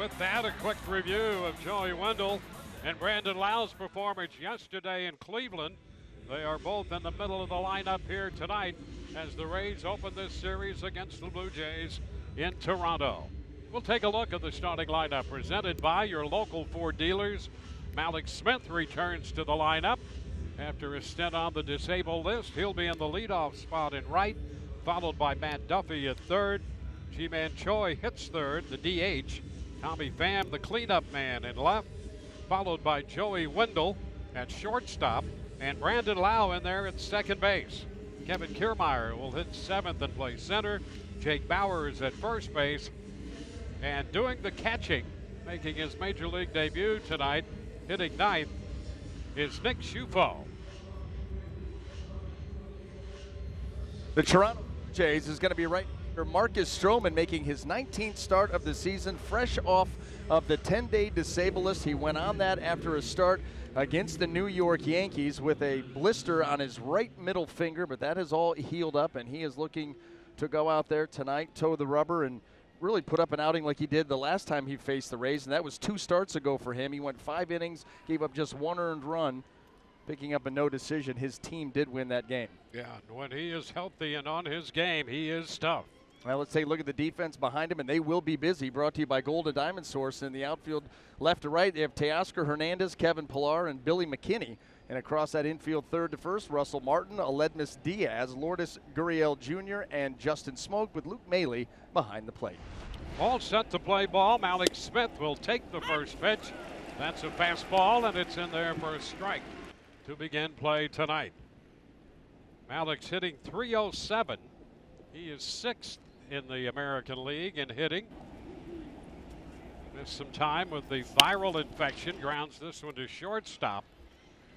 With that, a quick review of Joey Wendell and Brandon Lau's performance yesterday in Cleveland. They are both in the middle of the lineup here tonight as the Rays open this series against the Blue Jays in Toronto. We'll take a look at the starting lineup presented by your local Ford dealers. Malik Smith returns to the lineup. After a stint on the disabled list, he'll be in the leadoff spot in right, followed by Matt Duffy at third. Ji-Man Choi hits third, the DH. Tommy Pham, the cleanup man, in left, followed by Joey Wendell at shortstop, and Brandon Lau in there at second base. Kevin Kiermaier will hit seventh and play center. Jake Bauers at first base. And doing the catching, making his major league debut tonight, hitting ninth, is Nick Schufo. The Toronto Jays is going to be right here. Marcus Stroman making his 19th start of the season, fresh off of the 10-day disabled list. He went on that after a start against the New York Yankees with a blister on his right middle finger, but that is all healed up, and he is looking to go out there tonight, toe the rubber, and really put up an outing like he did the last time he faced the Rays, and that was 2 starts ago for him. He went 5 innings, gave up just 1 earned run, picking up a no decision. His team did win that game. Yeah, when he is healthy and on his game, he is tough. Well, let's take a look at the defense behind him, and they will be busy. Brought to you by Golden Diamond Source. In the outfield, left to right, they have Teoscar Hernandez, Kevin Pillar, and Billy McKinney. And across that infield, third to first, Russell Martin, Aledmus Diaz, Lourdes Gurriel Jr., and Justin Smoke, with Luke Maile behind the plate. All set to play ball. Malik Smith will take the first pitch. That's a fastball, and it's in there for a strike to begin play tonight. Malik's hitting .307. He is 6th in the American League in hitting. Missed some time with the viral infection. Grounds this one to shortstop.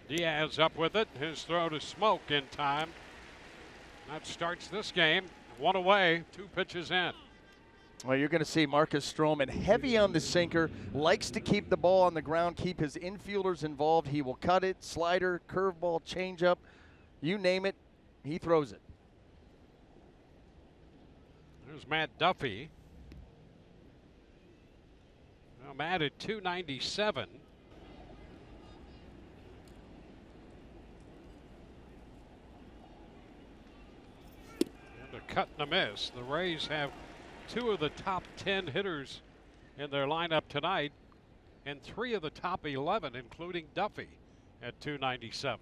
Diaz up with it. His throw to Smoke in time. That starts this game. 1 away, 2 pitches in. Well, you're going to see Marcus Stroman heavy on the sinker, likes to keep the ball on the ground, keep his infielders involved. He will cut it, slider, curveball, changeup, you name it, he throws it. There's Matt Duffy. Now Matt at .297. And a cut and a miss. The Rays have 2 of the top 10 hitters in their lineup tonight, and 3 of the top 11, including Duffy at .297.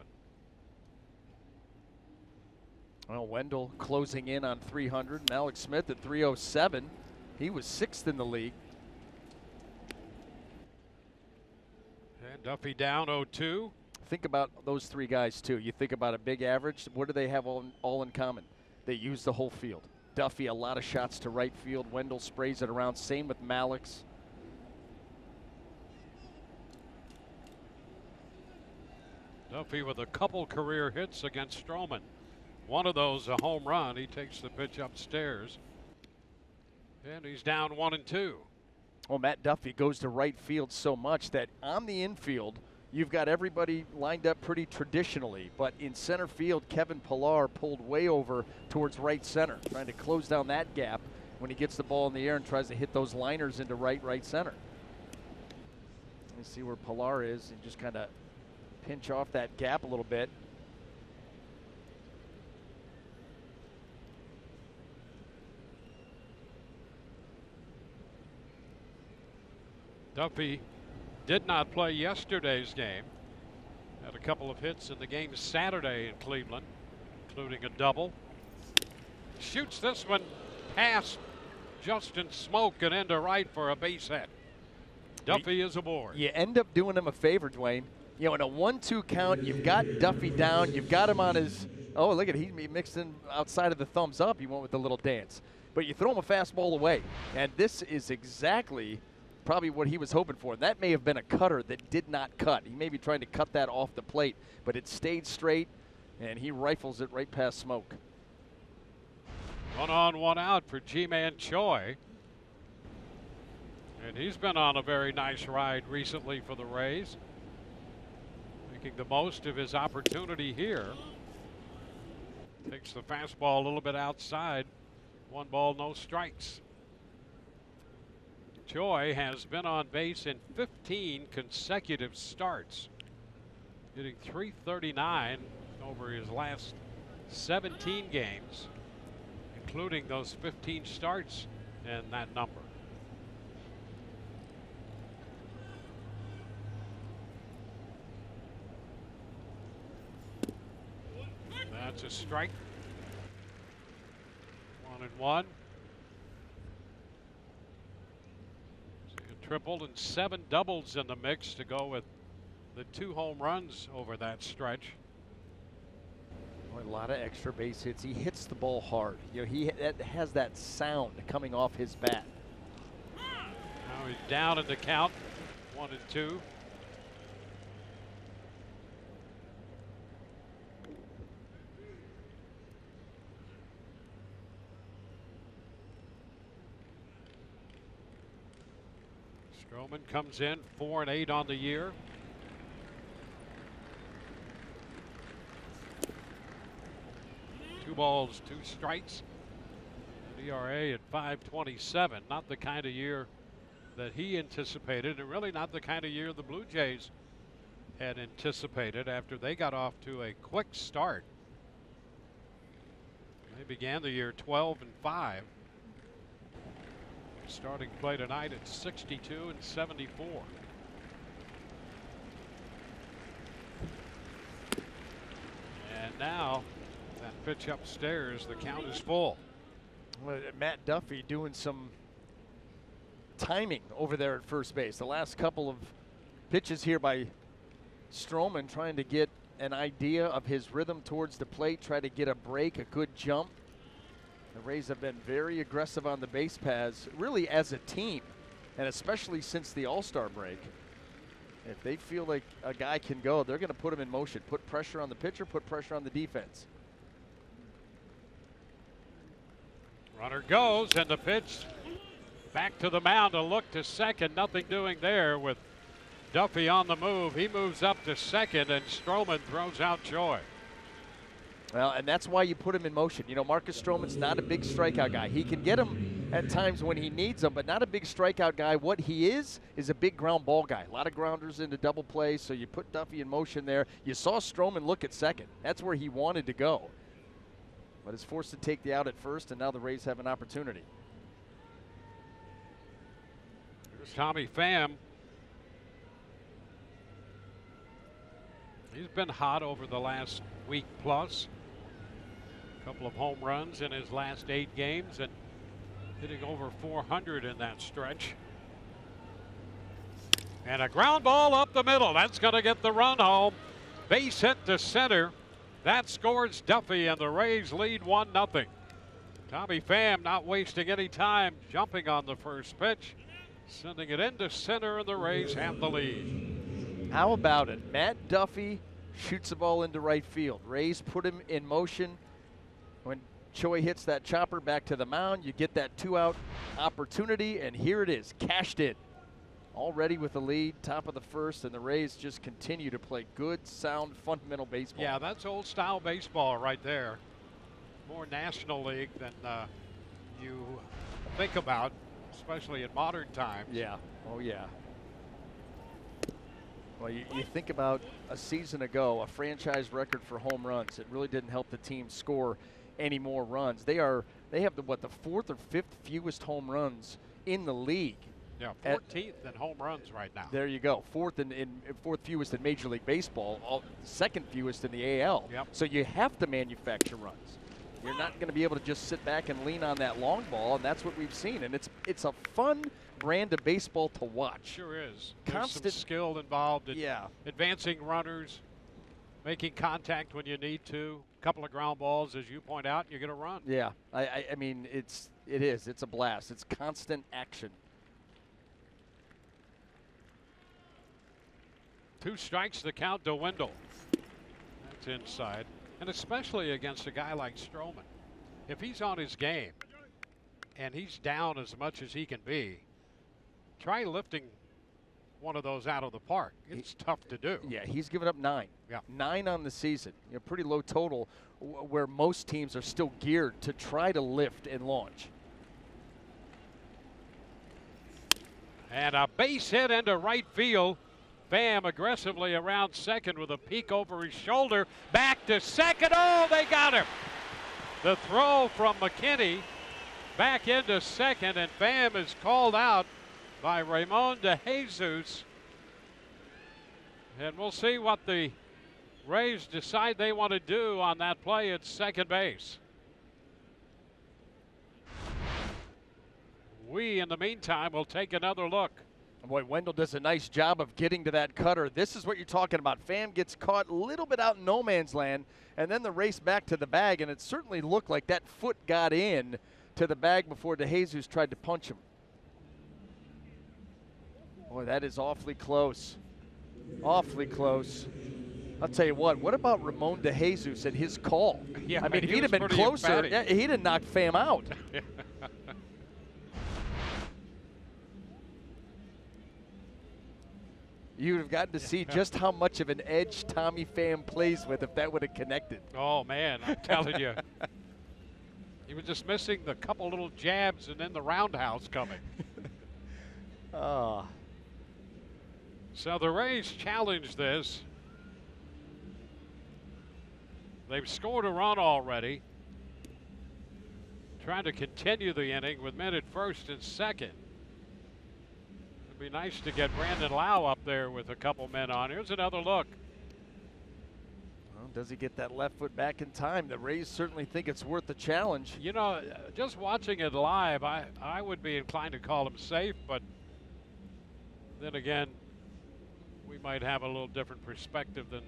Well, Wendell closing in on 300. Malik Smith at .307. He was 6th in the league. And Duffy down 0-2. Think about those 3 guys, too. You think about a big average. What do they have all in common? They use the whole field. Duffy, a lot of shots to right field. Wendell sprays it around. Same with Malik's. Duffy with a couple career hits against Stroman. One of those a home run. He takes the pitch upstairs. And he's down 1-2. Well, Matt Duffy goes to right field so much that on the infield, you've got everybody lined up pretty traditionally, but in center field, Kevin Pillar pulled way over towards right center, trying to close down that gap when he gets the ball in the air and tries to hit those liners into right center. Let's see where Pillar is and just kind of pinch off that gap a little bit. Duffy did not play yesterday's game. Had a couple of hits in the game Saturday in Cleveland, including a double. Shoots this one past Justin Smoke and into right for a base hit. Duffy is aboard. You end up doing him a favor, Dwayne. You know, in a 1-2 count, you've got Duffy down. You've got him on his, oh, look at it. He mixed in outside of the thumbs up. He went with the little dance. But you throw him a fastball away. And this is exactly probably what he was hoping for. That may have been a cutter that did not cut. He may be trying to cut that off the plate, but it stayed straight, and he rifles it right past Smoke. 1 on, 1 out for Ji-Man Choi. And he's been on a very nice ride recently for the Rays, making the most of his opportunity here. Takes the fastball a little bit outside. 1 ball, no strikes. Choi has been on base in 15 consecutive starts, hitting .339 over his last 17 games, including those 15 starts and that number. That's a strike. 1-1. Tripled and 7 doubles in the mix to go with the 2 home runs over that stretch. A lot of extra base hits. He hits the ball hard. You know, he has that sound coming off his bat. Now he's down in the count, 1-2. Stroman comes in 4-8 on the year. Two balls, 2 strikes. An ERA at 5.27. Not the kind of year that he anticipated, and really not the kind of year the Blue Jays had anticipated after they got off to a quick start. They began the year 12-5. Starting play tonight at 62 and 74. And now that pitch upstairs, the count is full. Well, Matt Duffy doing some timing over there at first base. The last couple of pitches here by Stroman, trying to get an idea of his rhythm towards the plate, try to get a break, a good jump. The Rays have been very aggressive on the base paths, really as a team, and especially since the All-Star break. If they feel like a guy can go, they're going to put him in motion, put pressure on the pitcher, put pressure on the defense. Runner goes, and the pitch back to the mound, a look to second. Nothing doing there with Duffy on the move. He moves up to second, and Stroman throws out Choi. Well, and that's why you put him in motion. You know, Marcus Stroman's not a big strikeout guy. He can get him at times when he needs them, but not a big strikeout guy. What he is a big ground ball guy. A lot of grounders into double plays, so you put Duffy in motion there. You saw Stroman look at second. That's where he wanted to go, but is forced to take the out at first, and now the Rays have an opportunity. Here's Tommy Pham. He's been hot over the last week plus. Couple of home runs in his last 8 games and hitting over 400 in that stretch. And a ground ball up the middle. That's going to get the run home. Base hit to center. That scores Duffy, and the Rays lead 1-0. Tommy Pham not wasting any time, jumping on the first pitch, sending it into center, and the Rays have the lead. How about it? Matt Duffy shoots the ball into right field. Rays put him in motion. When Choi hits that chopper back to the mound, you get that 2-out opportunity, and here it is, cashed in. Already with the lead, top of the first, and the Rays just continue to play good, sound, fundamental baseball. Yeah, that's old-style baseball right there. More National League than you think about, especially in modern times. Yeah, oh yeah. Well, you think about a season ago, a franchise record for home runs. It really didn't help the team score any more runs. They have the 4th or 5th fewest home runs in the league. Yeah, 14th in home runs right now. There you go. 4th fewest in Major League Baseball, 2nd fewest in the AL. Yep. So you have to manufacture runs. You're not going to be able to just sit back and lean on that long ball, and that's what we've seen. And it's a fun brand of baseball to watch. Sure is. Constant There's some skill involved in yeah. advancing runners, making contact when you need to. A couple of ground balls, as you point out, you get a run. Yeah, I mean, it's a blast. It's constant action. 2 strikes, the count to Wendell. That's inside. And especially against a guy like Stroman. If he's on his game and he's down as much as he can be, try lifting one of those out of the park. It's tough to do. Yeah, he's given up 9. Yeah. 9 on the season. You know, pretty low total where most teams are still geared to try to lift and launch. And a base hit into right field. Pham aggressively around second with a peek over his shoulder. Back to second. Oh, they got him. The throw from McKinney back into second, and Pham is called out by Ramon DeJesus. And we'll see what the Rays decide they want to do on that play at second base. We, in the meantime, will take another look. Boy, Wendell does a nice job of getting to that cutter. This is what you're talking about. Pham gets caught a little bit out in no man's land, and then the race back to the bag, and it certainly looked like that foot got in to the bag before DeJesus tried to punch him. Boy, that is awfully close. Awfully close. I'll tell you what about Ramon DeJesus and his call? Yeah, I mean, if he'd have been closer, he'd have knocked Pham out. You would have gotten to see just how much of an edge Tommy Pham plays with if that would have connected. Oh, man, I'm telling you. He was just missing the couple little jabs and then the roundhouse coming. Oh. So the Rays challenge this. They've scored a run already. Trying to continue the inning with men at first and second. It'd be nice to get Brandon Lau up there with a couple men on. Here's another look. Well, does he get that left foot back in time? The Rays certainly think it's worth the challenge. You know, just watching it live, I would be inclined to call him safe, but then again, we might have a little different perspective than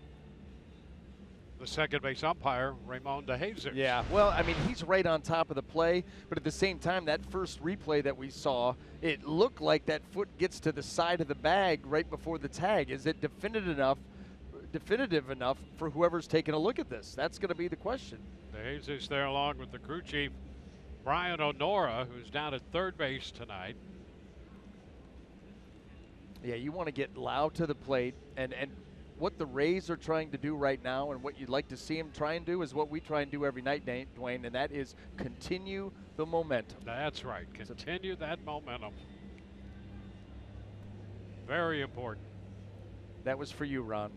the second base umpire, Ramon DeJesus. Yeah, well, I mean, he's right on top of the play, but at the same time, that first replay that we saw, it looked like that foot gets to the side of the bag right before the tag. Is it definitive enough for whoever's taking a look at this? That's going to be the question. DeJesus there along with the crew chief, Brian O'Nora, who's down at third base tonight. Yeah, you want to get Lau to the plate, and what the Rays are trying to do right now and what you'd like to see them try and do is what we try and do every night, Dwayne, and that is continue the momentum. That's right. Continue that momentum. Very important. That was for you, Ron.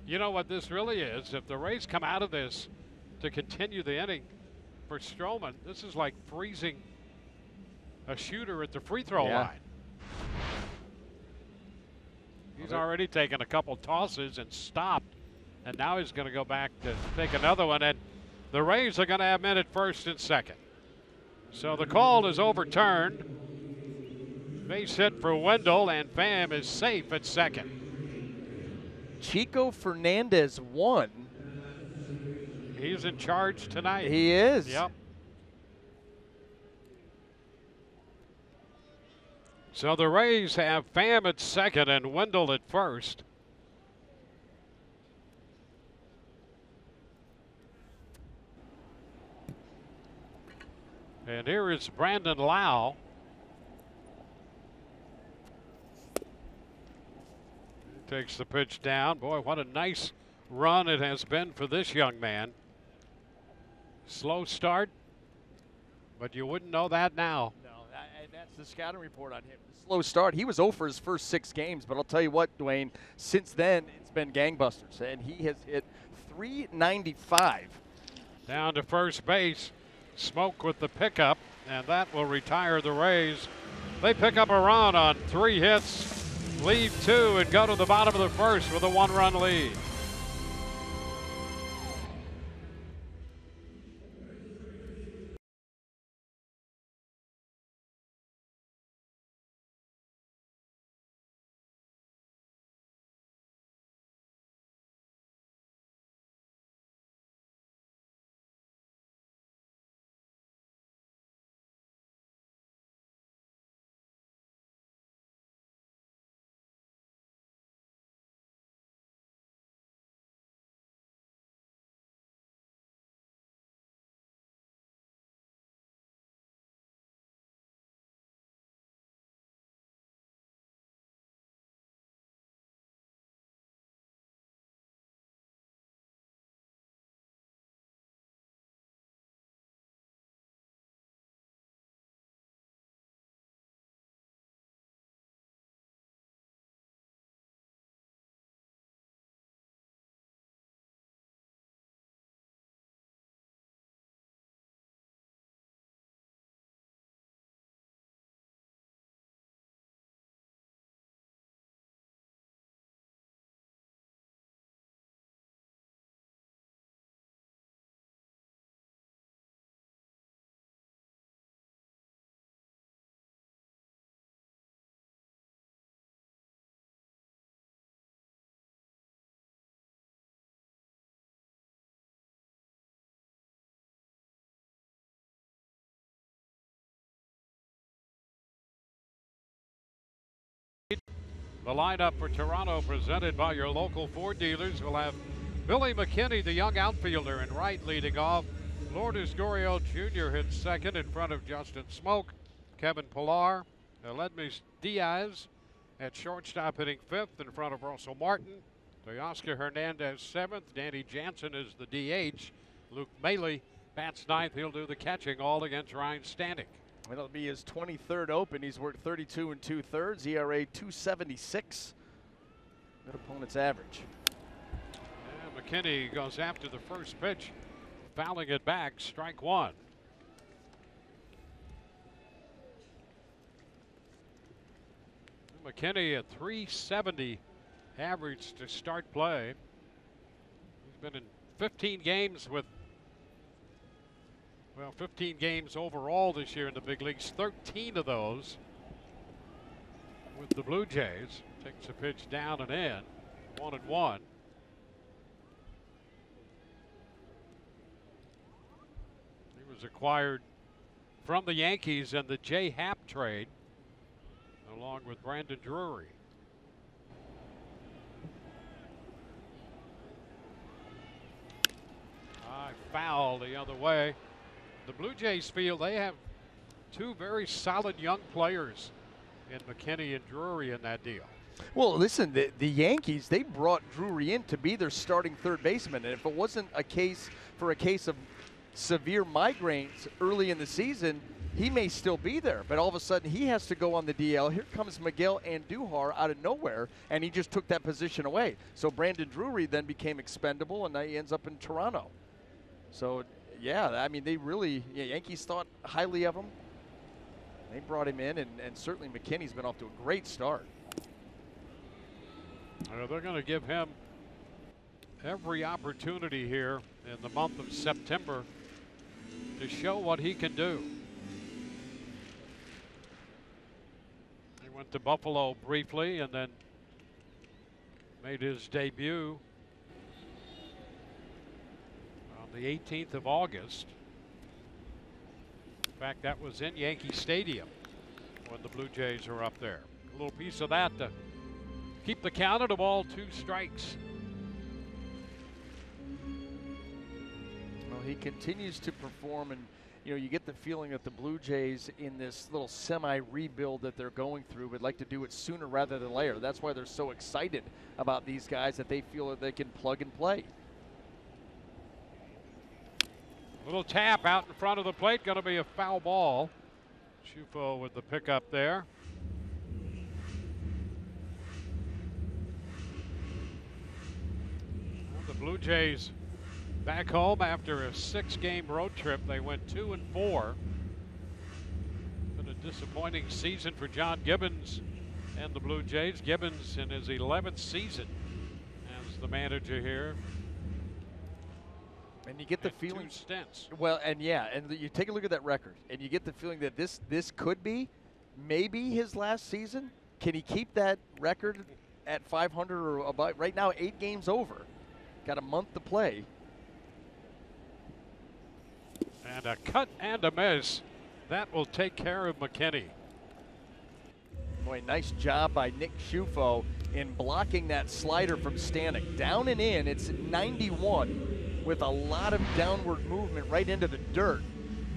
You know what this really is? If the Rays come out of this to continue the inning for Stroman, this is like freezing a shooter at the free throw line. He's already taken a couple tosses and stopped, and now he's going to go back to take another one, and the Rays are going to have men at first and second. So the call is overturned. Base hit for Wendell, and Pham is safe at second. Chico Fernandez won. He's in charge tonight. He is. Yep. So the Rays have Pham at second and Wendell at first. And here is Brandon Lau. Takes the pitch down. Boy, what a nice run it has been for this young man. Slow start, but you wouldn't know that now. No, that's the scouting report on him. Slow start. He was 0 for his first 6 games, but I'll tell you what, Dwayne, since then it's been gangbusters, and he has hit .395. Down to first base. Smoke with the pickup, and that will retire the Rays. They pick up a run on 3 hits, lead 2, and go to the bottom of the first with a 1-run lead. The lineup for Toronto, presented by your local Ford dealers, will have Billy McKinney, the young outfielder, in right, leading off. Lourdes Gurriel Jr. hits second in front of Justin Smoke. Kevin Pillar, Ledmus Diaz at shortstop, hitting fifth in front of Russell Martin. Teoscar Hernandez seventh. Danny Jansen is the DH. Luke Maley bats ninth. He'll do the catching, all against Ryan Stanek. It'll be his 23rd open. He's worked 32 2/3, ERA 2.76. Good opponent's average. And McKinney goes after the first pitch, fouling it back, strike one. McKinney at 370 average to start play. He's been in 15 games with, well, 15 games overall this year in the big leagues, 13 of those with the Blue Jays. Takes a pitch down and in, 1-1. He was acquired from the Yankees in the J. Happ trade, along with Brandon Drury. Foul the other way. The Blue Jays feel they have two very solid young players in McKinney and Drury in that deal. Well, listen, the Yankees, they brought Drury in to be their starting third baseman, and if it wasn't a case of severe migraines early in the season, he may still be there, but all of a sudden he has to go on the DL. Here comes Miguel Andujar out of nowhere, and he just took that position away. So Brandon Drury then became expendable, and now he ends up in Toronto. So, yeah, I mean, they really, Yankees thought highly of him. They brought him in, and certainly McKinney's been off to a great start. They're going to give him every opportunity here in the month of September to show what he can do. He went to Buffalo briefly and then made his debut on the 18th of August. In fact, that was in Yankee Stadium when the Blue Jays are up there. A little piece of that to keep the count at a ball, 2 strikes. Well, he continues to perform, and you get the feeling that the Blue Jays, in this little semi-rebuild that they're going through, would like to do it sooner rather than later. That's why they're so excited about these guys, that they feel that they can plug and play. Little tap out in front of the plate, going to be a foul ball. Schufo with the pickup there. Well, the Blue Jays back home after a 6-game road trip. They went 2-4. Been a disappointing season for John Gibbons and the Blue Jays. Gibbons in his 11th season as the manager here. And you get the feeling, 2 stints. Well, and you take a look at that record, and you get the feeling that this could be maybe his last season. Can he keep that record at 500 or about? Right now, 8 games over. Got a month to play. And a cut and a miss. That will take care of McKinney. Boy, nice job by Nick Schufo in blocking that slider from Stanek. Down and in, it's 91 with a lot of downward movement right into the dirt.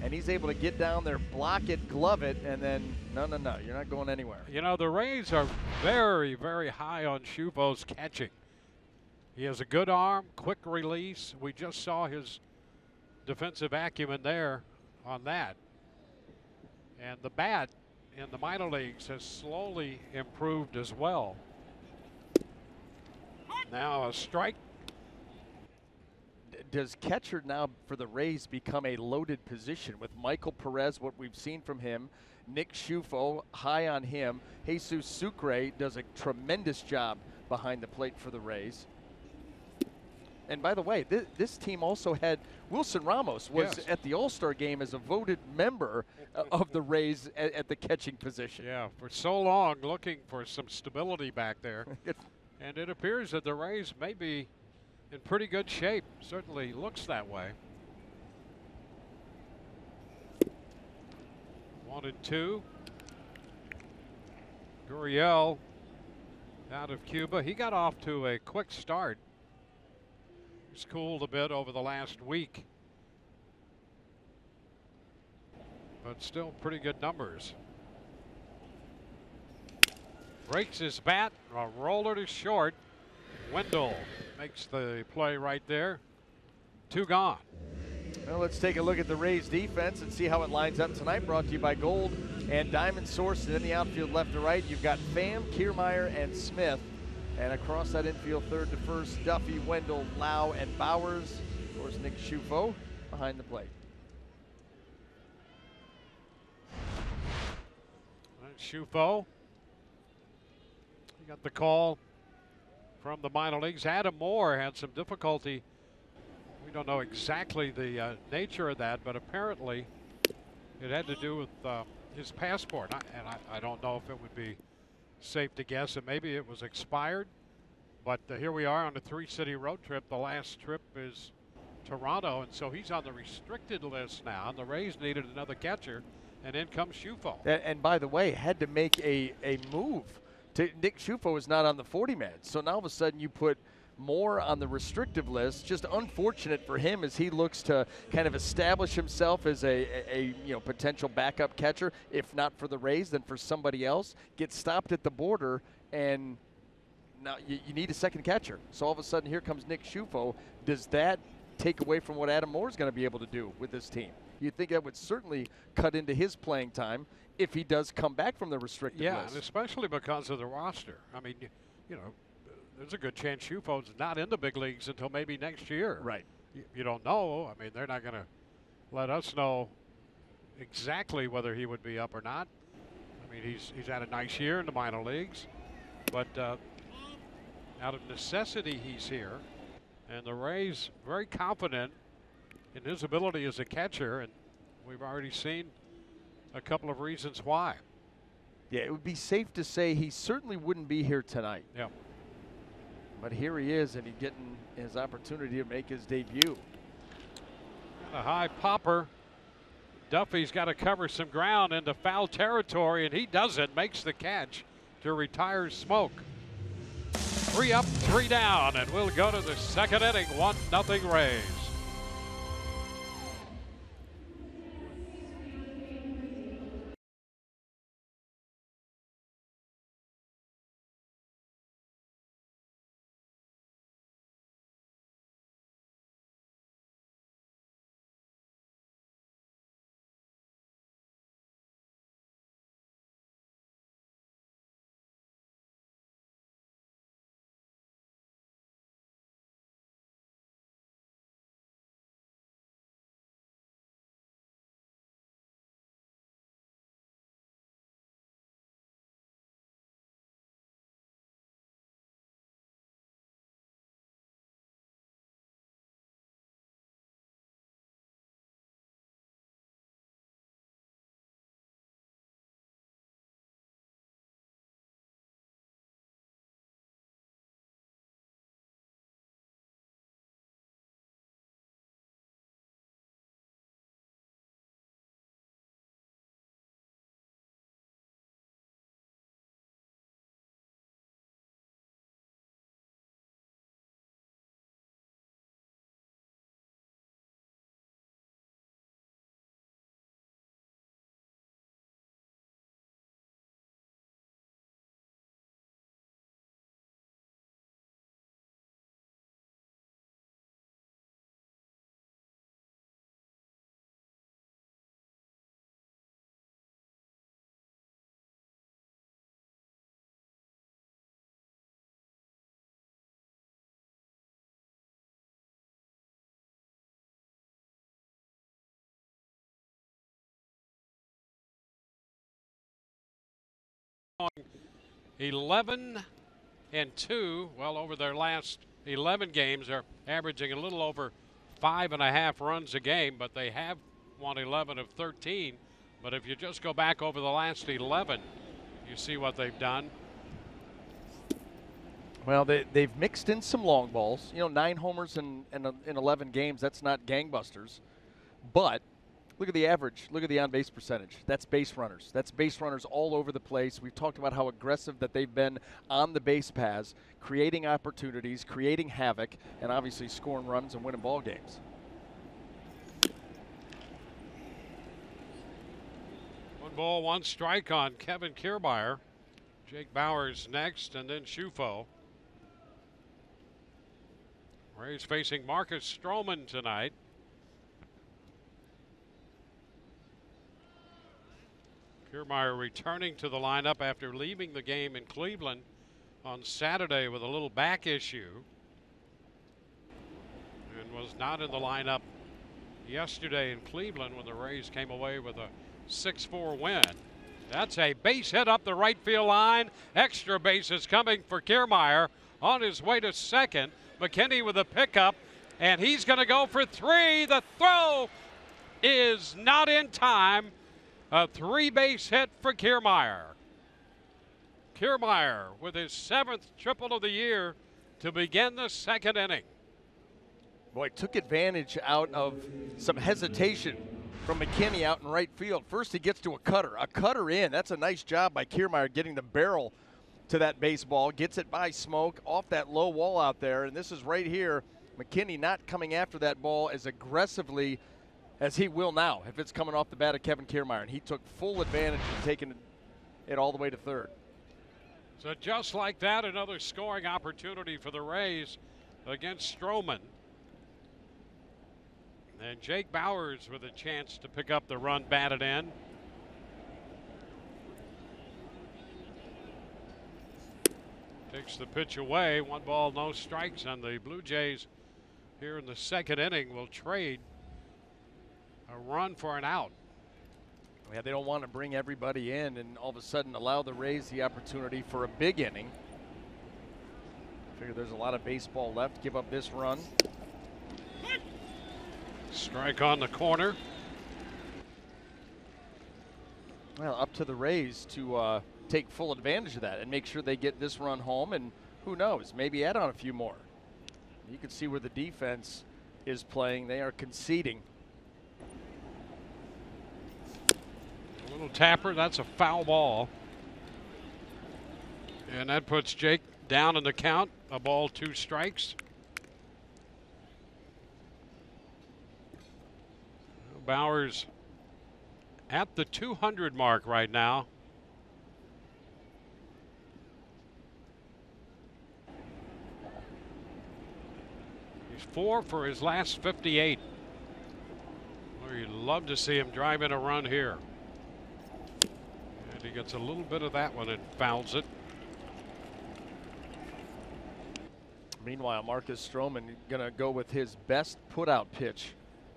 And he's able to get down there, block it, glove it, and then, no, you're not going anywhere. The Rays are very, very high on Schufo's catching. He has a good arm, quick release. We just saw his defensive acumen there on that. And the bat in the minor leagues has slowly improved as well. Now a strike. Does catcher now for the Rays become a loaded position with Michael Perez, what we've seen from him, Nick Schufo high on him, Jesus Sucre does a tremendous job behind the plate for the Rays. And by the way, this team also had Wilson Ramos was at the All-Star game as a voted member of the Rays at the catching position. Yeah, for so long looking for some stability back there. And it appears that the Rays may be in pretty good shape. Certainly looks that way. 1-2. Gurriel out of Cuba. He got off to a quick start. He's cooled a bit over the last week, but still pretty good numbers. Breaks his bat, a roller to short. Wendell makes the play right there. 2 gone. Well, let's take a look at the Rays defense and see how it lines up tonight. Brought to you by Gold and Diamond Source. And in the outfield left to right, you've got Pham, Kiermaier, and Smith. And across that infield, third to first, Duffy, Wendell, Lau, and Bowers. Of course, Nick Schufo behind the plate. Schufo. He got the call from the minor leagues. Adam Moore had some difficulty. We don't know exactly the nature of that, but apparently it had to do with his passport. I don't know if it would be safe to guess that maybe it was expired, but here we are on a 3-city road trip. The last trip is Toronto, and so he's on the restricted list now. And the Rays needed another catcher, and in comes Schufo. And by the way, had to make a move. Nick Schufo is not on the 40-man, so now all of a sudden you put Moore on the restrictive list. Just unfortunate for him as he looks to kind of establish himself as a potential backup catcher. If not for the Rays, then for somebody else. Gets stopped at the border, and now you need a second catcher. So all of a sudden here comes Nick Schufo. Does that take away from what Adam Moore is going to be able to do with this team? You'd think that would certainly cut into his playing time if he does come back from the restricted list. Yeah, and especially because of the roster. I mean, there's a good chance Schufo's not in the big leagues until maybe next year. Right. You don't know. I mean, they're not going to let us know exactly whether he would be up or not. I mean, he's had a nice year in the minor leagues, but out of necessity, he's here. And the Rays very confident in his ability as a catcher, and we've already seen a couple of reasons why. Yeah, it would be safe to say he certainly wouldn't be here tonight. Yeah. But here he is, and he's getting his opportunity to make his debut. A high popper. Duffy's got to cover some ground into foul territory, and he does it, makes the catch to retire Smoke. 3 up, 3 down, and we'll go to the second inning, 1-0 Rays. $11-2. Well, over their last 11 games, they're averaging a little over 5.5 runs a game, but they have won 11 of 13. But if you just go back over the last 11, you see what they've done. Well, they've mixed in some long balls. 9 homers in 11 games. That's not gangbusters. But Look at the average. Look at the on-base percentage. That's base runners. That's base runners all over the place. We've talked about how aggressive that they've been on the base paths, creating opportunities, creating havoc, and obviously scoring runs and winning ball games. One ball, one strike on Kevin Kiermaier. Jake Bauers next, and then Schufo. Rays facing Marcus Stroman tonight. Kiermaier returning to the lineup after leaving the game in Cleveland on Saturday with a little back issue, and was not in the lineup yesterday in Cleveland when the Rays came away with a 6-4 win. That's a base hit up the right field line. Extra bases coming for Kiermaier on his way to second. McKinney with a pickup, and he's going to go for 3. The throw is not in time. A 3-base hit for Kiermaier. Kiermaier with his 7th triple of the year to begin the second inning. Boy, took advantage out of some hesitation from McKinney out in right field. First he gets to a cutter in. That's a nice job by Kiermaier getting the barrel to that baseball. Gets it by Smoke off that low wall out there. And this is right here. McKinney not coming after that ball as aggressively as he will now if it's coming off the bat of Kevin Kiermaier. And he took full advantage of taking it all the way to third. So just like that, another scoring opportunity for the Rays against Stroman. And Jake Bauers with a chance to pick up the run batted in. Takes the pitch away. 1 ball, no strikes, and the Blue Jays here in the second inning will trade a run for an out. Yeah, they don't want to bring everybody in and all of a sudden allow the Rays the opportunity for a big inning. Figure there's a lot of baseball left. Give up this run. Strike on the corner. Well, up to the Rays to take full advantage of that and make sure they get this run home, and who knows, maybe add on a few more. You can see where the defense is playing. They are conceding. A little tapper, that's a foul ball. And that puts Jake down in the count. A ball, 2 strikes. Bauers at the 200 mark right now. He's 4 for his last 58. Well, you'd love to see him drive in a run here. And he gets a little bit of that one and fouls it. Meanwhile, Marcus Stroman going to go with his best put-out pitch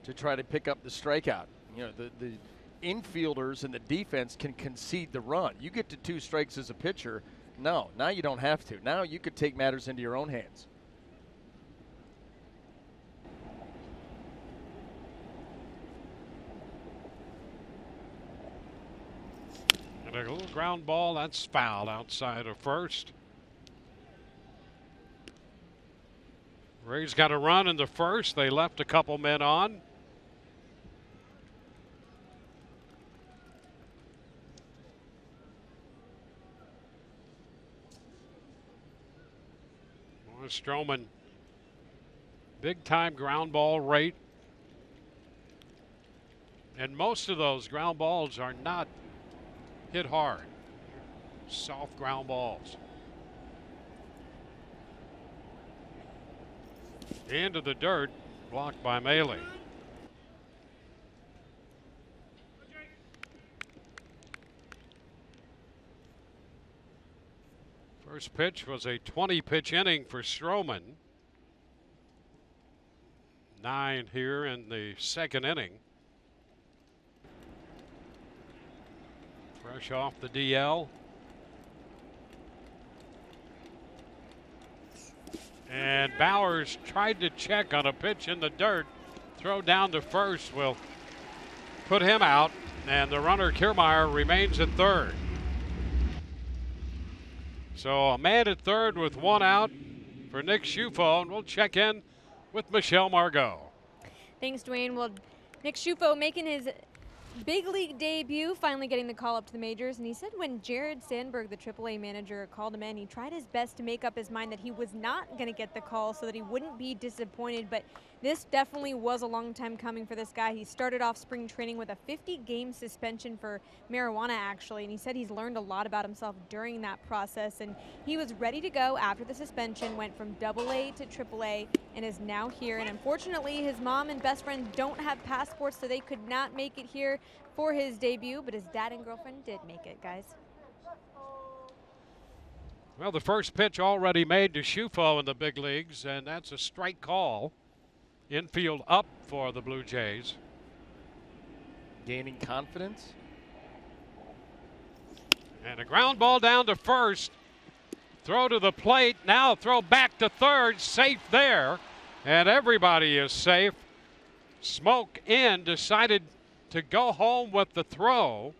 to try to pick up the strikeout. You know, the infielders and the defense can concede the run. You get to 2 strikes as a pitcher. No, now you don't have to. Now you could take matters into your own hands. And a little ground ball, that's fouled outside of first. Rays got a run in the first. They left a couple men on. Stroman, big time ground ball rate. And most of those ground balls are not hit hard. Soft ground balls. Into the dirt, blocked by Maley. First pitch was a 20-pitch inning for Stroman. 9 here in the second inning. Fresh off the DL. And Bauers tried to check on a pitch in the dirt. Throw down to first will put him out, and the runner Kiermaier remains at third. So a man at third with 1 out for Nick Schufo, and we'll check in with Michelle Margot. Thanks, Dwayne. Well, Nick Schufo making his big league debut, finally getting the call up to the majors. And he said when Jared Sandberg, the AAA manager, called him in, he tried his best to make up his mind that he was not going to get the call so that he wouldn't be disappointed. But this definitely was a long time coming for this guy. He started off spring training with a 50-game suspension for marijuana, actually. And he said he's learned a lot about himself during that process. And he was ready to go after the suspension, went from AA to AAA, and is now here. And unfortunately, his mom and best friend don't have passports, so they could not make it here for his debut, but his dad and girlfriend did make it, guys. Well, the first pitch already made to Shufo in the big leagues, and that's a strike call. Infield up for the Blue Jays. Gaining confidence. And a ground ball down to first. Throw to the plate. Now throw back to third. Safe there. And everybody is safe. Smoke in decided to go home with the throw.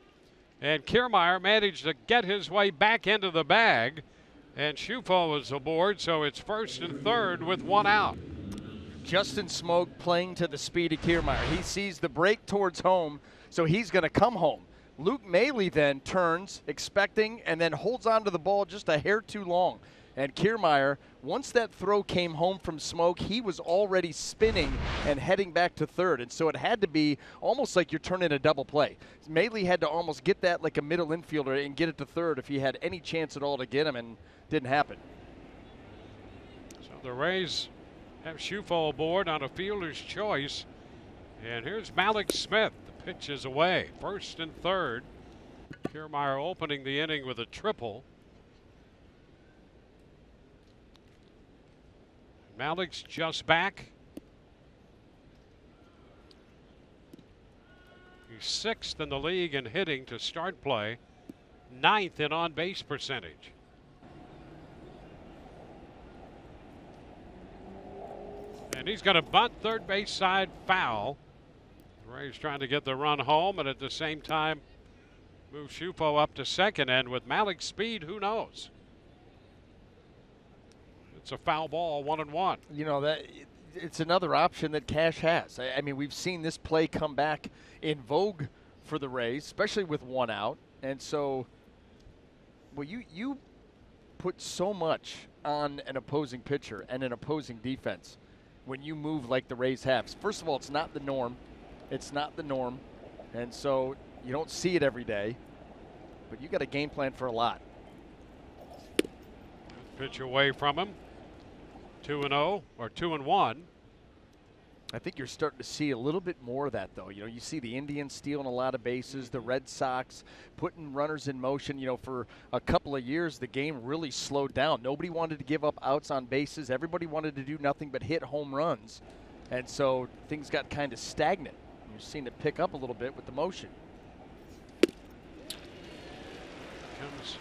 And Kiermaier managed to get his way back into the bag. And Shufo was aboard, so it's first and third with one out. Justin Smoke playing to the speed of Kiermaier. He sees the break towards home, so he's going to come home. Luke Maley then turns, expecting, and then holds on to the ball just a hair too long. And Kiermaier, once that throw came home from Smoke, he was already spinning and heading back to third. And so it had to be almost like you're turning a double play. Maley had to almost get that like a middle infielder and get it to third if he had any chance at all to get him, and didn't happen. So the Rays have Shufo aboard on a fielder's choice. And here's Malik Smith. The pitch is away. First and third. Kiermaier opening the inning with a triple. Malik's just back. He's 6th in the league in hitting to start play, 9th in on-base percentage. And he's going to bunt third base side foul. The Rays trying to get the run home and at the same time move Shufo up to second. And with Malik's speed, who knows? It's a foul ball, 1-1. You know, that it's another option that Cash has. I mean, we've seen this play come back in vogue for the Rays, especially with one out. And so, well, you put so much on an opposing pitcher and an opposing defense when you move like the Rays have. First of all, it's not the norm. It's not the norm. And so you don't see it every day. But you got a game plan for a lot. Pitch away from him. 2-0 or 2-1. I think you're starting to see a little bit more of that, though. You know, you see the Indians stealing a lot of bases, the Red Sox putting runners in motion. You know, for a couple of years, the game really slowed down. Nobody wanted to give up outs on bases. Everybody wanted to do nothing but hit home runs. And so things got kind of stagnant. You're seeing it pick up a little bit with the motion. Comes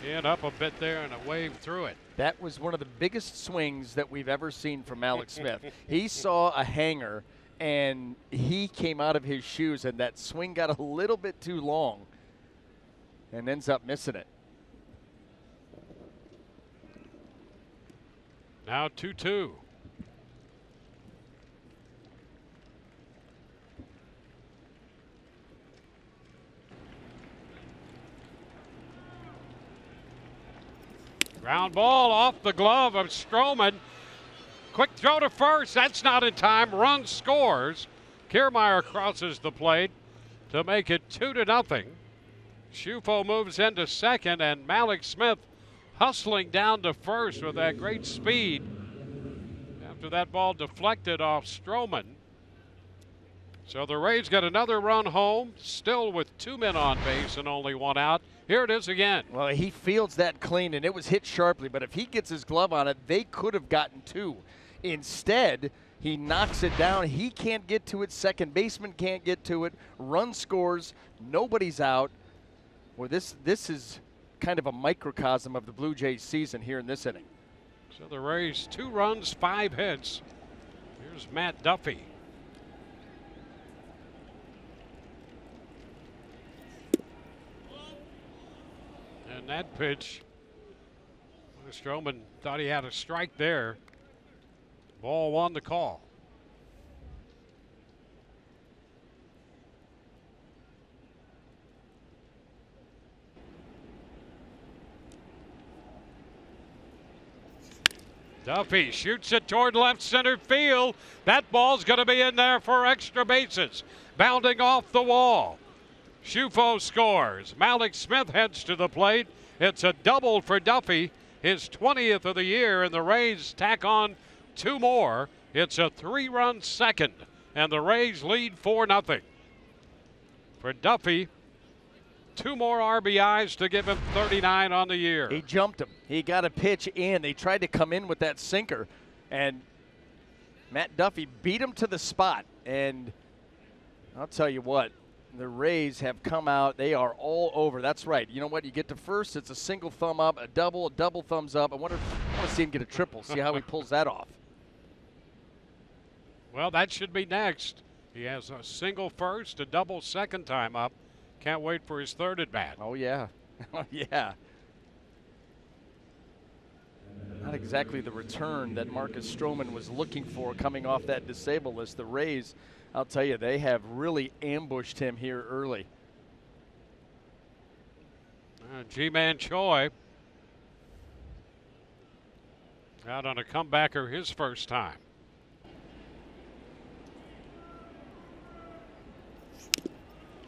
in up a bit there and a wave through it. That was one of the biggest swings that we've ever seen from Alex Smith. He saw a hanger, and he came out of his shoes, and that swing got a little bit too long and ends up missing it. Now 2-2. Ground ball off the glove of Stroman. Quick throw to first. That's not in time. Run scores. Kiermaier crosses the plate to make it 2-0. Shufo moves into second, and Malik Smith hustling down to first with that great speed after that ball deflected off Stroman. So the Rays got another run home, still with 2 men on base and only 1 out. Here it is again. Well, he fields that clean, and it was hit sharply, but if he gets his glove on it, they could have gotten 2. Instead, he knocks it down. He can't get to it. Second baseman can't get to it. Run scores. Nobody's out. Well, this is kind of a microcosm of the Blue Jays season here in this inning. So the Rays 2 runs, 5 hits. Here's Matt Duffy. And that pitch, Stroman thought he had a strike there. Ball 1 to call. Duffy shoots it toward left center field. That ball's going to be in there for extra bases. Bounding off the wall. Shufo scores. Malik Smith heads to the plate. It's a double for Duffy, his 20th of the year, and the Rays tack on 2 more. It's a 3-run second, and the Rays lead 4-0. For Duffy, 2 more RBIs to give him 39 on the year. He jumped him. He got a pitch in. They tried to come in with that sinker, and Matt Duffy beat him to the spot. And I'll tell you what, the Rays have come out. They are all over. That's right. You know what? You get to first, it's a single thumb up, a double thumbs up. I want to see him get a triple, see how he pulls that off. Well, that should be next. He has a single first, a double second time up. Can't wait for his third at bat. Oh, yeah. Oh, yeah. Not exactly the return that Marcus Stroman was looking for coming off that disabled list. The Rays, I'll tell you, they have really ambushed him here early. G-Man Choi out on a comebacker his first time.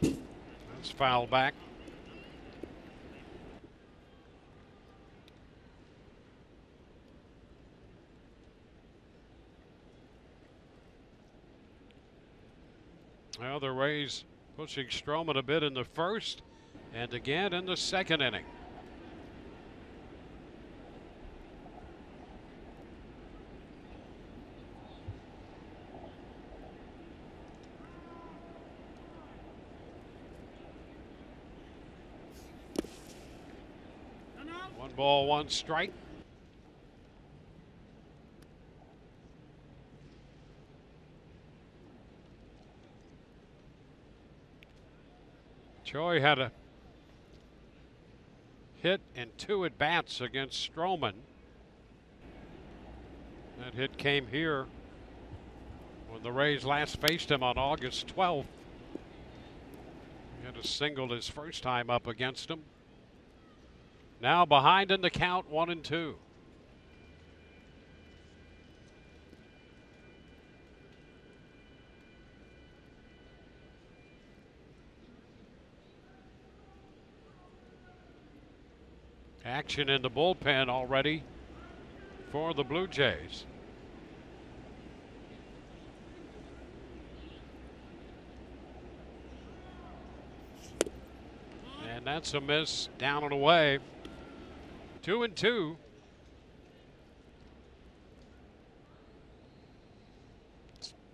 That's fouled back. Well, the Rays pushing Stroman a bit in the first and again in the second inning. One ball, one strike. Choi had a hit and 2 at-bats against Stroman. That hit came here when the Rays last faced him on August 12th. He had a single his first time up against him. Now behind in the count, 1-2. Action in the bullpen already for the Blue Jays. And that's a miss, down and away. 2-2.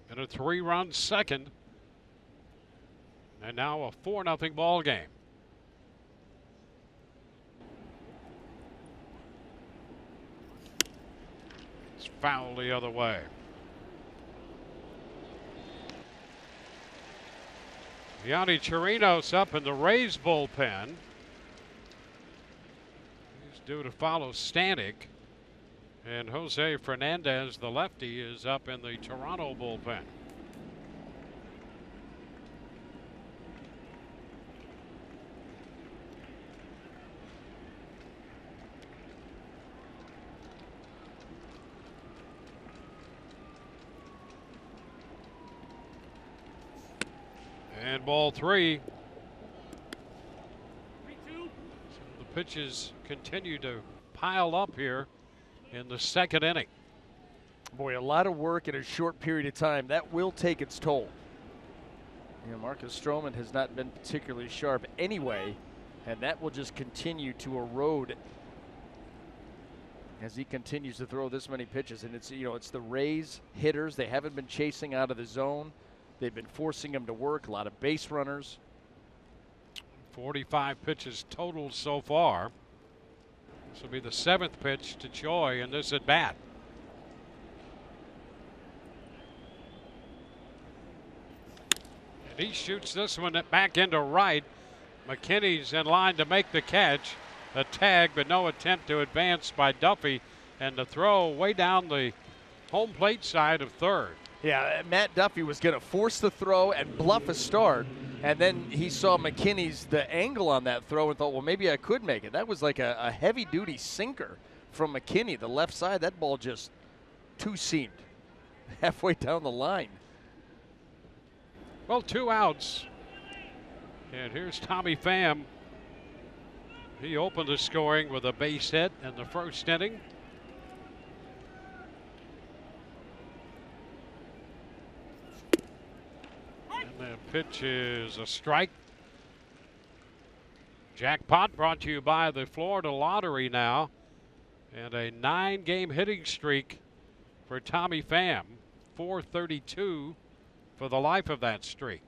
And a 3-run second. And now a 4-0 ball game. It's foul the other way. Yanni Chirinos up in the Rays bullpen. He's due to follow Stanek. And Jose Fernandez, the lefty, is up in the Toronto bullpen. And ball 3. So the pitches continue to pile up here in the second inning. Boy, a lot of work in a short period of time. That will take its toll. You know, Marcus Stroman has not been particularly sharp anyway, and that will just continue to erode as he continues to throw this many pitches. And it's, you know, it's the Rays hitters. They haven't been chasing out of the zone. They've been forcing him to work, a lot of base runners. 45 pitches total so far. This will be the 7th pitch to Choi in this at bat. And he shoots this one back into right. McKinney's in line to make the catch. A tag, but no attempt to advance by Duffy. And the throw way down the home plate side of third. Yeah, Matt Duffy was going to force the throw and bluff a start, and then he saw McKinney's the angle on that throw and thought, well, maybe I could make it. That was like a heavy-duty sinker from McKinney, the left side. That ball just two-seamed halfway down the line. Well, 2 outs. And here's Tommy Pham. He opened the scoring with a base hit in the first inning. And the pitch is a strike. Jackpot brought to you by the Florida Lottery now. And a 9-game hitting streak for Tommy Pham. 432 for the life of that streak.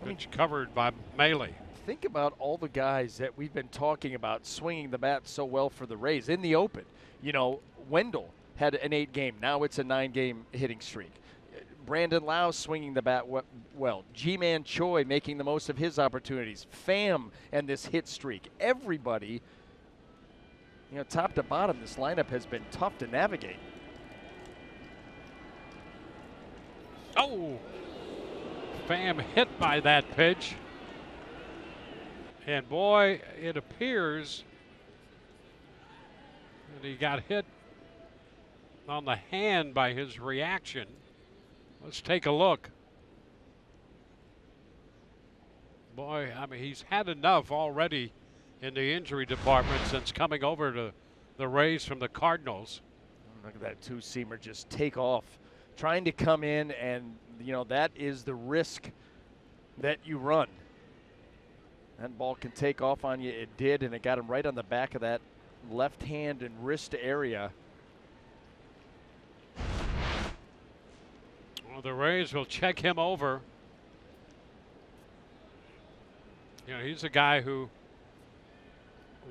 Pitch covered by Mealy. Think about all the guys that we've been talking about swinging the bat so well for the Rays in the open. You know, Wendell had an 8-game. Now it's a 9-game hitting streak. Brandon Lau swinging the bat well. G-Man Choi making the most of his opportunities. Pham and this hit streak. Everybody, you know, top to bottom, this lineup has been tough to navigate. Oh! Pham hit by that pitch. And boy, it appears that he got hit on the hand by his reaction. Let's take a look. Boy, I mean, he's had enough already in the injury department since coming over to the Rays from the Cardinals. Look at that two-seamer just take off. Trying to come in, and, you know, that is the risk that you run. That ball can take off on you. It did, and it got him right on the back of that left hand and wrist area. Well, the Rays will check him over. You know, he's a guy who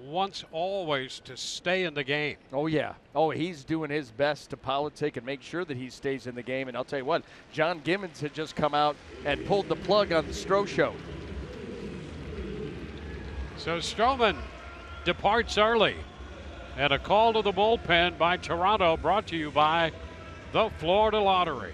wants always to stay in the game. Oh, yeah. Oh, he's doing his best to politic and make sure that he stays in the game. And I'll tell you what, John Gimmons had just come out and pulled the plug on the Stroh Show. So Stroman departs early. And a call to the bullpen by Toronto, brought to you by the Florida Lottery.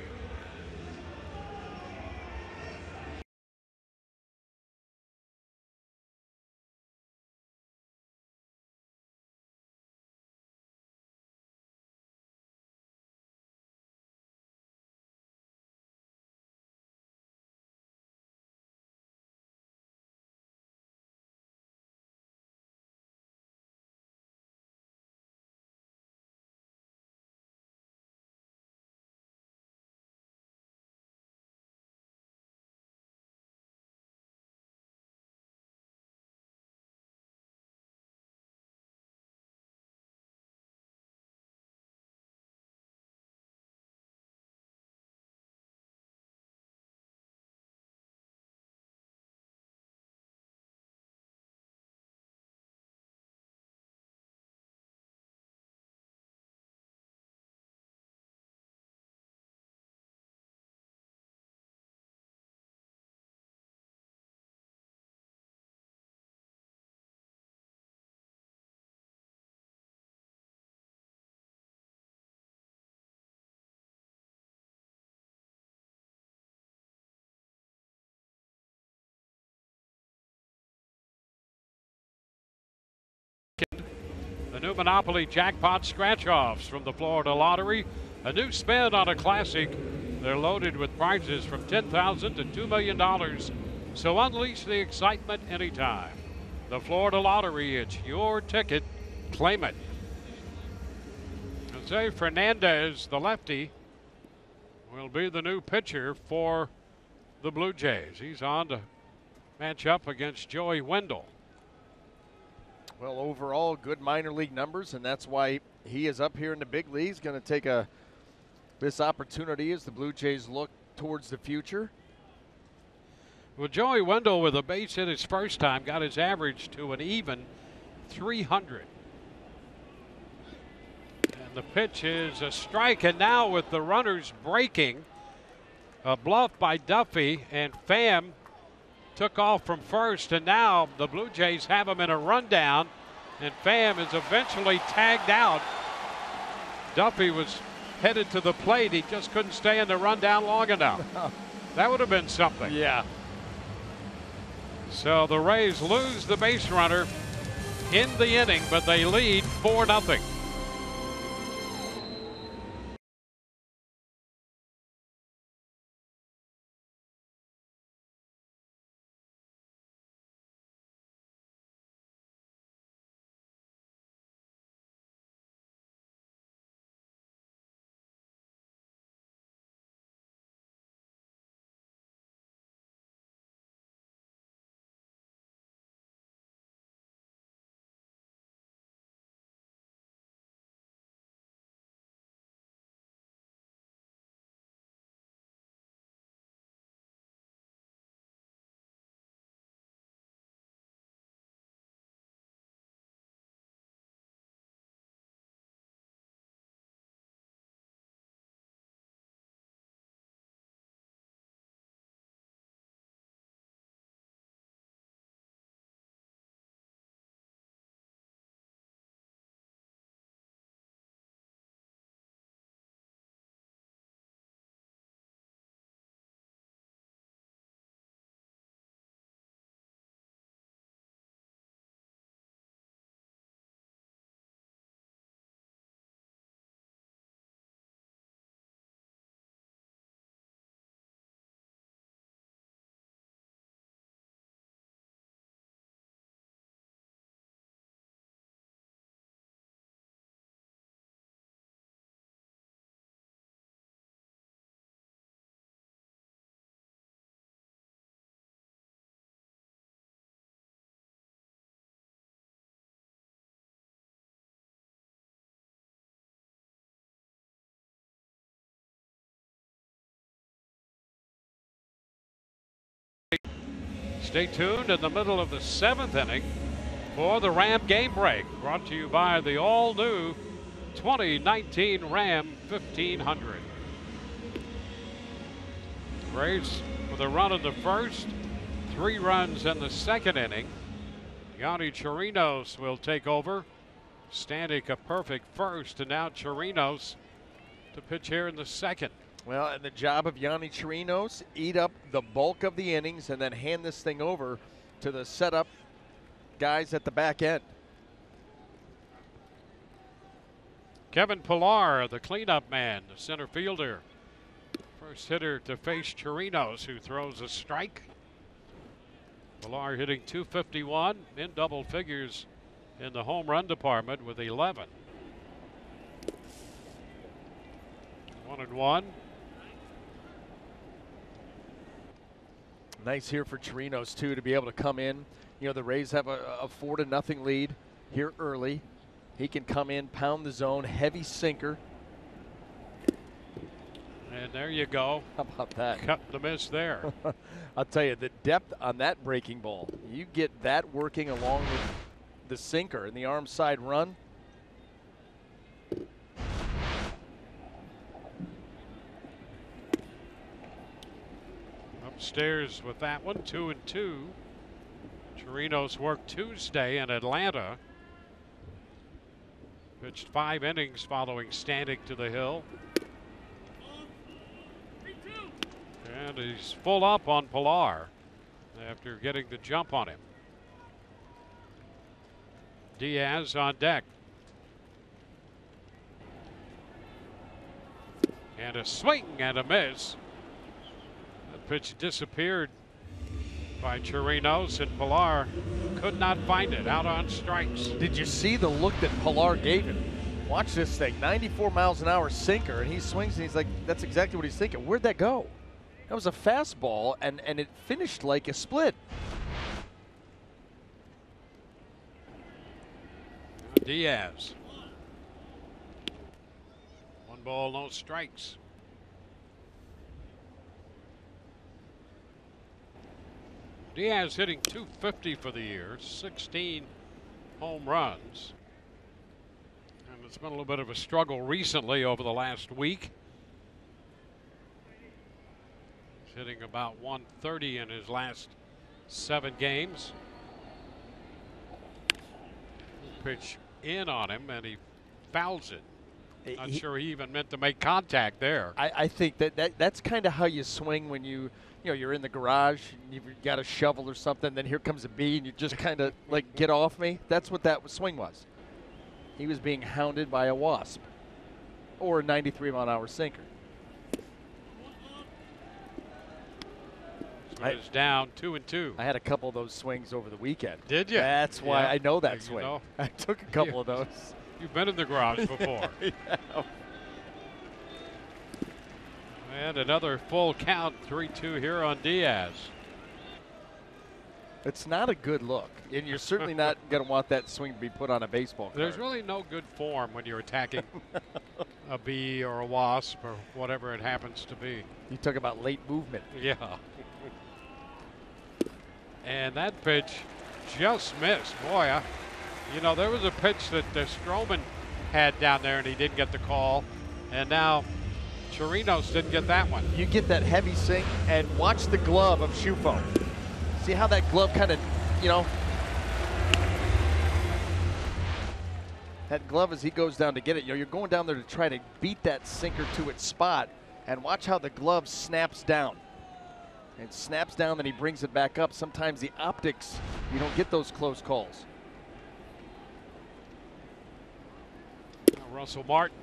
The new Monopoly Jackpot scratch-offs from the Florida Lottery. A new spin on a classic. They're loaded with prizes from $10,000 to $2 million. So unleash the excitement anytime. The Florida Lottery, it's your ticket. Claim it. Jose Fernandez, the lefty, will be the new pitcher for the Blue Jays. He's on to match up against Joey Wendell. Well, overall, good minor league numbers, and that's why he is up here in the big leagues. Going to take this opportunity as the Blue Jays look towards the future. Well, Joey Wendell, with a base hit his first time, got his average to an even 300. And the pitch is a strike, and now with the runners breaking, a bluff by Duffy, and Pham took off from first, and now the Blue Jays have him in a rundown, and Pham is eventually tagged out. Duffy was headed to the plate. He just couldn't stay in the rundown long enough. That would have been something. Yeah. So the Rays lose the base runner in the inning, but they lead 4-0. Stay tuned in the middle of the 7th inning for the Ram game break, brought to you by the all-new 2019 Ram 1500. Rays with a run in the first, 3 runs in the 2nd inning. Yanni Chirinos will take over. Stanek a perfect first, and now Chirinos to pitch here in the 2nd. Well, and the job of Yanni Chirinos, eat up the bulk of the innings and then hand this thing over to the setup guys at the back end. Kevin Pillar, the cleanup man, the center fielder. First hitter to face Chirinos, who throws a strike. Pillar hitting .251 in double figures in the home run department with 11. 1-1. Nice here for Chirinos, too, to be able to come in. You know, the Rays have a 4-0 lead here early. He can come in, pound the zone, heavy sinker. And there you go. How about that? Cut the miss there. I'll tell you, the depth on that breaking ball, you get that working along with the sinker and the arm side run. Upstairs with that one, 2-2. Chirinos worked Tuesday in Atlanta. Pitched 5 innings following Stanek to the hill. And he's full up on Pillar after getting the jump on him. Diaz on deck. And a swing and a miss. The pitch disappeared by Chirinos, and Pillar could not find it, out on strikes. Did you see the look that Pillar gave him? Watch this thing, 94 miles an hour sinker, and he swings and he's like, that's exactly what he's thinking. Where'd that go? That was a fastball, and it finished like a split. Diaz. 1 ball, no strikes. Diaz hitting .250 for the year, 16 home runs. And it's been a little bit of a struggle recently over the last week. He's hitting about .130 in his last 7 games. Pitch in on him, and he fouls it. Not sure he even meant to make contact there. I think that's kind of how you swing when you're in the garage and you've got a shovel or something, then here comes a bee and you just kind of like, get off me. That's what that swing was. He was being hounded by a wasp or a 93-mile-an-hour sinker. So it's down 2-2. I had a couple of those swings over the weekend. Did you? That's why I know that You swing. know. I took a couple of those. You've been in the garage before. Yeah. And another full count, 3-2 here on Diaz. It's not a good look, and you're certainly not going to want that swing to be put on a baseball card. There's really no good form when you're attacking a bee or a wasp or whatever it happens to be. You talk about late movement. Yeah. And that pitch just missed. Boy, you know, there was a pitch that Stroman had down there and he didn't get the call. And now Chirinos didn't get that one. You get that heavy sink and watch the glove of Shufo. See how that glove kind of, that glove as he goes down to get it, you're going down there to try to beat that sinker to its spot, and watch how the glove snaps down. It snaps down, then he brings it back up. Sometimes the optics, you don't get those close calls. Russell Martin.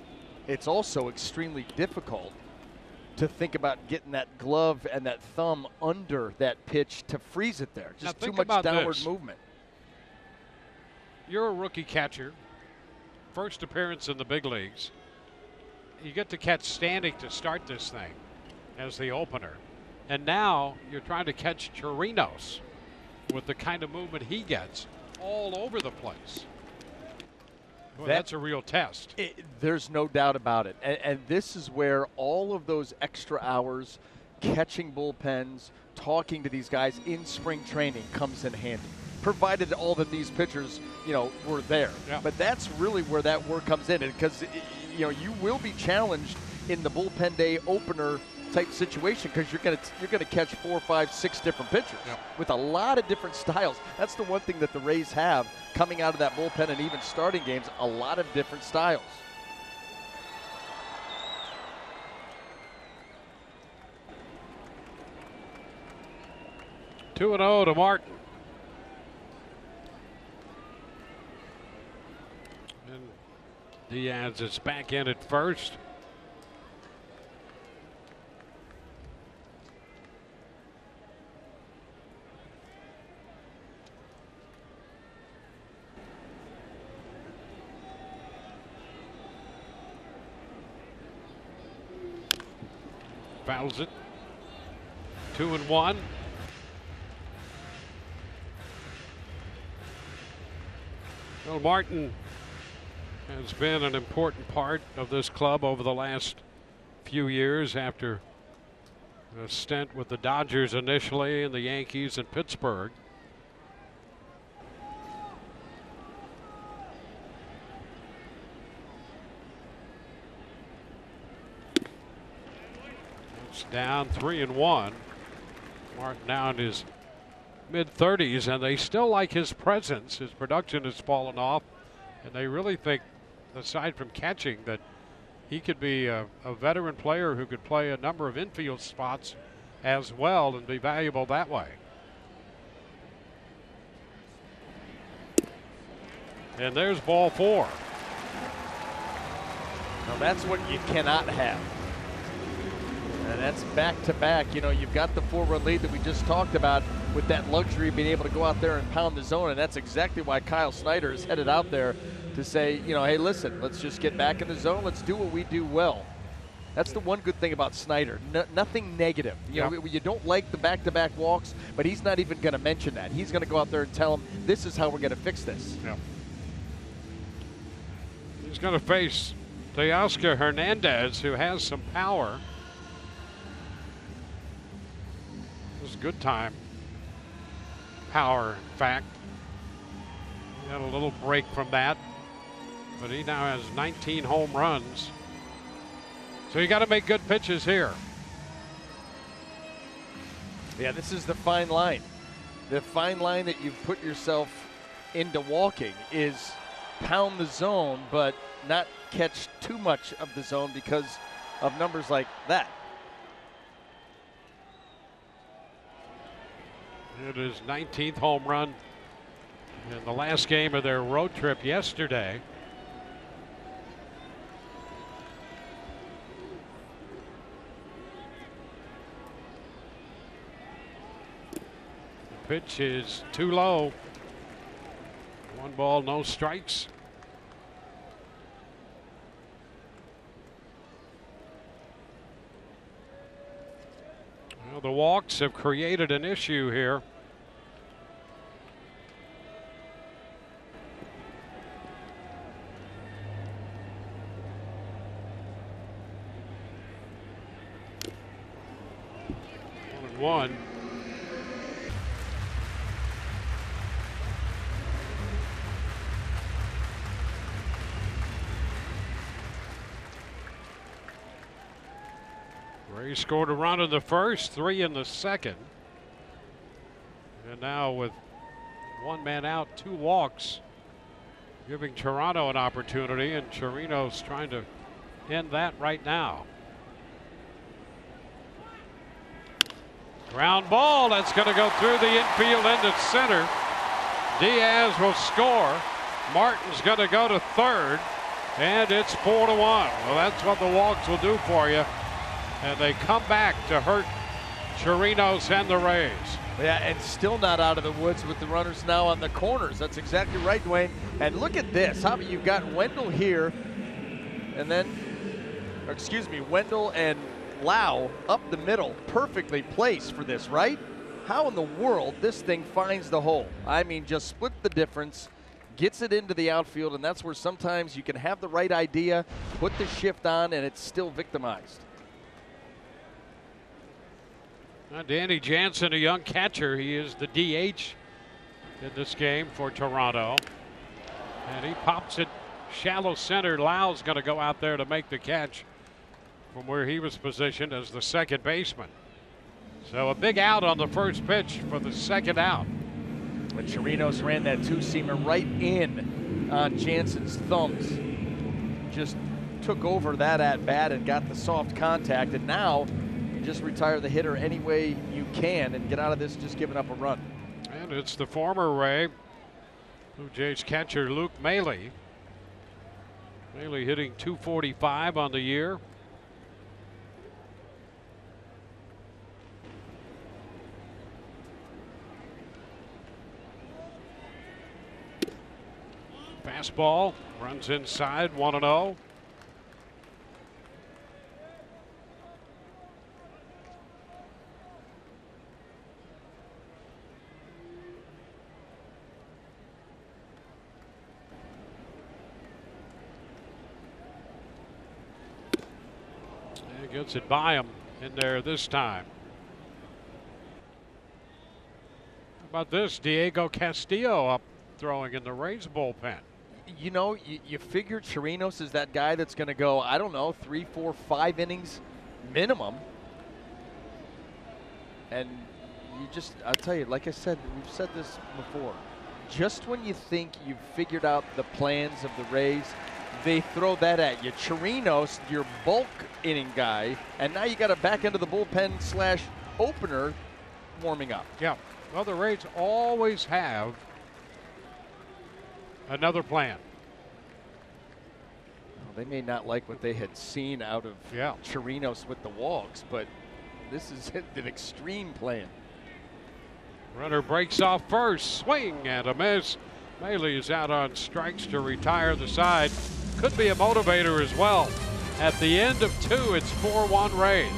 It's also extremely difficult to think about getting that glove and that thumb under that pitch to freeze it there. Just too much downward movement. You're a rookie catcher. First appearance in the big leagues. You get to catch standing to start this thing as the opener. And now you're trying to catch Chirinos with the kind of movement he gets all over the place. Well, that's a real test. There's no doubt about it. And this is where all of those extra hours, catching bullpens, talking to these guys in spring training comes in handy, provided all of these pitchers, were there. Yeah. But that's really where that work comes in, because, you will be challenged in the bullpen day opener type situation, because you're gonna catch 4, 5, 6 different pitchers with a lot of different styles. That's the one thing that the Rays have coming out of that bullpen and even starting games, a lot of different styles. Two and 0 to Martin. And Diaz is back in at first. Fouls it. 2-1. Well, Martin has been an important part of this club over the last few years after a stint with the Dodgers initially and the Yankees and Pittsburgh. Down 3-1. Martin now in his mid-30s, and they still like his presence. His production has fallen off, and they really think, aside from catching, that he could be a veteran player who could play a number of infield spots as well and be valuable that way. And there's ball 4. Now that's what you cannot have. And that's back-to-back. You've got the 4-run lead that we just talked about with that luxury of being able to go out there and pound the zone, and that's exactly why Kyle Snyder is headed out there to say, hey, listen, let's just get back in the zone. Let's do what we do well. That's the one good thing about Snyder. Nothing negative. You don't like the back-to-back walks, but he's not even going to mention that. He's going to go out there and tell him, this is how we're going to fix this. Yeah. He's going to face Teoscar Hernandez, who has some power. This is good time. Power, in fact. He had a little break from that, but he now has 19 home runs. So you got to make good pitches here. Yeah, this is the fine line. The fine line that you've put yourself into walking is pound the zone, but not catch too much of the zone because of numbers like that. It is 19th home run in the last game of their road trip yesterday. The pitch is too low. 1 ball, no strikes. Well, the walks have created an issue here. One. Rays scored a run in the first, 3 in the second. And now with 1 man out, 2 walks, giving Toronto an opportunity, and Chirinos trying to end that right now. Ground ball, that's going to go through the infield into center. Diaz will score. Martin's going to go to third, and it's 4-1. Well, that's what the walks will do for you. And they come back to hurt Chirinos and the Rays. Yeah, and still not out of the woods with the runners now on the corners. That's exactly right, Dwayne. And look at this. How about you've got Wendell here, and then, or excuse me, Wendell and Lau up the middle, perfectly placed for this, right? How in the world this thing finds the hole? I mean, just split the difference, gets it into the outfield, and that's where sometimes you can have the right idea, put the shift on, and it's still victimized. Now Danny Jansen, a young catcher, he is the DH in this game for Toronto. And he pops it shallow center. Lau's going to go out there to make the catch from where he was positioned as the second baseman. So a big out on the first pitch for the second out. But Chirinos ran that 2-seamer right in on Jansen's thumbs. Just took over that at bat and got the soft contact, and now just retire the hitter any way you can and get out of this just giving up a run. And it's the former Ray, Blue Jays catcher Luke Maley. Maley hitting .245 on the year. Fastball runs inside, 1-0. Gets it by him in there this time. How about this? Diego Castillo up throwing in the Rays bullpen. You know, you figure Chirinos is that guy that's going to go, I don't know, 3, 4, 5 innings minimum. And you just, I'll tell you, like I said, we've said this before, just when you think you've figured out the plans of the Rays, they throw that at you. Chirinos, your bulk inning guy, and now you got a back into the bullpen / opener warming up. Yeah, well, the Rays always have another plan. Well, they may not like what they had seen out of Chirinos with the walks, but this is an extreme plan. Runner breaks off first, swing and a miss. Maley is out on strikes to retire the side. Could be a motivator as well. At the end of 2, it's 4-1 Rays.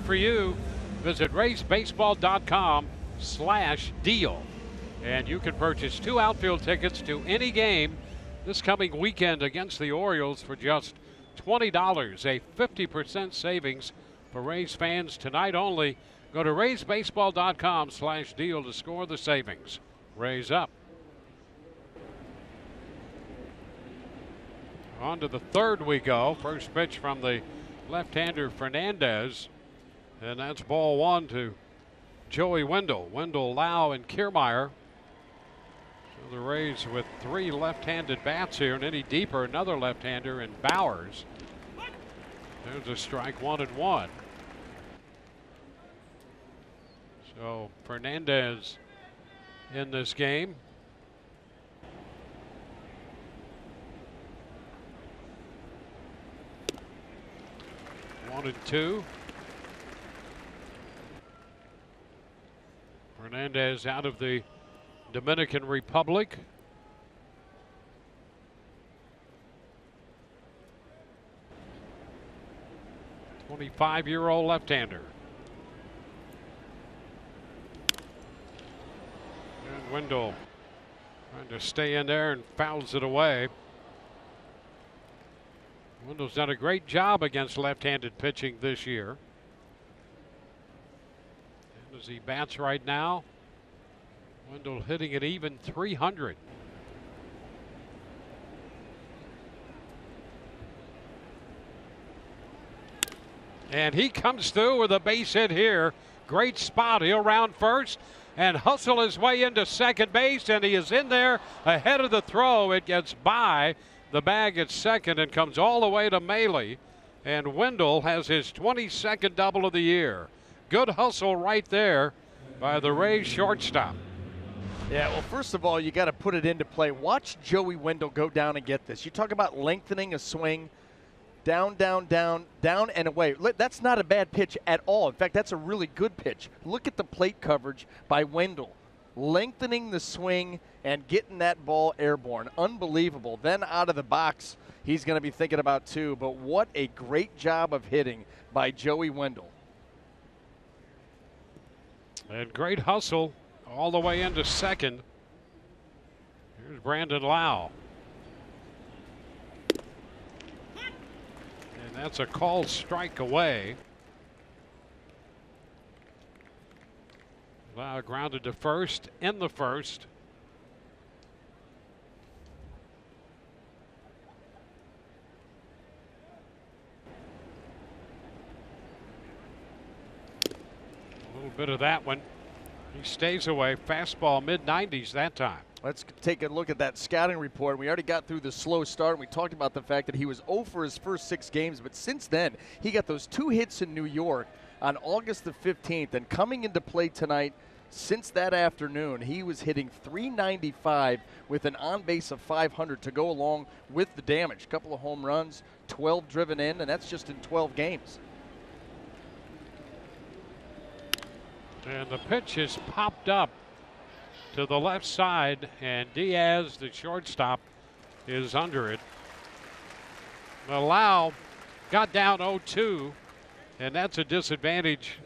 For you, visit racebaseball.com/deal. And you can purchase 2 outfield tickets to any game this coming weekend against the Orioles for just $20, a 50% savings for Rays fans tonight only. Go to racebaseball.com/deal to score the savings. Rays up. On to the third we go. First pitch from the left-hander Fernandez. And that's ball 1 to Joey Wendell. Wendell, Lau, and Kiermaier. So the Rays with 3 left-handed bats here, and any deeper, another left-hander in Bowers. There's a strike, 1-1. So Fernandez in this game. One and 2. Fernandez out of the Dominican Republic. '25-year-old left-hander. And Wendell trying to stay in there and fouls it away. Wendell's done a great job against left-handed pitching this year. And as he bats right now, Wendell hitting an even 300. And he comes through with a base hit here. Great spot. He'll round first and hustle his way into second base, and he is in there ahead of the throw. It gets by the bag at second and comes all the way to Maile. And Wendell has his 22nd double of the year. Good hustle right there by the Rays shortstop. Yeah, well, first of all, you got to put it into play. Watch Joey Wendell go down and get this. You talk about lengthening a swing. Down, down, down, down, and away. That's not a bad pitch at all. In fact, that's a really good pitch. Look at the plate coverage by Wendell. Lengthening the swing and getting that ball airborne. Unbelievable. Then out of the box, he's going to be thinking about 2. But what a great job of hitting by Joey Wendell. And great hustle all the way into second. Here's Brandon Lau. And that's a called strike away. Lau grounded to first in the first. A little bit of that one. He stays away. Fastball mid-90s that time. Let's take a look at that scouting report. We already got through the slow start. We talked about the fact that he was 0 for his first 6 games, but since then, he got those 2 hits in New York on August the 15th, and coming into play tonight, since that afternoon, he was hitting .395 with an on-base of .500 to go along with the damage. A couple of home runs, 12 driven in, and that's just in 12 games. And the pitch is popped up to the left side, and Diaz, the shortstop, is under it. Lau got down 0-2, and that's a disadvantage,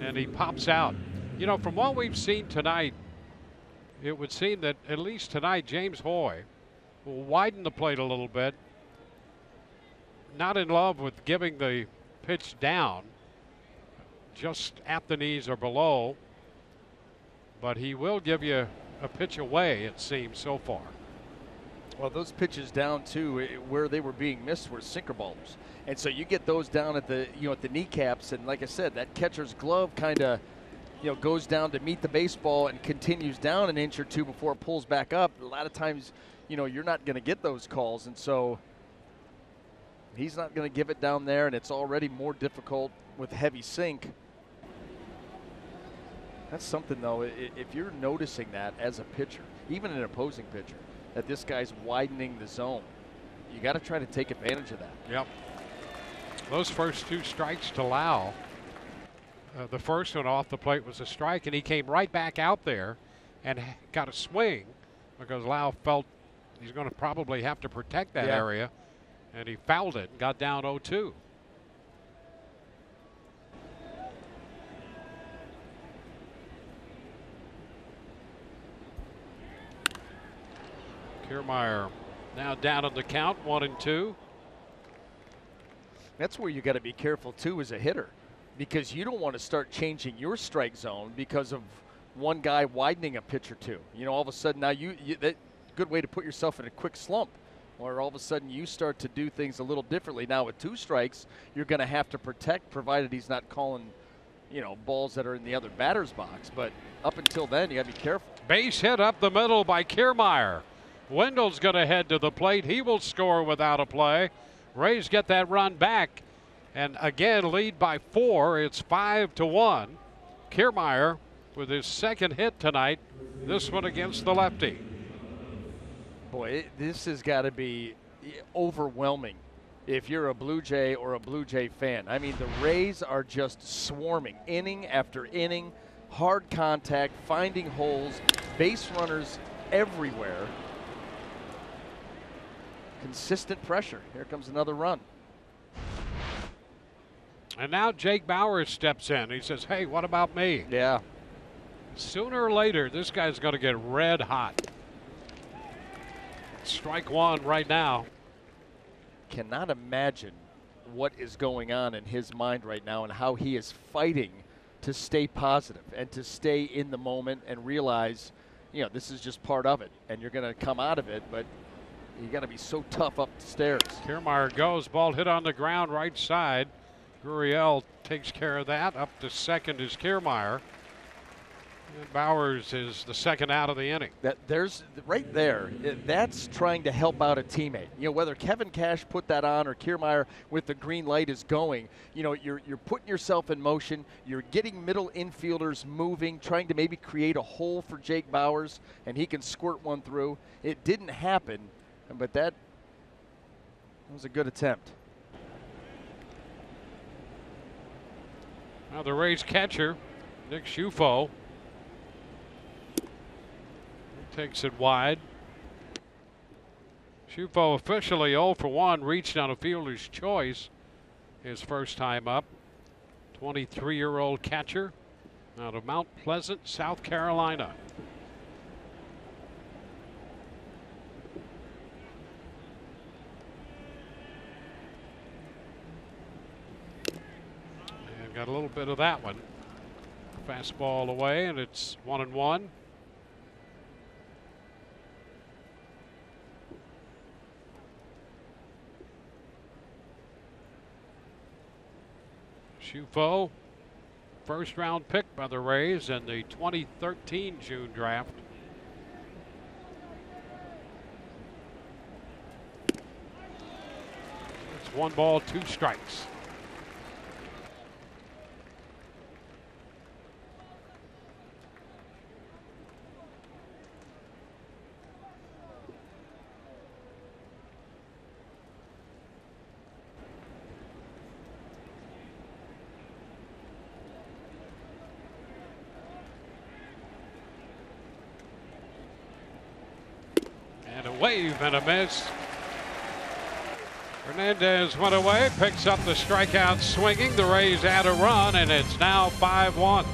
and he pops out. You know, from what we've seen tonight, it would seem that at least tonight James Hoy will widen the plate a little bit. Not in love with giving the pitch down, just at the knees or below, but he will give you a pitch away, it seems, so far. Well, those pitches down too, where they were being missed, were sinker ballers, and so you get those down at the at the kneecaps, and like I said, that catcher's glove kind of goes down to meet the baseball and continues down an inch or 2 before it pulls back up. A lot of times, you're not going to get those calls, and so he's not going to give it down there, and it's already more difficult with heavy sink. That's something, though, if you're noticing that as a pitcher, even an opposing pitcher, that this guy's widening the zone, you got to try to take advantage of that. Yep. Those first 2 strikes to Lau. The first one off the plate was a strike, and he came right back out there and got a swing because Lau felt he's going to probably have to protect that area, and he fouled it and got down 0-2. Kiermaier now down on the count, 1-2. That's where you got to be careful too as a hitter, because you don't want to start changing your strike zone because of one guy widening a pitch or two. You know, all of a sudden now that good way to put yourself in a quick slump, or all of a sudden you start to do things a little differently. Now with 2 strikes, you're going to have to protect, provided he's not calling, you know, balls that are in the other batter's box. But up until then, you got to be careful. Base hit up the middle by Kiermaier. Wendell's going to head to the plate. He will score without a play. Rays get that run back, and again lead by 4. It's 5-1. Kiermaier with his second hit tonight, this one against the lefty. Boy, this has got to be overwhelming if you're a Blue Jay or a Blue Jay fan. I mean, the Rays are just swarming inning after inning, hard contact, finding holes, base runners everywhere. Consistent pressure. Here comes another run. And now Jake Bauers steps in. He says, hey, what about me? Yeah. Sooner or later, this guy's going to get red hot. Strike one right now. Cannot imagine what is going on in his mind right now and how he is fighting to stay positive and to stay in the moment and realize, you know, this is just part of it and you're going to come out of it, but you got to be so tough up the stairs. Kiermaier goes, ball hit on the ground, right side. Gurriel takes care of that. Up to second is Kiermaier. And Bauers is the second out of the inning. There's right there. That's trying to help out a teammate. You know, whether Kevin Cash put that on or Kiermaier with the green light is going. You know, you're putting yourself in motion. You're getting middle infielders moving, trying to maybe create a hole for Jake Bauers, and he can squirt one through. It didn't happen, but that was a good attempt. Now the Rays catcher, Nick Schufo, takes it wide. Schufo officially 0 for 1, reached on a fielder's choice his first time up. 23-year-old catcher out of Mount Pleasant, South Carolina. And got a little bit of that one. Fastball away, and it's 1-1. Schufo, first round pick by the Rays in the 2013 June draft. It's 1 ball, 2 strikes. Wave and a miss. Hernandez went away, picks up the strikeout swinging. The Rays add a run, and it's now 5-1.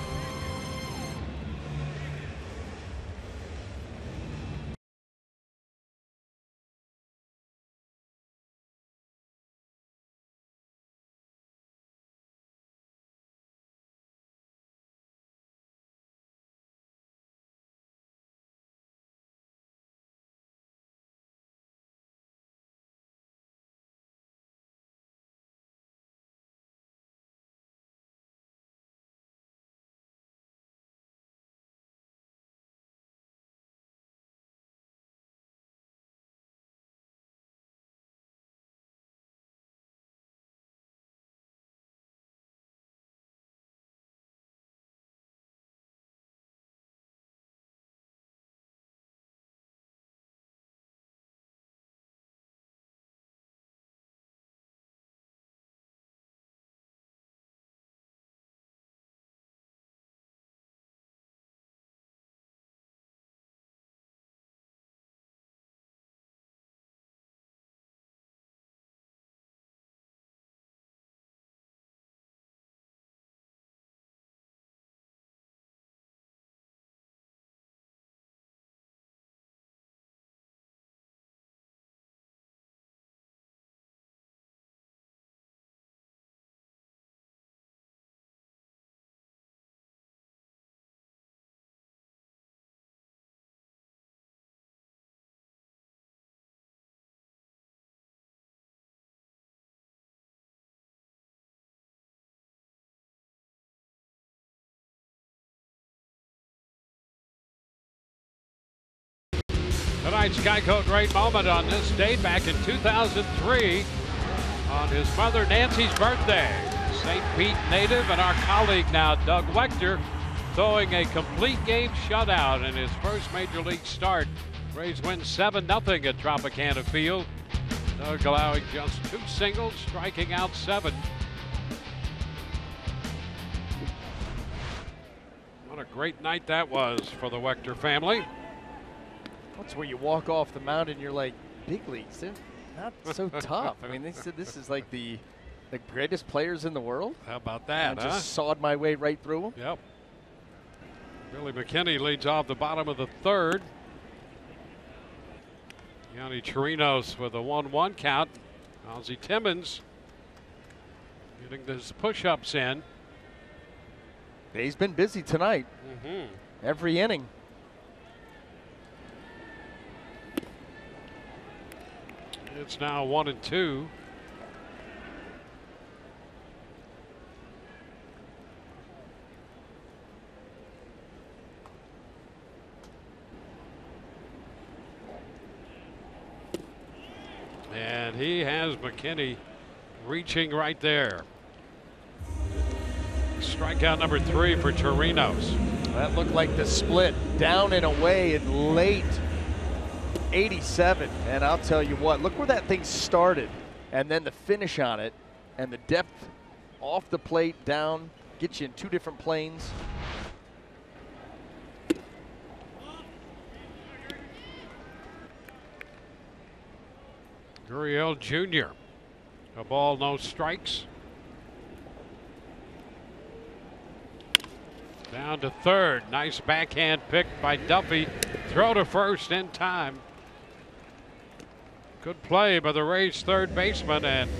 Tonight's Geico great moment on this date back in 2003 on his mother Nancy's birthday. St. Pete native and our colleague now, Doug Wechter, throwing a complete game shutout in his first major league start. Rays win 7-0 at Tropicana Field. Doug allowing just 2 singles, striking out 7. What a great night that was for the Wechter family. That's where you walk off the mound and you're like, big leagues, they're not so tough. I mean, they said this is like the greatest players in the world. How about that, I just sawed my way right through them. Yep. Billy McKinney leads off the bottom of the 3rd. Yanni Chirinos with a 1-1 count. Ozzie Timmons getting those push-ups in. He's been busy tonight. Every inning. It's now 1-2. And he has McKinney reaching right there. Strikeout number 3 for Chirinos. That looked like the split down and away in late 87. And I'll tell you what, look where that thing started. And then the finish on it and the depth off the plate down, gets you in 2 different planes. Gurriel Jr. A ball, no strikes. Down to 3rd. Nice backhand pick by Duffy. Throw to first in time. Good play by the Rays' 3rd baseman, and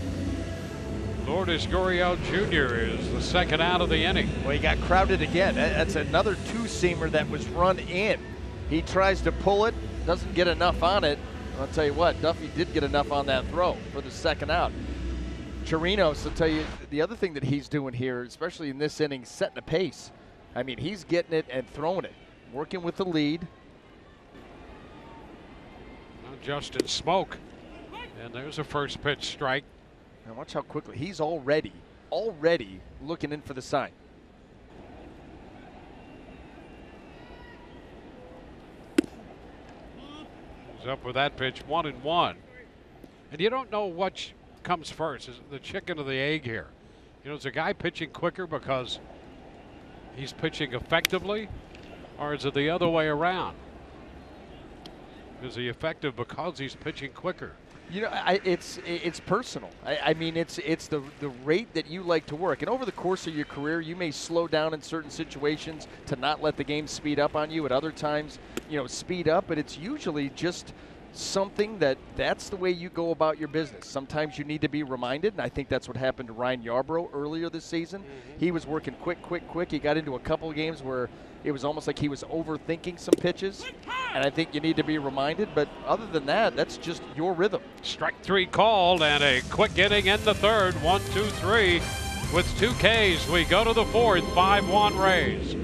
Lourdes Gurriel Jr. is the 2nd out of the inning. Well, he got crowded again. That's another 2-seamer that was run in. He tries to pull it, doesn't get enough on it. I'll tell you what, Duffy did get enough on that throw for the 2nd out. Chirinos, I'll tell you, the other thing that he's doing here, especially in this inning, setting a pace. I mean, he's getting it and throwing it, working with the lead. Now Justin Smoke, and there's a first pitch strike. Now watch how quickly he's already looking in for the sign. He's up with that pitch, 1-1. And you don't know what comes first. Is it the chicken or the egg here? You know, is a guy pitching quicker because he's pitching effectively, or is it the other way around? Is he effective because he's pitching quicker? You know, it's personal. I mean, it's the rate that you like to work. And over the course of your career, you may slow down in certain situations to not let the game speed up on you. At other times, you know, speed up. But it's usually just something that's the way you go about your business. Sometimes you need to be reminded, and I think that's what happened to Ryan Yarbrough earlier this season. He was working quick. He got into a couple of games where it was almost like he was overthinking some pitches, and I think you need to be reminded. But other than that, that's just your rhythm. Strike 3 called, and a quick inning in the 3rd. 1-2-3 with 2 Ks. We go to the 4th. 5-1 Rays.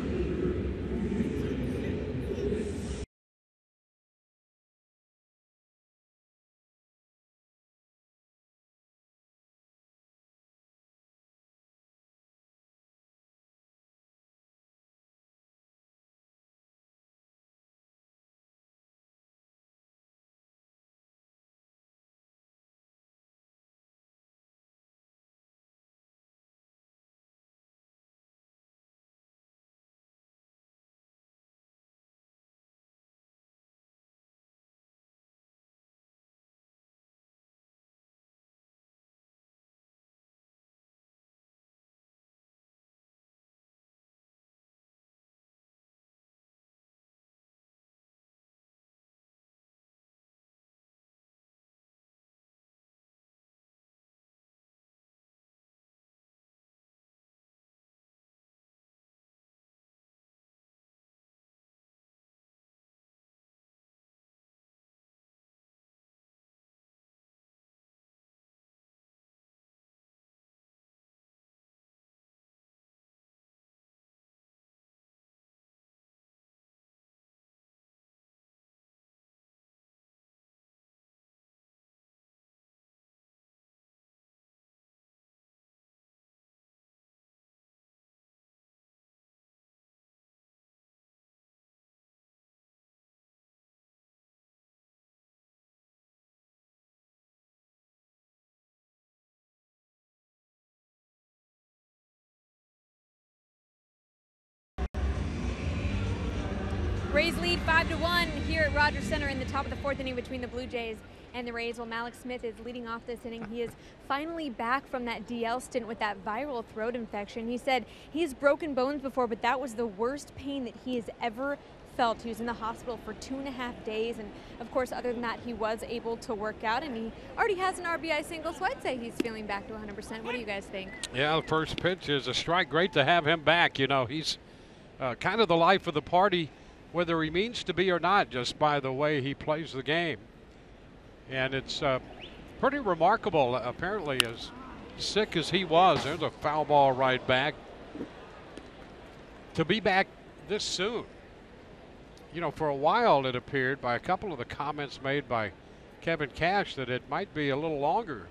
Rays lead 5-1 here at Rogers Center in the top of the 4th inning between the Blue Jays and the Rays. Well, Malik Smith is leading off this inning. He is finally back from that DL stint with that viral throat infection. He said he's broken bones before, but that was the worst pain that he has ever felt. He was in the hospital for 2.5 days, and of course, other than that, he was able to work out, and he already has an RBI single, so I'd say he's feeling back to 100%. What do you guys think? Yeah, the first pitch is a strike. Great to have him back. You know, he's kind of the life of the party, whether he means to be or not, just by the way he plays the game. And it's pretty remarkable. Apparently, as sick as he was, there's a foul ball right back. To be back this soon. You know, for a while it appeared by a couple of the comments made by Kevin Cash that it might be a little longer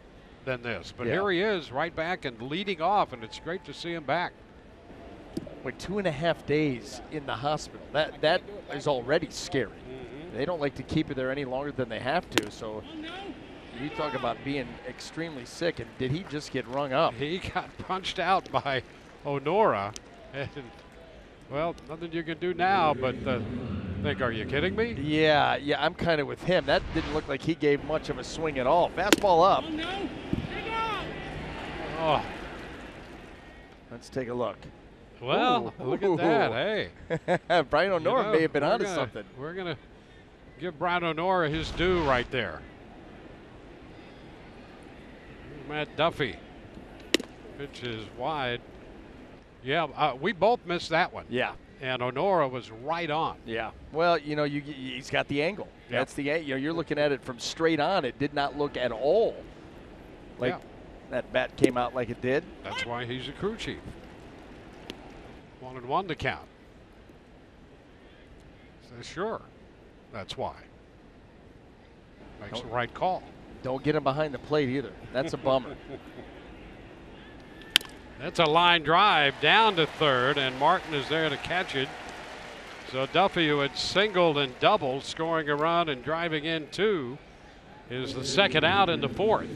than this. But here he is right back and leading off, and it's great to see him back. Wait, 2.5 days in the hospital. That is already scary. They don't like to keep you there any longer than they have to. So you talk about being extremely sick, and did he just get rung up? He got punched out by Honora, and well, nothing you can do now but think, are you kidding me? Yeah, I'm kind of with him. That didn't look like he gave much of a swing at all. Fastball up. Oh. Let's take a look. Well, look at that. Hey. Brian Honora may have been onto something. We're going to give Brian Honora his due right there. Matt Duffy. Pitch is wide. Yeah, we both missed that one. Yeah. And Honora was right on. Yeah. Well, you know, he's got the angle. Yep. That's the, you know, you're looking at it from straight on. It did not look at all like that bat came out like it did. That's why he's a crew chief. 1-1 to count. So sure, that's why. Makes the right call. Don't get him behind the plate either. That's a bummer. That's a line drive down to third, and Martin is there to catch it. So Duffy, who had singled and doubled, scoring a run and driving in two, is the second out in the 4th.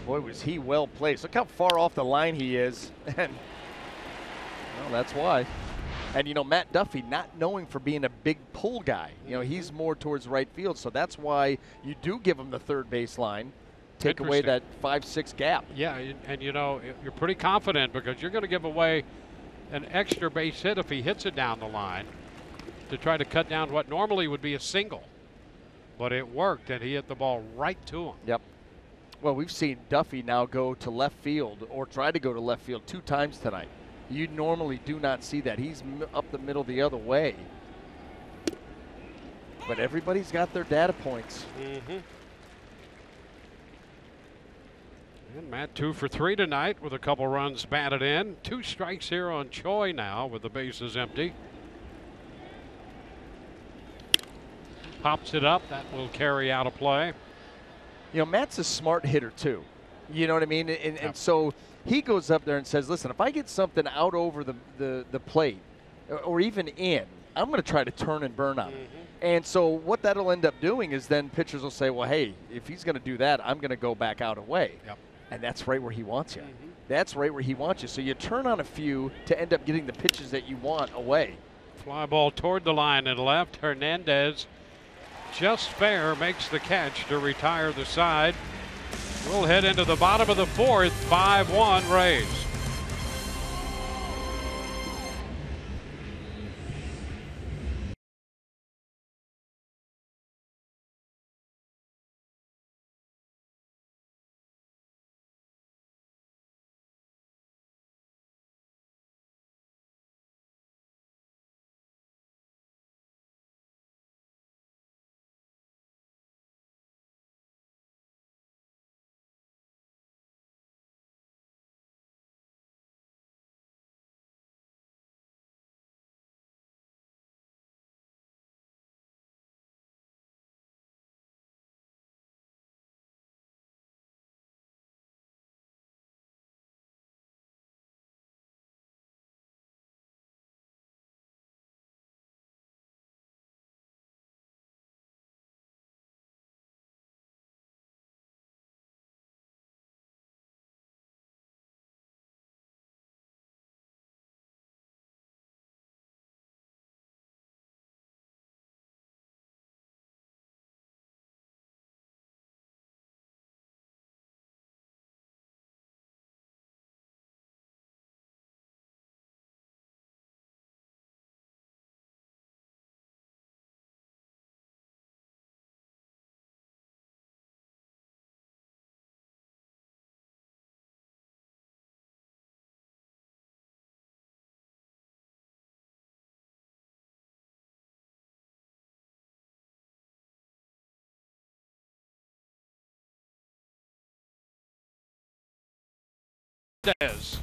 Boy, was he well placed. Look how far off the line he is. And well, that's why. And, you know, Matt Duffy, not knowing for being a big pull guy, you know, he's more towards right field. So that's why you do give him the third base line. Take away that 5-6 gap. Yeah, and you know, you're pretty confident because you're going to give away an extra base hit if he hits it down the line to try to cut down what normally would be a single. But it worked, and he hit the ball right to him. Yep. Well, we've seen Duffy now go to left field or try to go to left field 2 times tonight. You normally do not see that. He's up the middle the other way. But everybody's got their data points. And Matt 2 for 3 tonight with a couple runs batted in. 2 strikes here on Choi now with the bases empty. Pops it up. That will carry out a play. You know, Matt's a smart hitter too. You know what I mean? And so he goes up there and says, listen, if I get something out over the plate or even in, I'm going to try to turn and burn on it. And so what that'll end up doing is then pitchers will say, well, hey, if he's going to do that, I'm going to go back out away. And that's right where he wants you. That's right where he wants you. So you turn on a few to end up getting the pitches that you want away. Fly ball toward the line and left. Hernandez just fair makes the catch to retire the side. We'll head into the bottom of the 4th. 5-1 Rays. Hernandez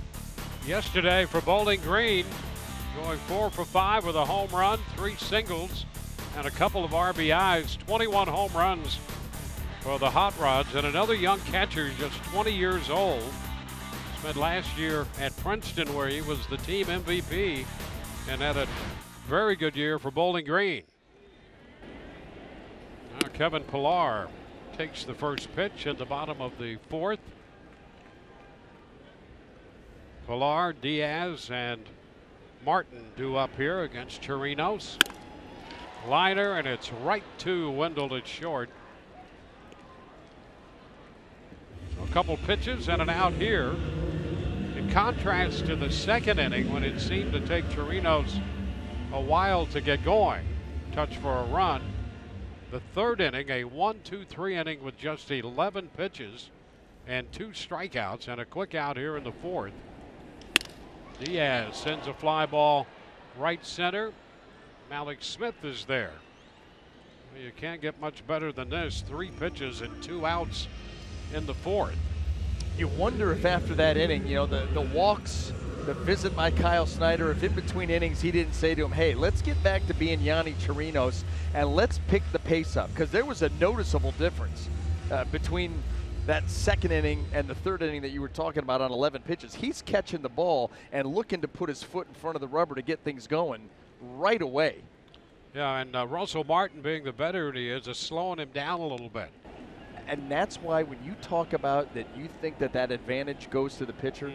yesterday for Bowling Green, going 4 for 5 with a home run, 3 singles, and a couple of RBIs. 21 home runs for the Hot Rods, and another young catcher, just 20 years old. Spent last year at Princeton where he was the team MVP and had a very good year for Bowling Green. Now Kevin Pillar takes the first pitch at the bottom of the 4th. Pillar, Diaz, and Martin due up here against Chirinos. Liner, and it's right to Wendell at short. So a couple pitches and an out here. In contrast to the second inning when it seemed to take Chirinos a while to get going, touch for a run. The third inning, a 1-2-3 inning with just 11 pitches and 2 strikeouts and a quick out here in the 4th. Diaz sends a fly ball right center. Malik Smith is there. Well, you can't get much better than this. 3 pitches and 2 outs in the 4th. You wonder if after that inning, you know, the walks, the visit by Kyle Snyder, if in between innings he didn't say to him, hey, let's get back to being Yanni Chirinos and let's pick the pace up, because there was a noticeable difference between that second inning and the third inning that you were talking about on 11 pitches. He's catching the ball and looking to put his foot in front of the rubber to get things going right away. Yeah, and Russell Martin, being the veteran he is slowing him down a little bit. And that's why when you talk about that you think that that advantage goes to the pitcher,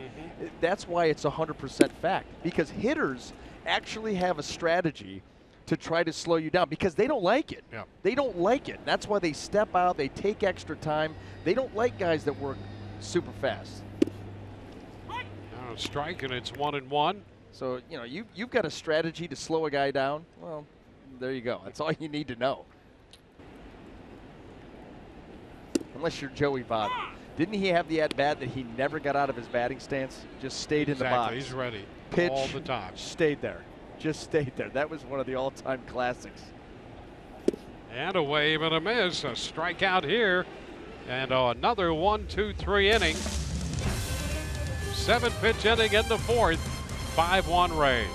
that's why it's 100% fact. Because hitters actually have a strategy to try to slow you down because they don't like it. Yeah. They don't like it. That's why they step out, they take extra time. They don't like guys that work super fast. Now a strike, and it's 1-1. So, you know, you've got a strategy to slow a guy down. Well, there you go. That's all you need to know. Unless you're Joey Votto. Didn't he have the at-bat that he never got out of his batting stance? Just stayed in the box. He's ready. Pitch, all the time. Stayed there. Just stayed there. That was one of the all-time classics. And a wave and a miss. A strikeout here. And another 1-2-3 inning. 7-pitch inning in the 4th. 5-1 Rays.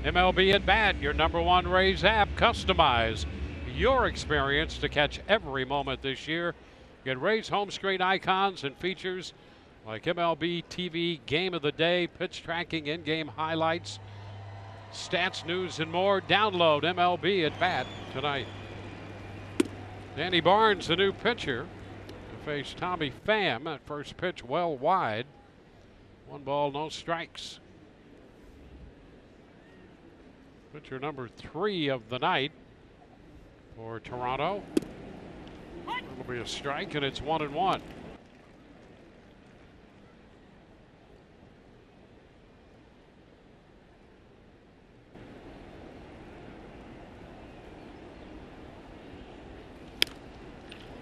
MLB at Bat, your #1 Rays app. Customize your experience to catch every moment this year. Get Rays home screen icons and features like MLB TV Game of the Day, pitch tracking, in-game highlights, stats, news, and more. Download MLB at Bat tonight. Danny Barnes, the new pitcher, to face Tommy Pham. That first pitch well wide. 1 ball, no strikes. Pitcher number 3 of the night for Toronto. It'll be a strike, and it's 1-1.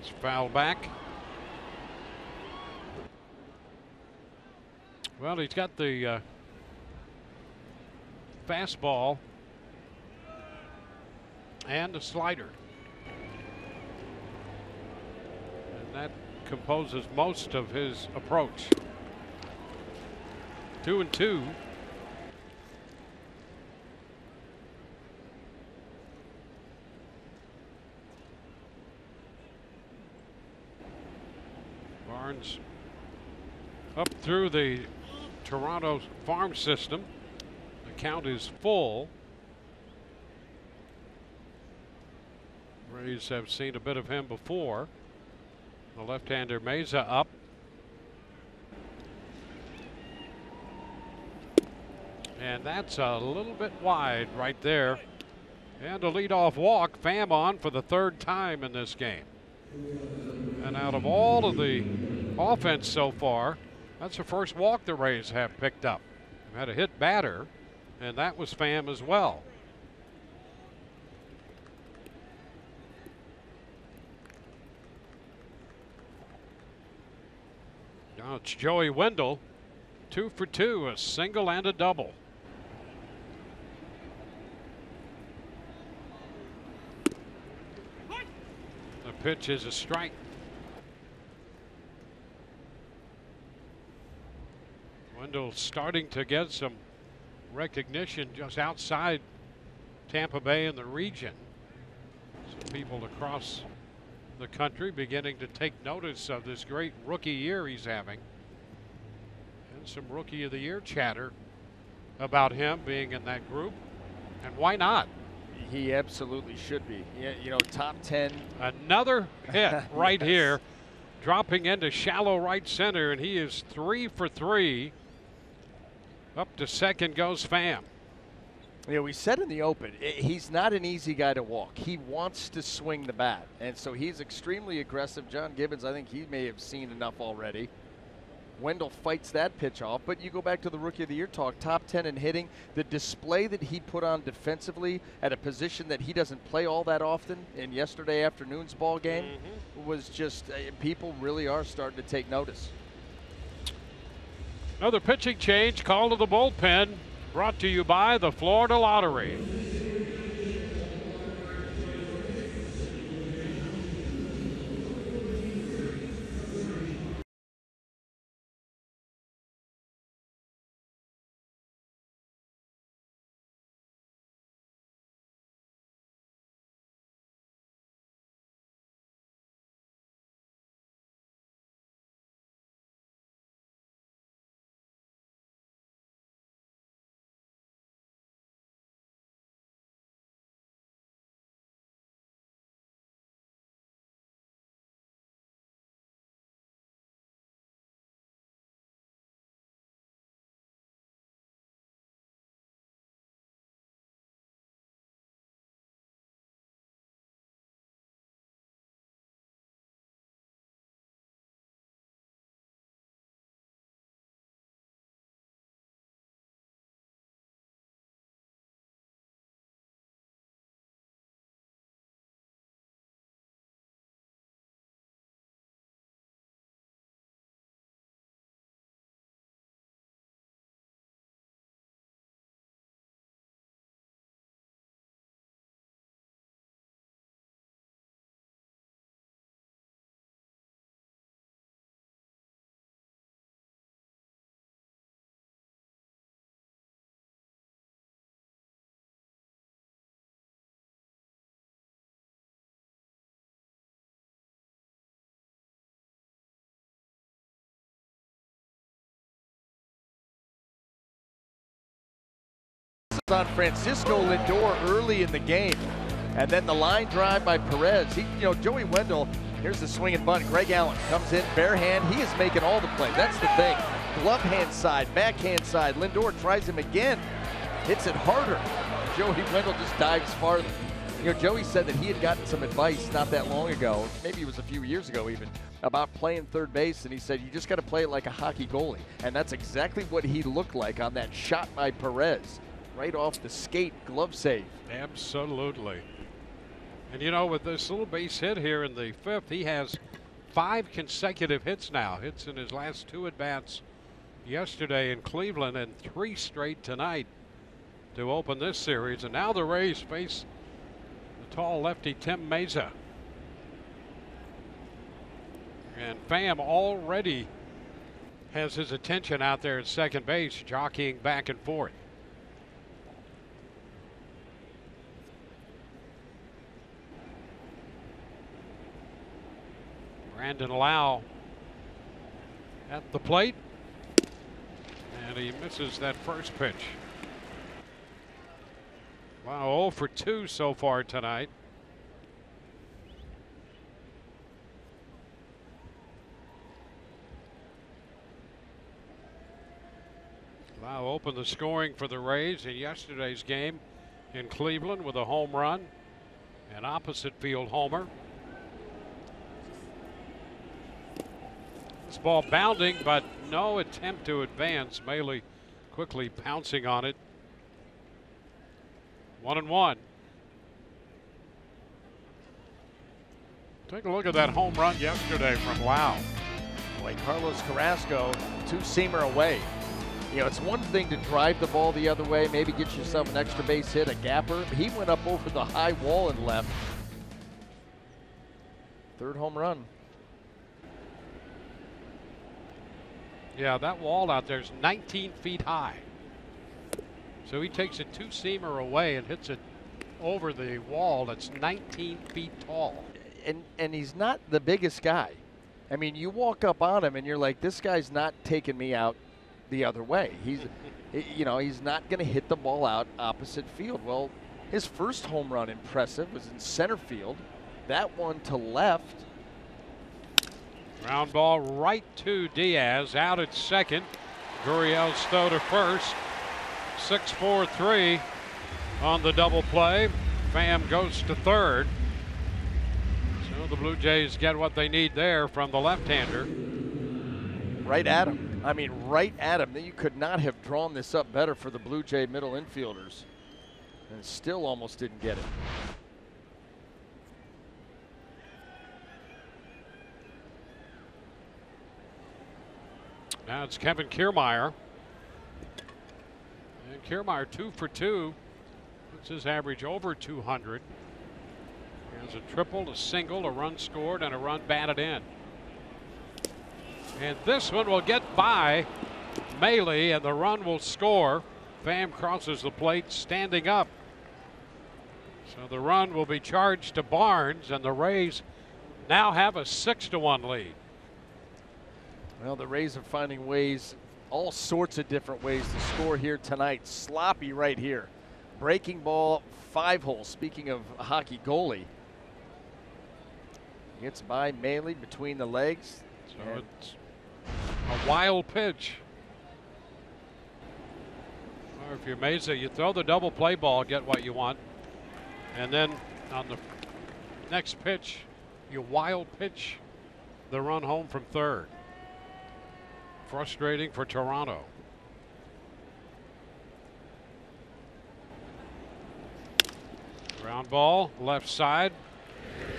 It's fouled back. Well, he's got the fastball and a slider. And that composes most of his approach. 2-2. Barnes up through the Toronto farm system. The count is full. Rays have seen a bit of him before. The left-hander Meza up. And that's a little bit wide right there. And a leadoff walk, Pham on for the third time in this game. And out of all of the offense so far, that's the first walk the Rays have picked up. They've had a hit batter, and that was Pham as well. Now it's Joey Wendell, 2 for 2, a single and a double. The pitch is a strike. Wendell starting to get some recognition just outside Tampa Bay and the region. Some people across the country beginning to take notice of this great rookie year he's having. And some Rookie of the Year chatter about him being in that group. And why not? He absolutely should be. Yeah, you know, top 10. Another hit right Yes. here, dropping into shallow right center, and he is 3 for 3. Up to second goes Pham. You know, we said in the open, he's not an easy guy to walk. He wants to swing the bat, and so he's extremely aggressive. John Gibbons, I think he may have seen enough already. Wendell fights that pitch off, but you go back to the Rookie of the Year talk, top 10 in hitting. The display that he put on defensively at a position that he doesn't play all that often in yesterday afternoon's ball game was just, people really are starting to take notice. Another pitching change, call to the bullpen, brought to you by the Florida Lottery. On Francisco Lindor early in the game, and then the line drive by Perez. Joey Wendell, here's the swing and bunt. Greg Allen comes in bare hand. He is making all the plays. That's the thing. Glove hand side, backhand side. Lindor tries him again, hits it harder. Joey Wendell just dives farther. You know, Joey said that he had gotten some advice not that long ago, maybe it was a few years ago even, about playing third base, and he said you just got to play it like a hockey goalie, and that's exactly what he looked like on that shot by Perez, right off the skate, glove save. Absolutely. And you know, with this little base hit here in the fifth, he has 5 consecutive hits now. Hits in his last 2 at-bats yesterday in Cleveland and 3 straight tonight to open this series. And now the Rays face the tall lefty Tim Meza. And Pham already has his attention out there at second base, jockeying back and forth. Brandon Lau at the plate, and he misses that first pitch. Wow, 0 for 2 so far tonight. Lau opened the scoring for the Rays in yesterday's game in Cleveland with a home run, an opposite field homer. This ball bounding, but no attempt to advance. Maley quickly pouncing on it. 1-1. Take a look at that home run yesterday from Lau. Boy, Carlos Carrasco, 2-seamer away. You know, it's one thing to drive the ball the other way, maybe get yourself an extra base hit, a gapper. He went up over the high wall and left. Third home run. Yeah, that wall out there is 19 feet high. So he takes a 2-seamer away and hits it over the wall that's 19 feet tall. And he's not the biggest guy. I mean, you walk up on him and you're like, this guy's not taking me out the other way. He's, you know, he's not going to hit the ball out opposite field. Well, his first home run, impressive, was in center field. That one to left. Ground ball right to Diaz, out at second. Gurriel Stowe to first. 6-4-3 on the double play. Pham goes to third. So the Blue Jays get what they need there from the left-hander. Right at him. I mean, right at him. You could not have drawn this up better for the Blue Jay middle infielders. And still almost didn't get it. Now it's Kevin Kiermaier. And Kiermaier 2 for 2. Puts his average over 200. He has a triple, a single, a run scored, and a run batted in. And this one will get by Maley, and the run will score. Pham crosses the plate standing up. So the run will be charged to Barnes, and the Rays now have a 6-1 lead. Well, the Rays are finding ways, all sorts of different ways to score here tonight. Sloppy right here. Breaking ball, 5-hole. Speaking of a hockey goalie. Gets by Maley between the legs. So it's a wild pitch. Or if you're Meza, you throw the double play ball, get what you want. And then on the next pitch, you wild pitch the run home from third. Frustrating for Toronto. Ground ball, left side.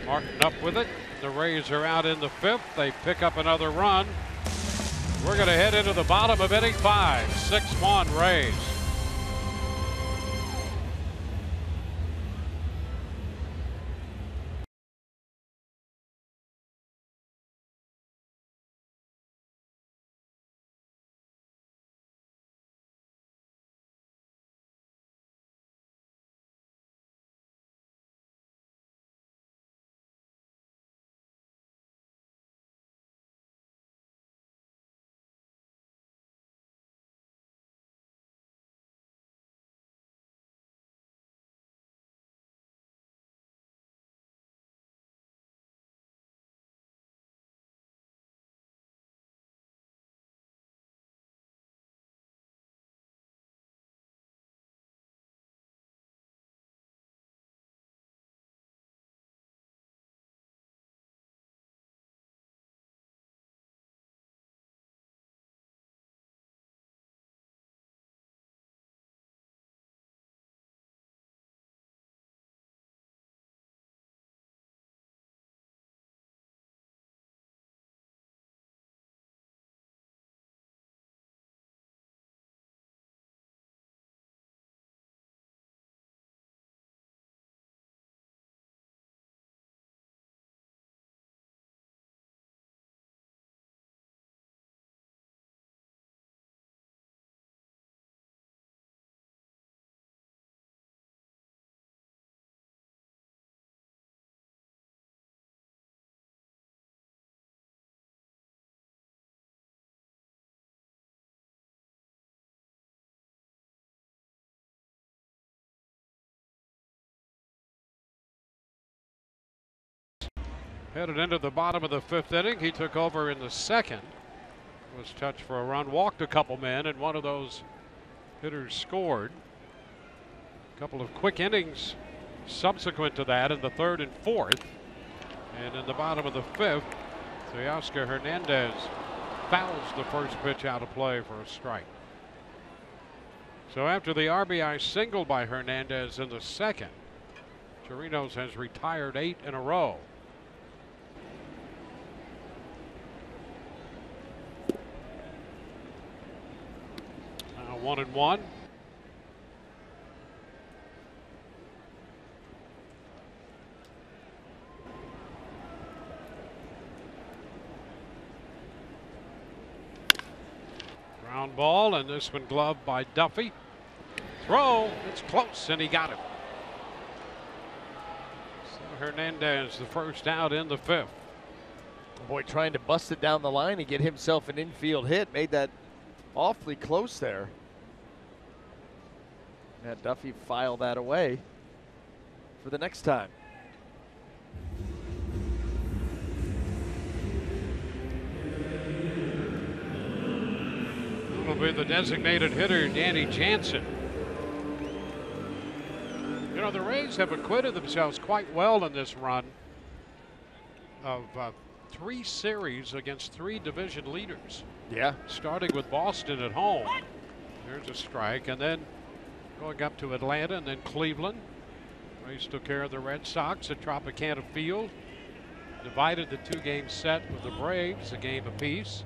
Martin up with it. The Rays are out in the fifth. They pick up another run. We're going to head into the bottom of inning 5. 6-1 Rays. Headed into the bottom of the 5th inning. He took over in the 2nd. Was touched for a run, walked a couple men, and one of those hitters scored. A couple of quick innings subsequent to that in the 3rd and 4th. And in the bottom of the 5th, Teoscar Hernandez fouls the first pitch out of play for a strike. So after the RBI single by Hernandez in the 2nd, Chirinos has retired 8 in a row. Now 1-1. Ground ball, and this one gloved by Duffy. Throw, it's close, and he got it. So Hernandez, the first out in the 5th. Boy, trying to bust it down the line and get himself an infield hit. Made that awfully close there. Had Duffy file that away for the next time. Will be the designated hitter, Danny Jansen. You know, the Rays have acquitted themselves quite well in this run of 3 series against 3 division leaders. Yeah. Starting with Boston at home. There's a strike, and then going up to Atlanta and then Cleveland. Rays took care of the Red Sox at Tropicana Field. Divided the 2-game set with the Braves, a game apiece.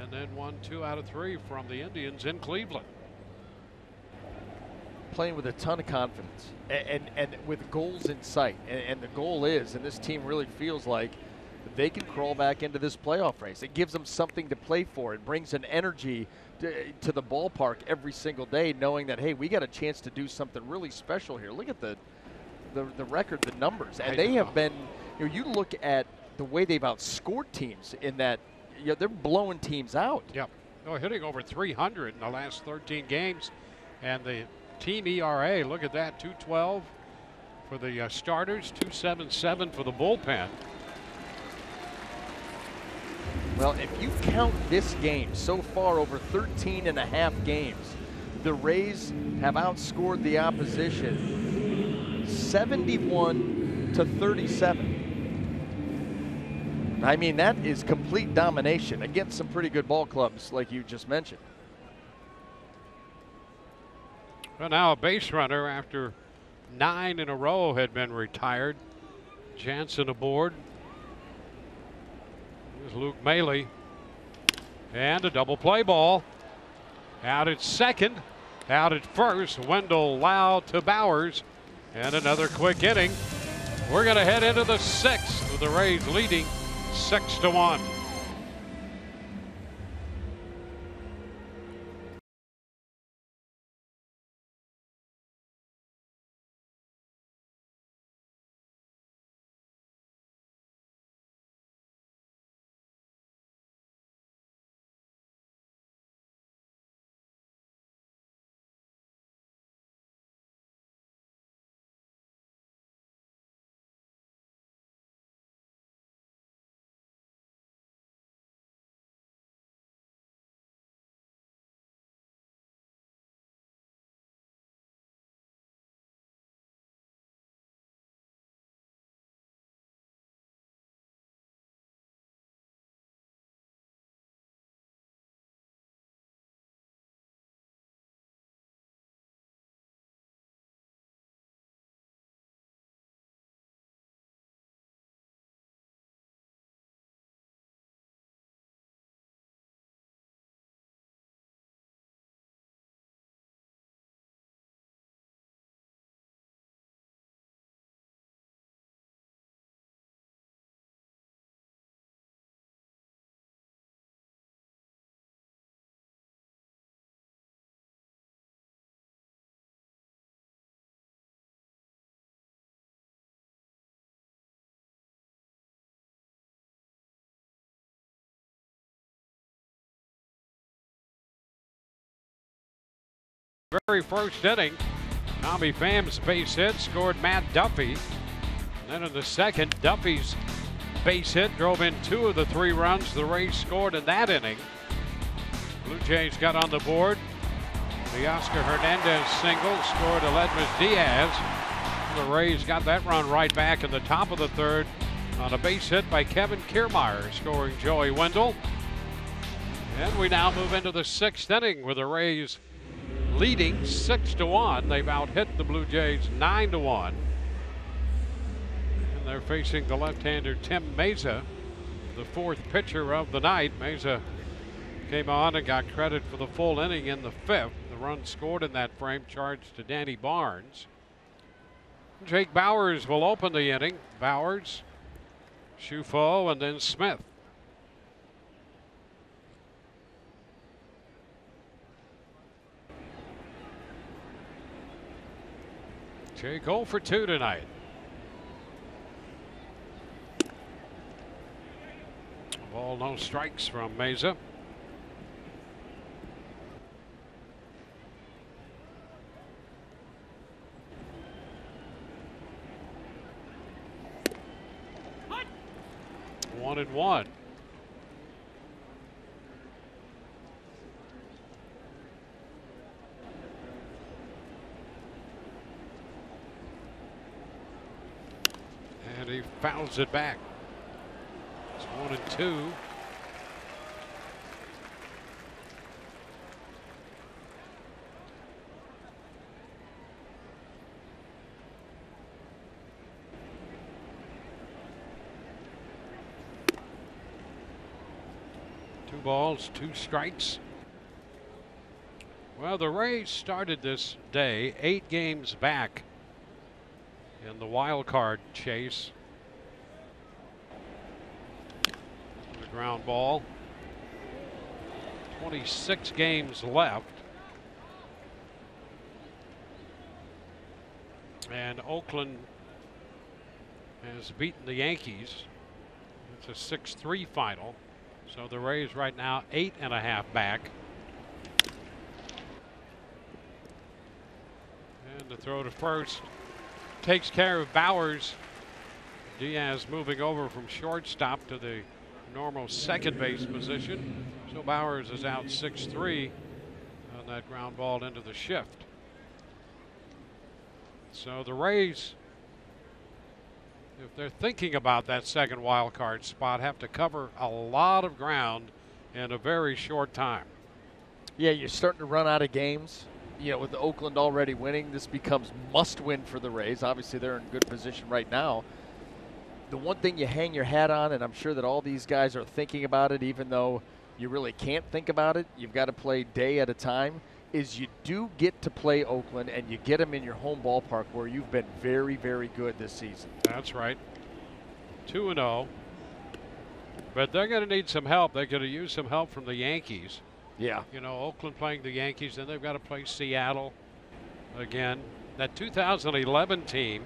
And then won 2 out of 3 from the Indians in Cleveland. Playing with a ton of confidence and with goals in sight. And the goal is, and this team really feels like they can crawl back into this playoff race. It gives them something to play for. It brings an energy to the ballpark every single day, knowing that, hey, we got a chance to do something really special here. Look at the record, the numbers. And they have been, you know, you look at the way they've outscored teams in that. Yeah, they're blowing teams out. Yep. Oh, hitting over 300 in the last 13 games. And the team ERA, look at that, 2.12 for the starters, 2.77 for the bullpen. Well, if you count this game so far over 13 and a half games, the Rays have outscored the opposition 71-37. I mean, that is complete domination against some pretty good ball clubs like you just mentioned. Well, now a base runner after 9 in a row had been retired. Jansen aboard. Here's Luke Maley. And a double play ball. Out at second. Out at first. Wendell Lau to Bowers. And another quick inning. We're going to head into the 6th with the Rays leading 6-1. Very first inning, Tommy Pham's base hit scored Matt Duffy. And then in the 2nd, Duffy's base hit, drove in 2 of the 3 runs the Rays scored in that inning. Blue Jays got on the board. The Oscar Hernandez single scored Aledmys Diaz. The Rays got that run right back in the top of the 3rd on a base hit by Kevin Kiermaier, scoring Joey Wendell. And we now move into the 6th inning with the Rays leading 6-1. They've out-hit the Blue Jays 9-1. And they're facing the left-hander Tim Mesa, the 4th pitcher of the night. Mesa came on and got credit for the full inning in the 5th. The run scored in that frame charged to Danny Barnes. Jake Bauers will open the inning. Bauers, Shufo, and then Smith. Jake 0 for 2 tonight. Ball, no strikes from Mesa. One and one. And he fouls it back. It's 1 and 2. Two balls, 2 strikes. Well, the Rays started this day 8 games back in the wild card chase. The ground ball. 26 games left. And Oakland has beaten the Yankees. It's a 6-3 final. So the Rays right now 8.5 back. And the throw to first takes care of Bauers. Diaz moving over from shortstop to the normal second base position. So Bauers is out 6-3 on that ground ball into the shift. So the Rays, if they're thinking about that second wild card spot, have to cover a lot of ground in a very short time. Yeah, you're starting to run out of games. You know, with the Oakland already winning, this becomes must win for the Rays. Obviously, they're in good position right now. The one thing you hang your hat on, and I'm sure that all these guys are thinking about it, even though you really can't think about it, you've got to play day at a time, is you do get to play Oakland, and you get them in your home ballpark where you've been very, very good this season. That's right. 2-0. But they're going to need some help. They're going to use some help from the Yankees. Yeah. You know, Oakland playing the Yankees, then they've got to play Seattle again. That 2011 team,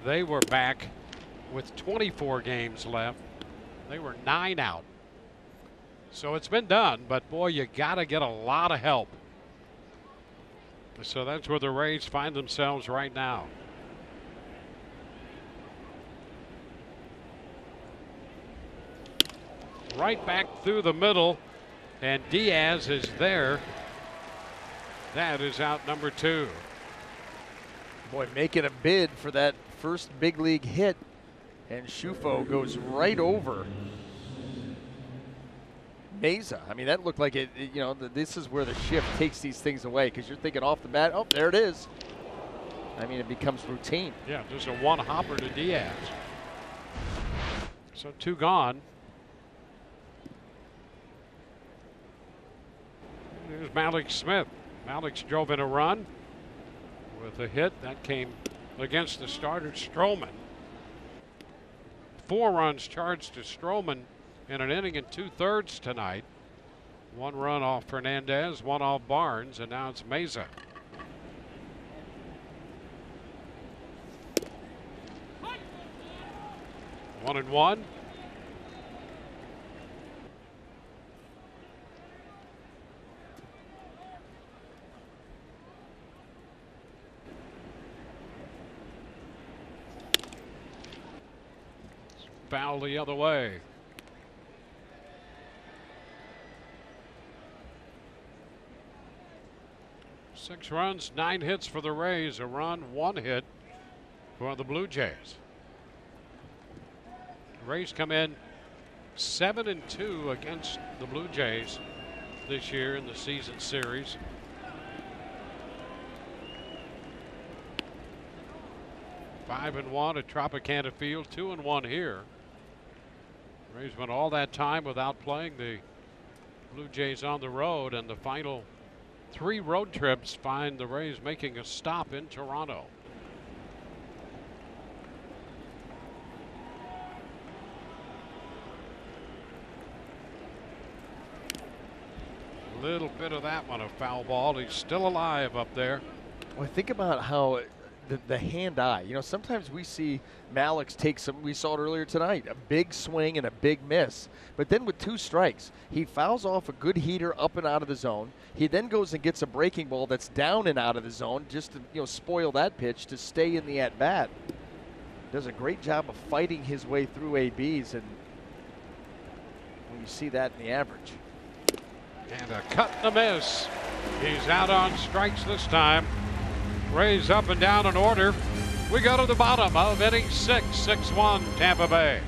they were back with 24 games left. They were 9 out. So it's been done, but boy, you got to get a lot of help. So that's where the Rays find themselves right now. Right back through the middle, and Diaz is there. That is out number 2. Boy, making a bid for that first big league hit, and Shufo goes right over Mesa. I mean, that looked like it, you know, this is where the shift takes these things away, because you're thinking off the bat, oh, there it is. I mean, it becomes routine. Yeah, just a one hopper to Diaz. So 2 gone. Here's Malik Smith. Malik's drove in a run with a hit that came against the starter Stroman. 4 runs charged to Stroman in an inning and 2/3 tonight. 1 run off Hernandez, 1 off Barnes, and now it's Mesa. One and one. foul the other way. 6 runs, 9 hits for the Rays, a run, 1 hit for the Blue Jays. The Rays come in 7-2 against the Blue Jays this year in the season series. Five and 1 at Tropicana Field, 2-1 here. Rays went all that time without playing the Blue Jays on the road, and the final 3 road trips find the Rays making a stop in Toronto. A little bit of that one, a foul ball. He's still alive up there. Well, think about how the hand-eye, you know, sometimes we see Malix take some, we saw it earlier tonight, a big swing and a big miss. But then with 2 strikes, he fouls off a good heater up and out of the zone. He then goes and gets a breaking ball that's down and out of the zone just to, you know, spoil that pitch to stay in the at-bat. Does a great job of fighting his way through ABs, and when you see that in the average. And a cut and a miss. He's out on strikes this time. Rays up and down in order. We go to the bottom of inning 6, 6-1 Tampa Bay.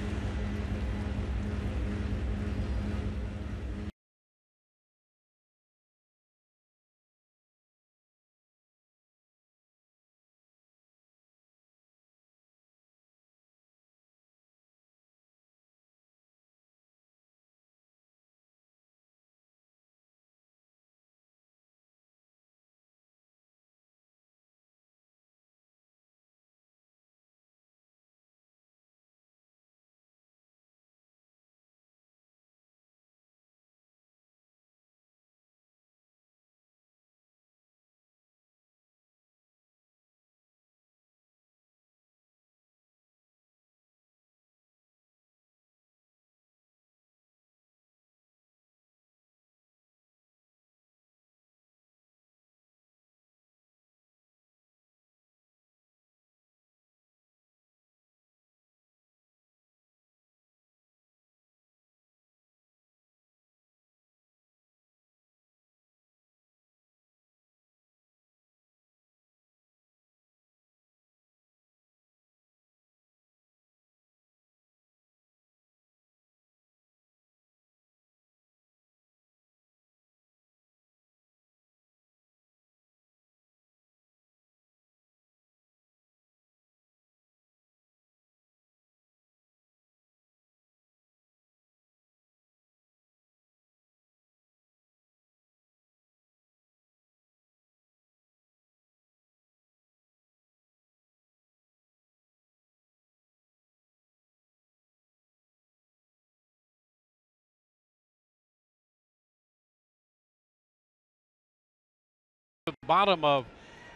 The bottom of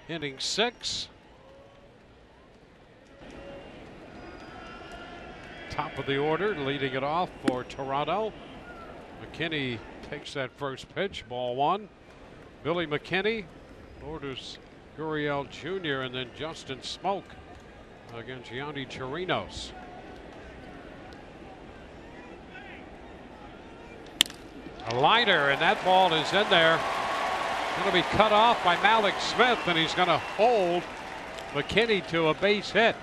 inning 6. Top of the order, leading it off for Toronto. McKinney takes that first pitch, ball 1. Billy McKinney orders Gurriel Jr. and then Justin Smoke against Yanni Chirinos. A liner, and that ball is in there. Going to be cut off by Malik Smith, and he's going to hold McKinney to a base hit.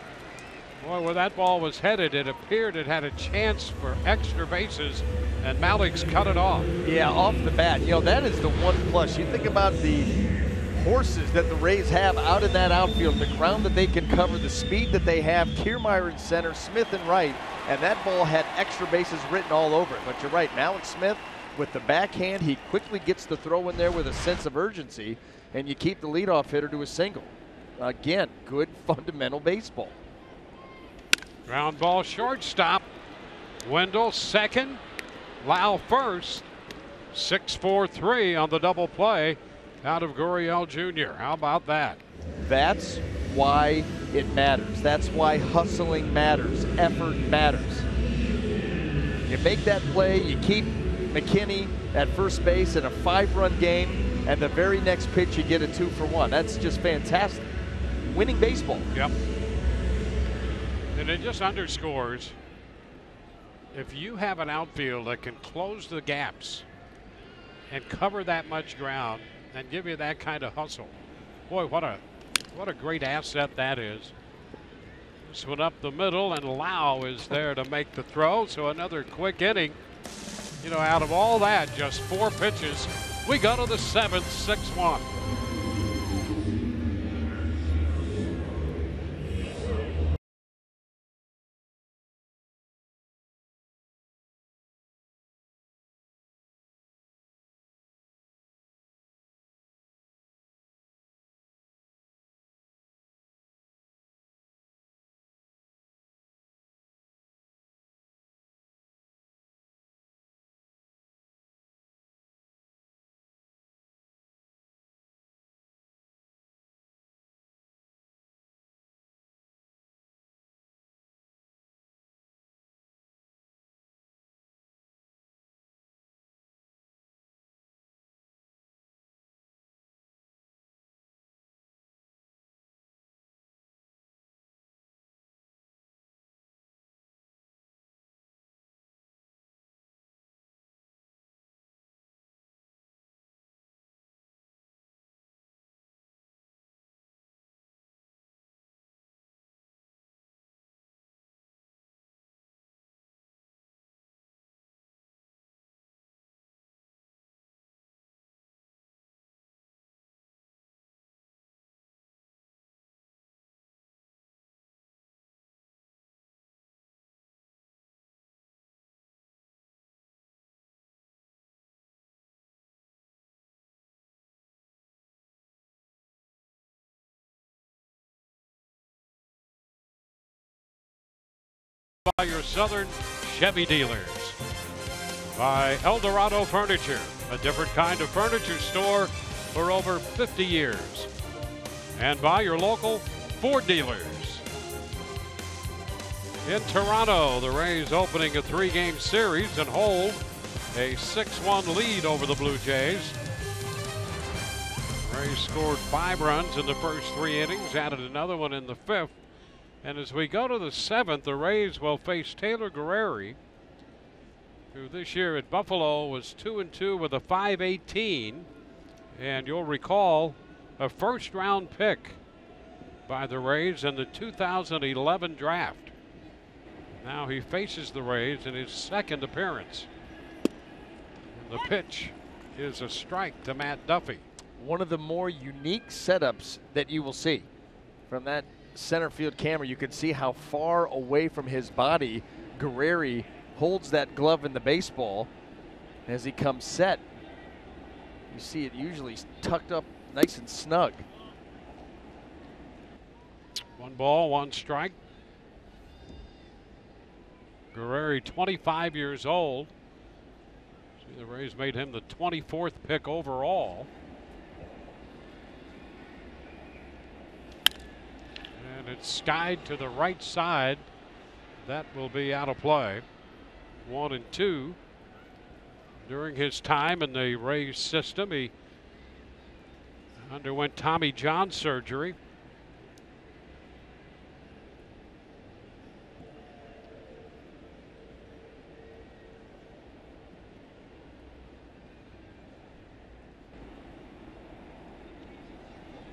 Boy, where that ball was headed, it appeared it had a chance for extra bases, and Malik's cut it off. Yeah, off the bat. You know, that is the one plus. You think about the horses that the Rays have out in that outfield, the ground that they can cover, the speed that they have, Kiermaier in center, Smith in right, and that ball had extra bases written all over it. But you're right, Malik Smith, with the backhand, he quickly gets the throw in there with a sense of urgency, and you keep the leadoff hitter to a single. Again, good fundamental baseball. Ground ball shortstop. Wendell second, Lau first. 6-4-3 on the double play out of Gurriel Jr. How about that? That's why it matters. That's why hustling matters. Effort matters. You make that play, you keep McKinney at first base in a 5-run game, and the very next pitch you get a 2-for-1. That's just fantastic. Winning baseball. Yep. And it just underscores if you have an outfield that can close the gaps and cover that much ground and give you that kind of hustle, boy, what a great asset that is. This one up the middle, and Lau is there to make the throw. So another quick inning. You know, out of all that, just 4 pitches. We go to the 7th, 6-1. By your Southern Chevy dealers. By El Dorado Furniture, a different kind of furniture store for over 50 years. And by your local Ford dealers. In Toronto, the Rays opening a 3-game series and hold a 6-1 lead over the Blue Jays. Rays scored 5 runs in the first 3 innings, added another one in the 5th. And as we go to the 7th, the Rays will face Taylor Guerreri, who this year at Buffalo was 2-2 with a .518. And you'll recall a first-round pick by the Rays in the 2011 draft. Now he faces the Rays in his 2nd appearance. And the pitch is a strike to Matt Duffy. One of the more unique setups that you will see from that center field camera. You can see how far away from his body Guerreri holds that glove in the baseball. As he comes set, you see it usually tucked up nice and snug. 1 ball, 1 strike. Guerreri, 25 years old. See, the Rays made him the 24th pick overall. And it's skied to the right side. That will be out of play. 1-2. During his time in the Rays system, he underwent Tommy John surgery.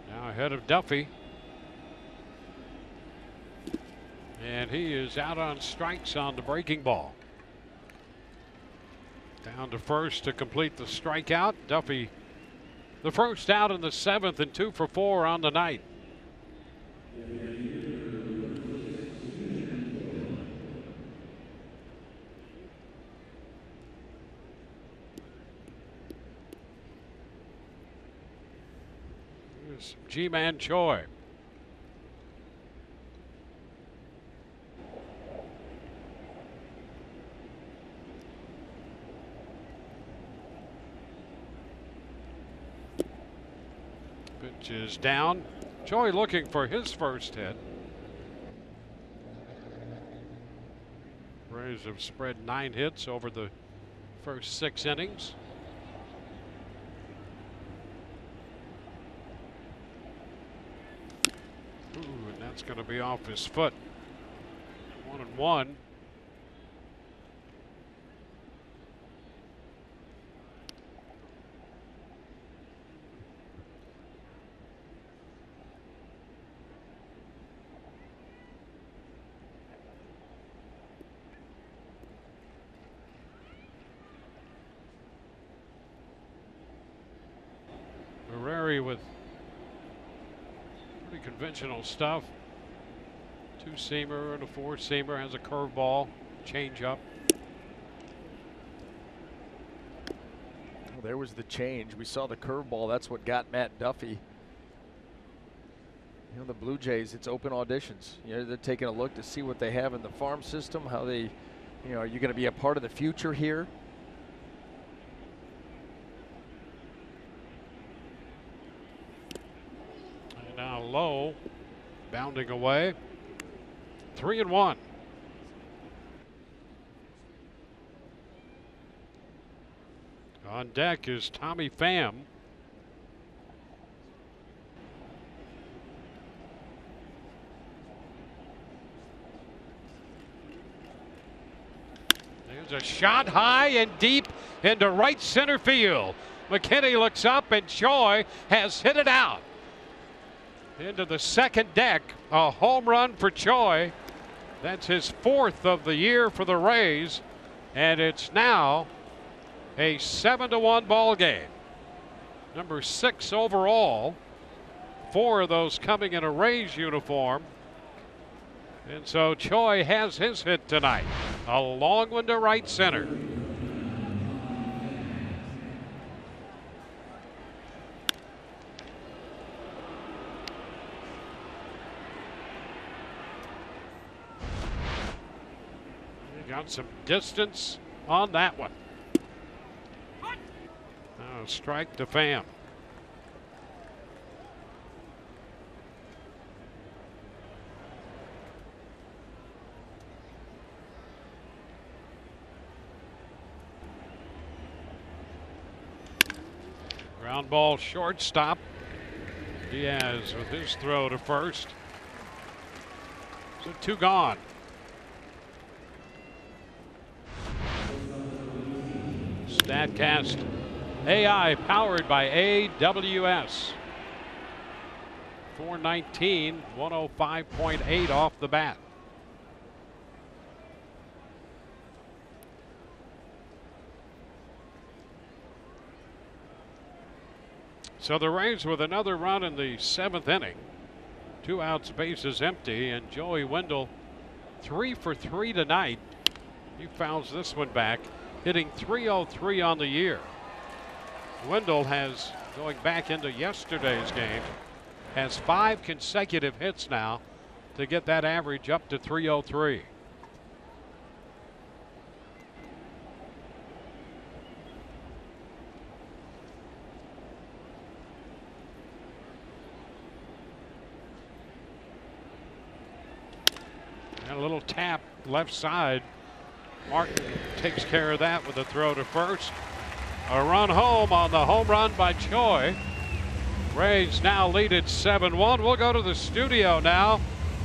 Now ahead of Duffy. And he is out on strikes on the breaking ball. Down to first to complete the strikeout. Duffy, the first out in the 7th, and 2 for 4 on the night. Here's G-Man Choi. Pitch is down. Choi looking for his first hit. Rays have spread 9 hits over the first 6 innings. Ooh, and that's going to be off his foot. 1-1. conventional stuff. Two-seamer and a four-seamer, has a curveball, changeup. Well, there was the change. We saw the curveball. That's what got Matt Duffy. You know, the Blue Jays, it's open auditions. You know, they're taking a look to see what they have in the farm system, how they, you know, are you going to be a part of the future here? And now low, bounding away. 3-1. On deck is Tommy Pham. There's a shot high and deep into right center field. McKinney looks up and Choi has hit it out. Into the second deck, a home run for Choi. That's his fourth of the year for the Rays, and it's now a 7-1 ball game. Number 6 overall. 4 of those coming in a Rays uniform. And so Choi has his hit tonight. A long one to right center. Got some distance on that one. Now strike to Pham. Ground ball shortstop. Diaz with his throw to first. So 2 gone. StatCast AI powered by AWS. 419, 105.8 off the bat. So the Rays with another run in the 7th inning. 2 outs, bases empty, and Joey Wendell 3 for 3 tonight. He fouls this one back, hitting .303 on the year. Wendell has, going back into yesterday's game, has 5 consecutive hits now to get that average up to .303. And a little tap left side. Martin takes care of that with a throw to first. A run home on the home run by Choi. Rays now lead it 7-1. We'll go to the studio now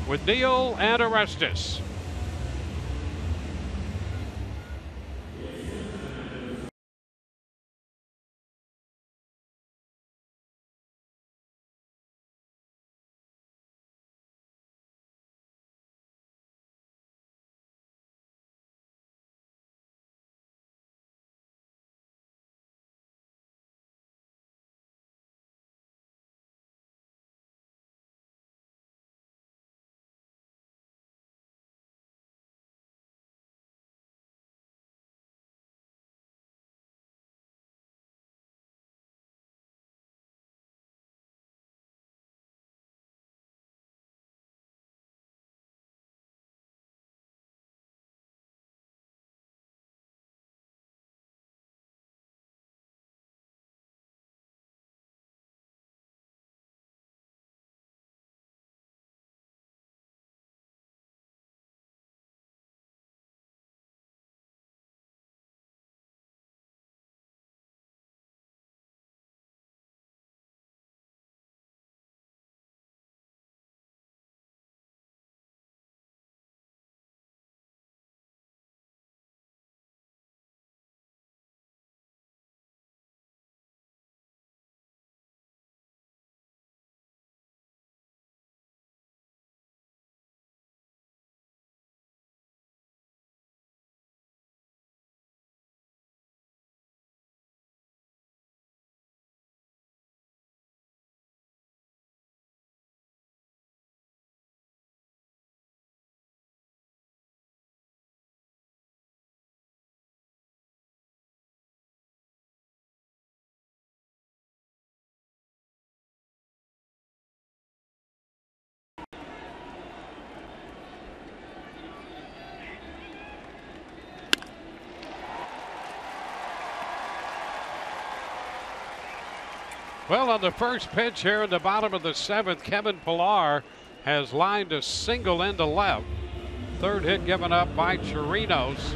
with Neil and Orestes. Well, on the first pitch here in the bottom of the 7th, Kevin Pillar has lined a single into left. Third hit given up by Chirinos.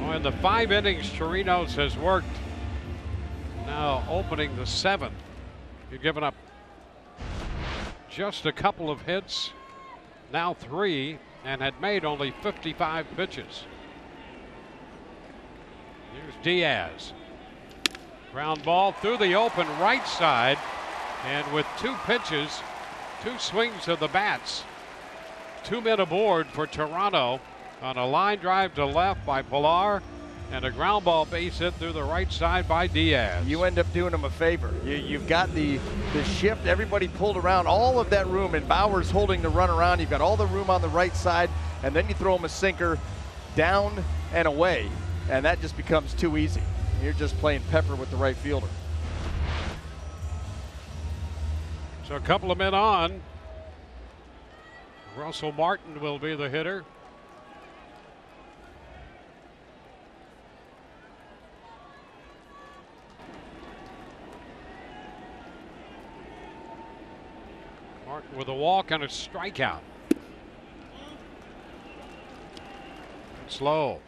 Oh, in the 5 innings Chirinos has worked, now opening the 7th, you've given up just a couple of hits, now 3, and had made only 55 pitches. Here's Diaz. Ground ball through the open right side, and with 2 pitches, 2 swings of the bats, 2 men aboard for Toronto on a line drive to left by Pillar and a ground ball base hit through the right side by Diaz. You end up doing him a favor. You've got the shift, everybody pulled around, all of that room, and Bauer's holding the run around. You've got all the room on the right side, and then you throw him a sinker down and away, and that just becomes too easy. You're just playing pepper with the right fielder. So a couple of men on. Russell Martin will be the hitter. Martin with a walk and a strikeout. Slow.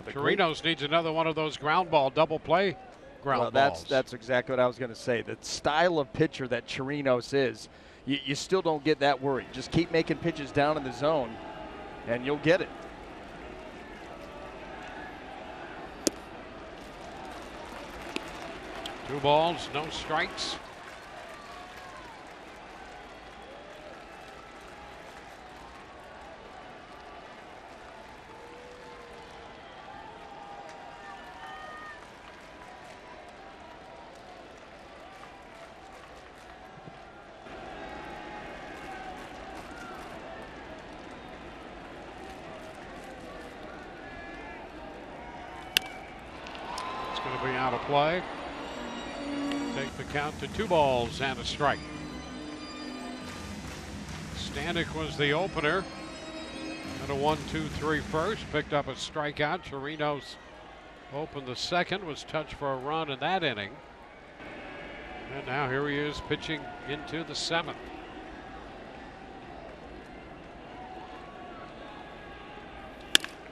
Chirinos needs another one of those ground ball double play ground balls. That's exactly what I was going to say. The style of pitcher that Chirinos is, you still don't get that worried. Just keep making pitches down in the zone, and you'll get it. Two balls, no strikes. Going to be out of play. Take the count to 2 balls and a strike. Stanek was the opener. And a 1-2-3 first. Picked up a strikeout. Chirinos opened the second. Was touched for a run in that inning. And now here he is pitching into the 7th.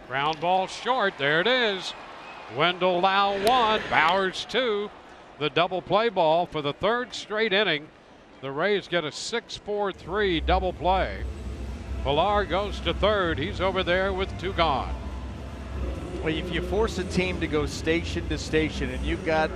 Ground ball short. There it is. Wendell Lau 1, Bowers 2. The double play ball for the 3rd straight inning. The Rays get a 6-4-3 double play. Pillar goes to 3rd. He's over there with 2 gone. Well, if you force a team to go station to station, and you've got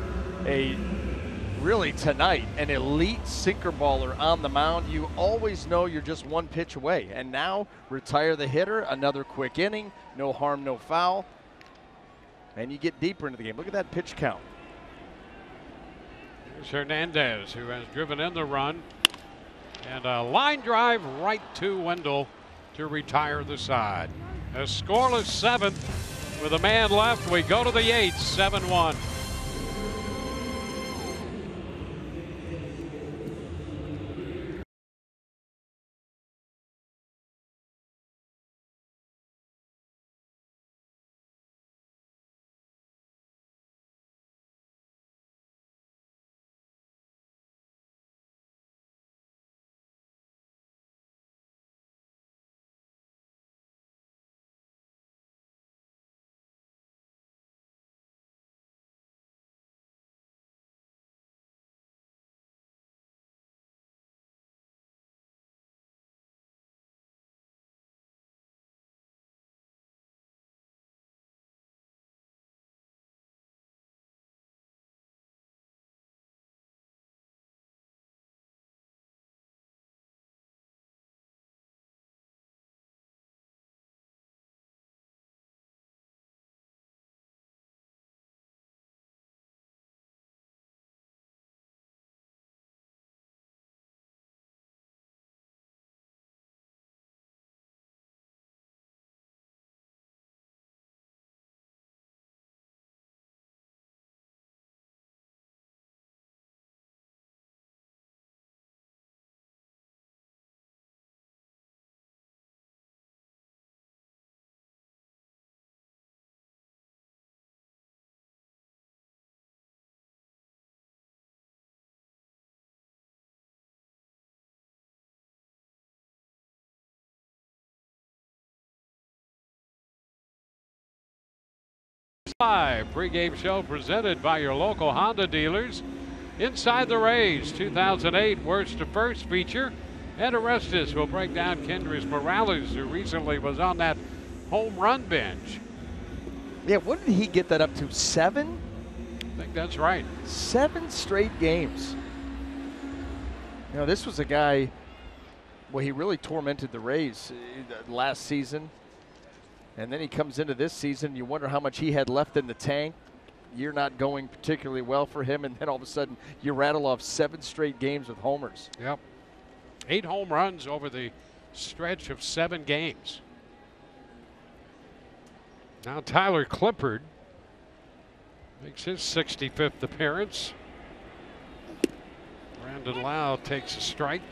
really tonight, an elite sinker baller on the mound, you always know you're just 1 pitch away. And now retire the hitter, another quick inning, no harm, no foul. And you get deeper into the game. Look at that pitch count. Here's Hernandez, who has driven in the run. And a line drive right to Wendell to retire the side. A scoreless 7th with a man left. We go to the 8th, 7-1. Live pregame show presented by your local Honda dealers. Inside the Rays 2008 Worst to First feature. Ed Orestes will break down Kendrys Morales, who recently was on that home run bench. Yeah, what did he get that up to? 7? I think that's right. 7 straight games. You know, this was a guy, well, he really tormented the Rays last season. And then he comes into this season, you wonder how much he had left in the tank. Year not going particularly well for him, and then all of a sudden you rattle off 7 straight games with homers. Yep. 8 home runs over the stretch of 7 games. Now Tyler Clippard makes his 65th appearance. Brandon Lau takes a strike.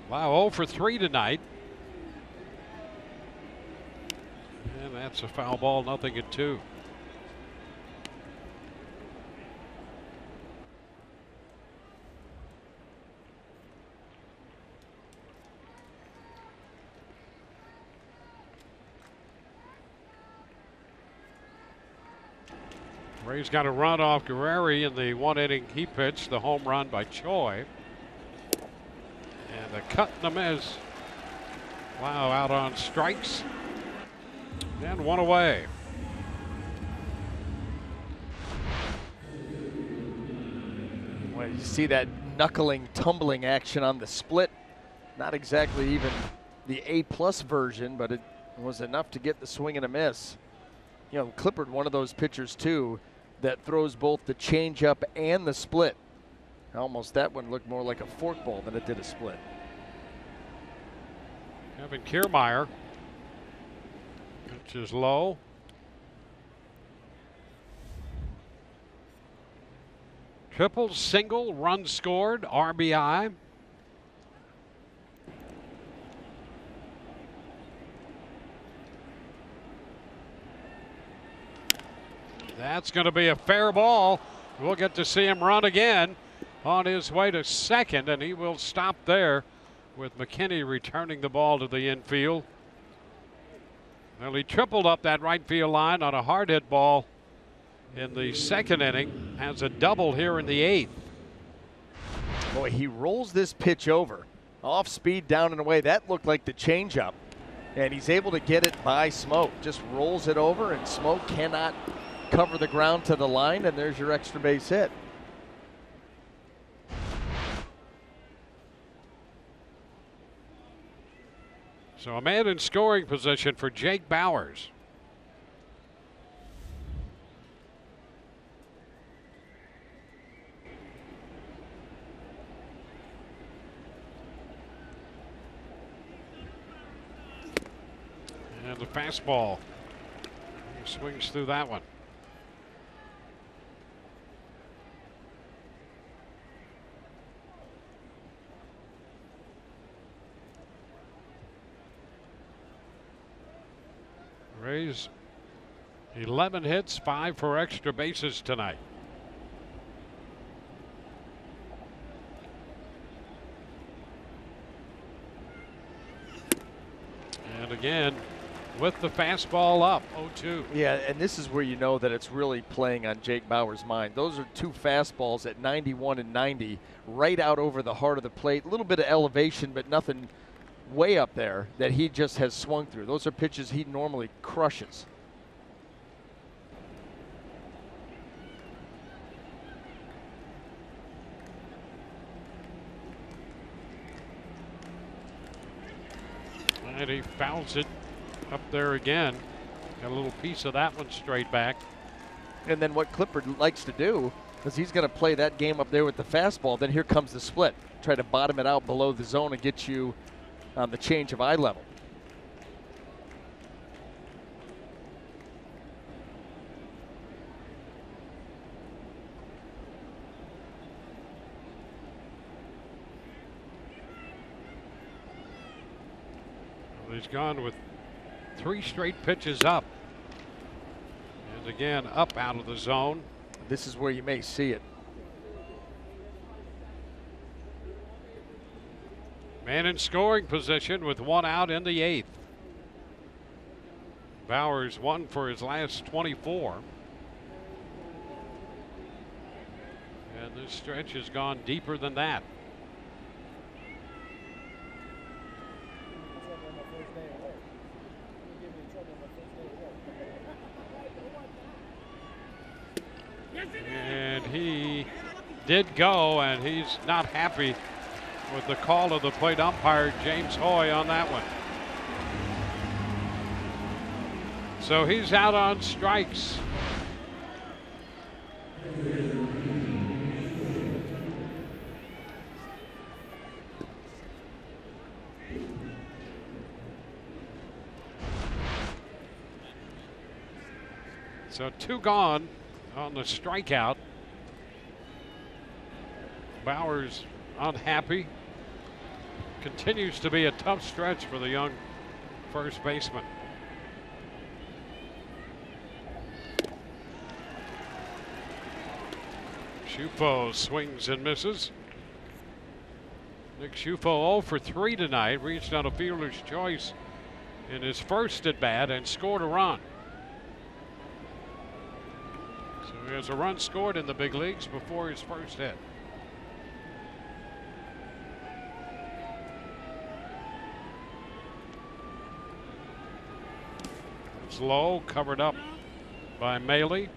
Wow, 0 for 3 tonight. And that's a foul ball, 0-2. Ray's got a run off Guerreri in the 1 inning he pitched, the home run by Choi. And the cut and the miss. Wow, out on strikes. And 1 away. Well, you see that knuckling, tumbling action on the split. Not exactly even the A+ version, but it was enough to get the swing and a miss. You know, Clippard, one of those pitchers too, that throws both the changeup and the split. Almost that one looked more like a forkball than it did a split. Kevin Kiermaier pitches low. Triple, single, run scored, RBI. That's going to be a fair ball. We'll get to see him run again on his way to second, and he will stop there with McKinney returning the ball to the infield. Well, he tripled up that right field line on a hard hit ball in the 2nd inning. Has a double here in the 8th. Boy, he rolls this pitch over. Off speed, down and away. That looked like the changeup. And he's able to get it by Smoke. Just rolls it over, and Smoke cannot cover the ground to the line, and there's your extra base hit. So a man in scoring position for Jake Bauers. And the fastball. He swings through that one. Rays 11 hits, 5 for extra bases tonight. And again, with the fastball up, 0-2. Yeah, and this is where you know that it's really playing on Jake Bauers' mind. Those are 2 fastballs at 91 and 90, right out over the heart of the plate. A little bit of elevation, but nothing way up there that he just has swung through. Those are pitches he normally crushes. And he fouls it up there again. Got a little piece of that one straight back. And then what Clippard likes to do is he's going to play that game up there with the fastball. Then here comes the split. Try to bottom it out below the zone and get you on the change of eye level. Well, he's gone with 3 straight pitches up. And again, up out of the zone. This is where you may see it. And in scoring position with 1 out in the 8th. Bowers 1 for his last 24. And this stretch has gone deeper than that. And he did go, and he's not happy with the call of the plate umpire, James Hoy, on that one. So he's out on strikes. So 2 gone on the strikeout. Bowers unhappy. Continues to be a tough stretch for the young first baseman. Schufo swings and misses. Nick Schufo 0 for 3 tonight. Reached on a fielder's choice in his first at bat and scored a run. So he has a run scored in the big leagues before his first hit. It's low, covered up by Maley.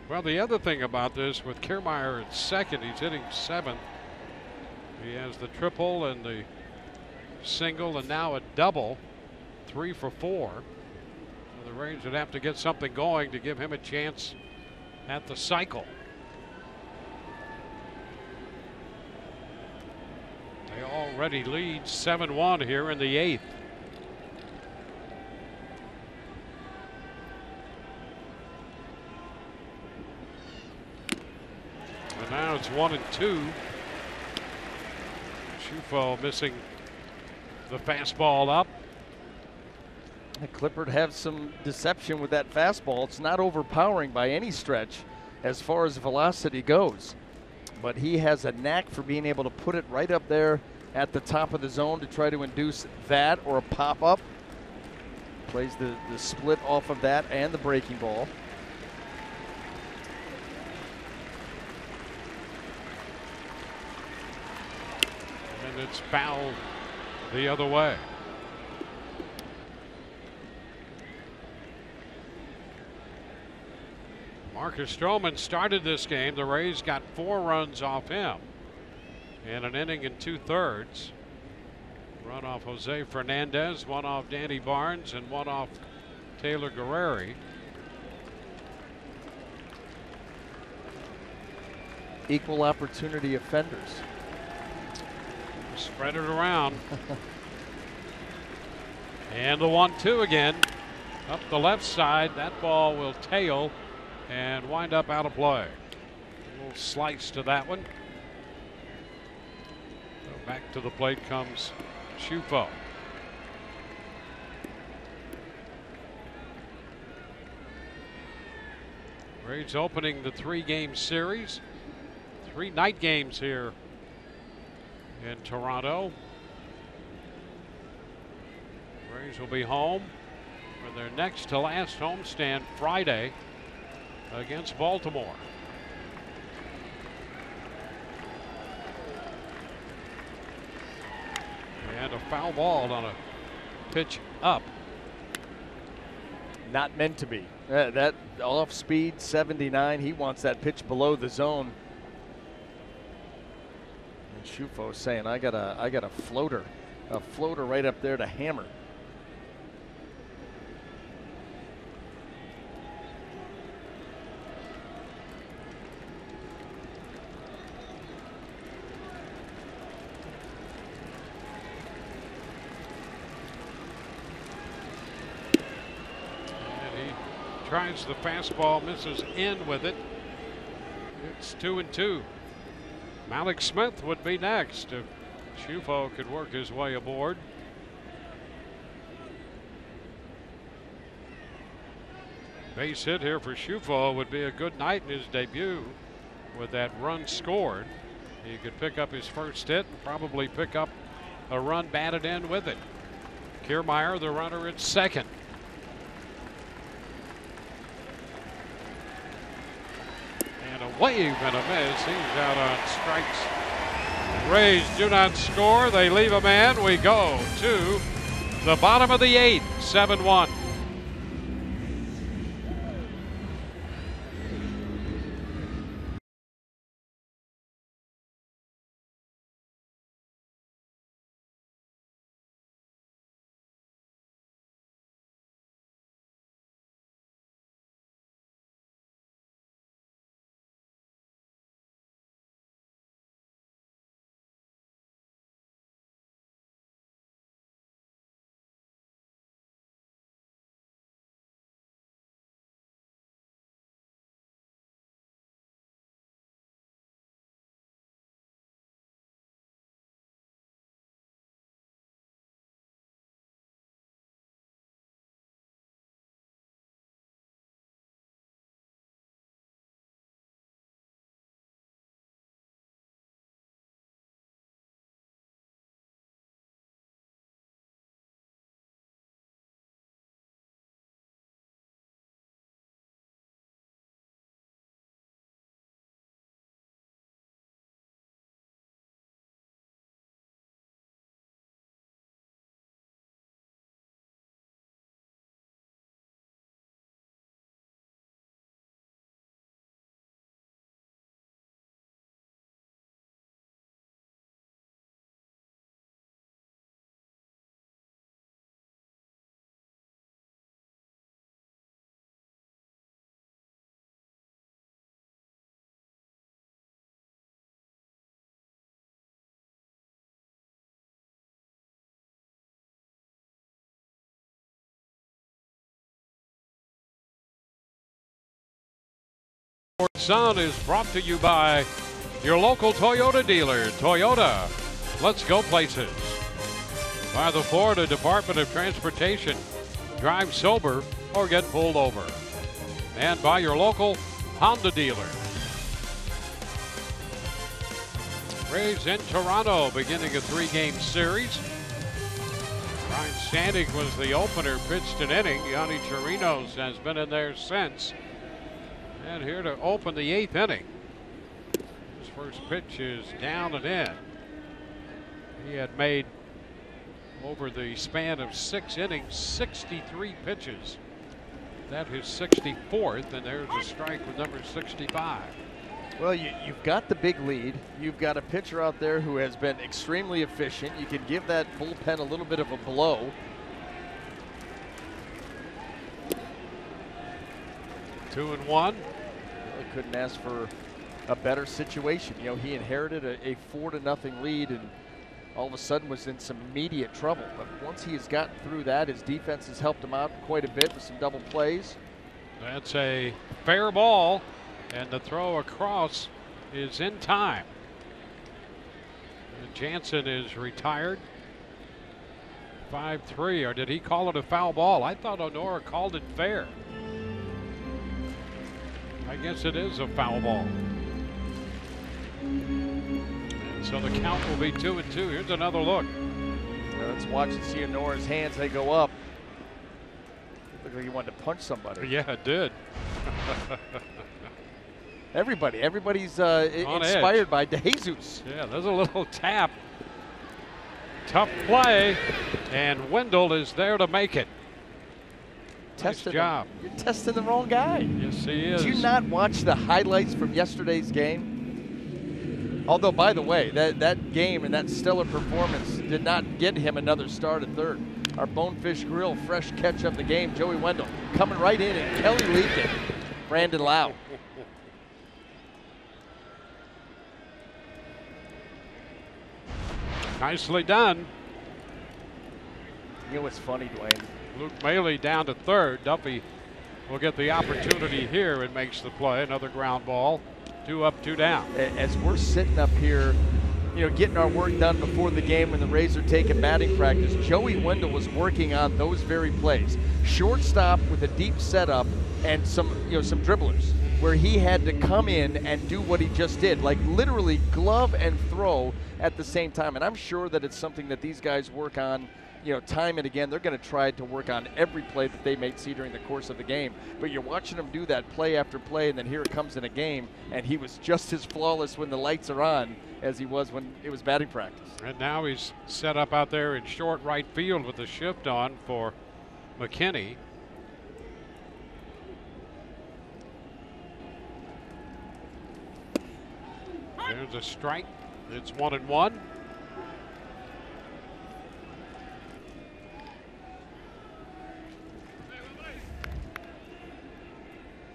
Well, the other thing about this, with Kiermaier at second, he's hitting 7th. He has the triple and the single and now a double, 3 for 4. So the Rays would have to get something going to give him a chance at the cycle. They already lead 7-1 here in the 8th. And now it's 1-2. Schufo missing the fastball up. Clippard have some deception with that fastball. It's not overpowering by any stretch as far as velocity goes, but he has a knack for being able to put it right up there at the top of the zone to try to induce that or a pop-up. Plays the split off of that and the breaking ball. And it's fouled the other way. Marcus Stroman started this game. The Rays got 4 runs off him in an inning and 2/3. Run off Jose Fernandez, 1 off Danny Barnes, and 1 off Taylor Guerreri. Equal opportunity offenders. Spread it around. And the 1-2 again. Up the left side. That ball will tail and wind up out of play. A little slice to that one. So back to the plate comes Schufo. Rays opening the 3-game series. 3 night games here in Toronto. Rays will be home for their next to last homestand Friday against Baltimore. And a foul ball on a pitch up. Not meant to be. That off speed 79. He wants that pitch below the zone. And Schufo saying, I got a floater right up there to hammer. Tries the fastball, misses in with it. It's 2-2. Malik Smith would be next if Schufo could work his way aboard. Base hit here for Schufo would be a good night in his debut. with that run scored, he could pick up his first hit and probably pick up a run batted in with it. Kiermaier, the runner at second. And a wave and a miss. He's out on strikes. Rays do not score. They leave a man. We go to the bottom of the 8th, 7-1. Sun is brought to you by your local Toyota dealer. Toyota, let's go places. By the Florida Department of Transportation, drive sober or get pulled over. And by your local Honda dealer. Rays in Toronto beginning a 3-game series. Ryan Stanek was the opener, pitched an inning. Yanni Chirinos has been in there since. And here to open the 8th inning. His first pitch is down and in. He had made, over the span of 6 innings, 63 pitches. That his 64th, and there's a strike with number 65. Well, you've got the big lead. You've got a pitcher out there who has been extremely efficient. You can give that bullpen a little bit of a blow. 2-1. Couldn't ask for a better situation. You know, he inherited a 4-0 lead and all of a sudden was in some immediate trouble. But once he has gotten through that, his defense has helped him out quite a bit with some double plays. That's a fair ball, and the throw across is in time. And Jansen is retired. 5-3, or did he call it a foul ball? I thought Honora called it fair. I guess it is a foul ball. And so the count will be 2-2. Here's another look. Let's watch and see Honora's hands. They go up. Looked like he wanted to punch somebody. Yeah, it did. Everybody's inspired by DeJesus. Yeah, there's a little tap. Tough play, and Wendell is there to make it. Nice job. You're testing the wrong guy. Yes, he is. Did you not watch the highlights from yesterday's game? Although, by the way, that game and that stellar performance did not get him another start at third. Our Bonefish Grill fresh catch of the game, Joey Wendell, coming right in, and Kelly Leakin, Brandon Lau. Nicely done. You know what's funny, Dwayne? Luke Maley down to third. Duffy will get the opportunity here and makes the play. Another ground ball. 2 up, 2 down. As we're sitting up here, you know, getting our work done before the game when the Rays are taking batting practice, Joey Wendell was working on those very plays. Shortstop with a deep setup and some dribblers. where he had to come in and do what he just did, like literally glove and throw at the same time. And I'm sure that it's something that these guys work on, you know, time and again. They're going to try to work on every play that they may see during the course of the game. But you're watching him do that play after play, and then here it comes in a game, and he was just as flawless when the lights are on as he was when it was batting practice. And now he's set up out there in short right field with the shift on for McKinney. There's a strike. It's 1-1.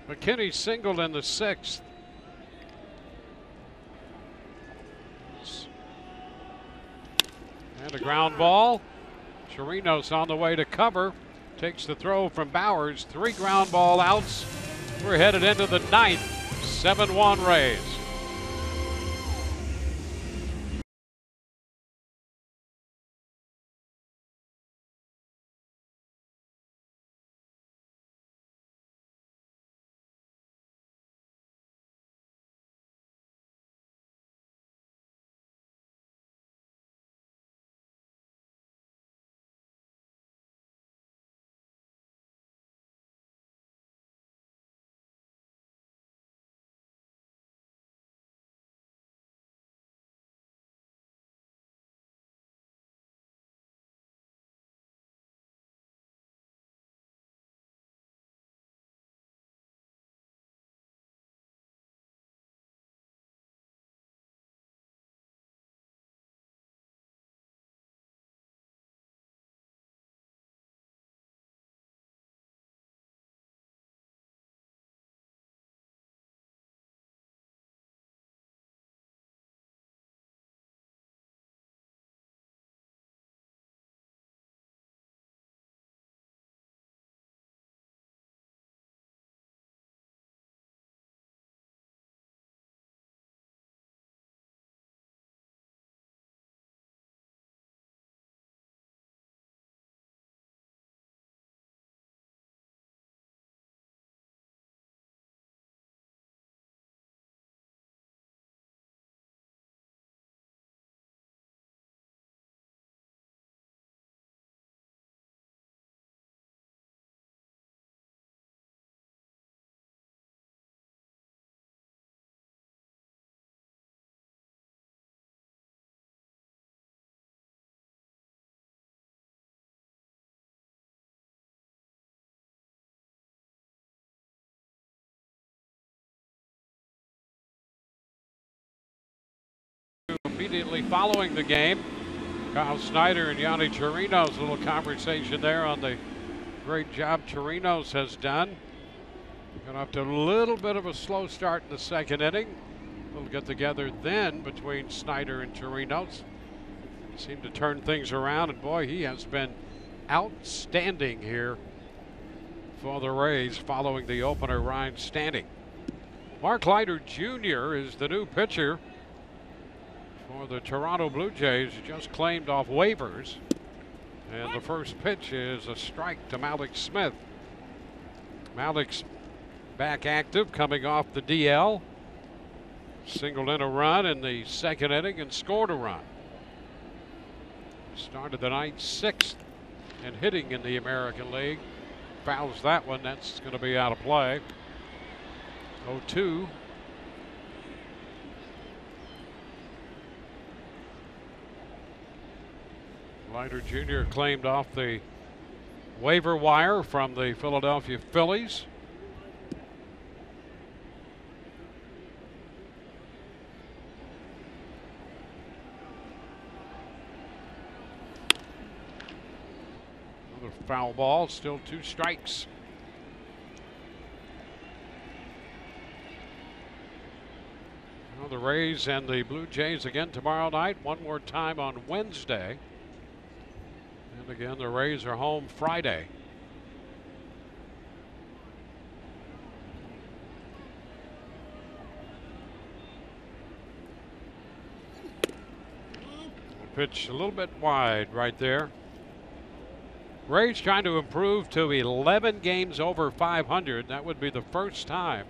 McKinney singled in the 6th. And a ground ball. Chirinos on the way to cover. Takes the throw from Bowers. 3 ground ball outs. We're headed into the 9th. 7-1 Rays. Immediately following the game, Kyle Snyder and Yanni Chirinos, a little conversation there on the great job Chirinos has done. Got off to a little bit of a slow start in the 2nd inning. We'll get together then between Snyder and Chirinos. Seemed to turn things around, and boy, he has been outstanding here for the Rays following the opener, Ryan Standing. Mark Leiter Jr. is the new pitcher for the Toronto Blue Jays, just claimed off waivers. And the first pitch is a strike to Malik Smith. Malik's back active, coming off the DL. Singled in a run in the 2nd inning and scored a run. Started the night 6th and hitting in the American League. Fouls that one. That's going to be out of play. 0-2. Leiter Jr. claimed off the waiver wire from the Philadelphia Phillies. Another foul ball, still 2 strikes. Well, the Rays and the Blue Jays again tomorrow night, one more time on Wednesday. And again, the Rays are home Friday. Pitch a little bit wide right there. Rays trying to improve to 11 games over 500. That would be the first time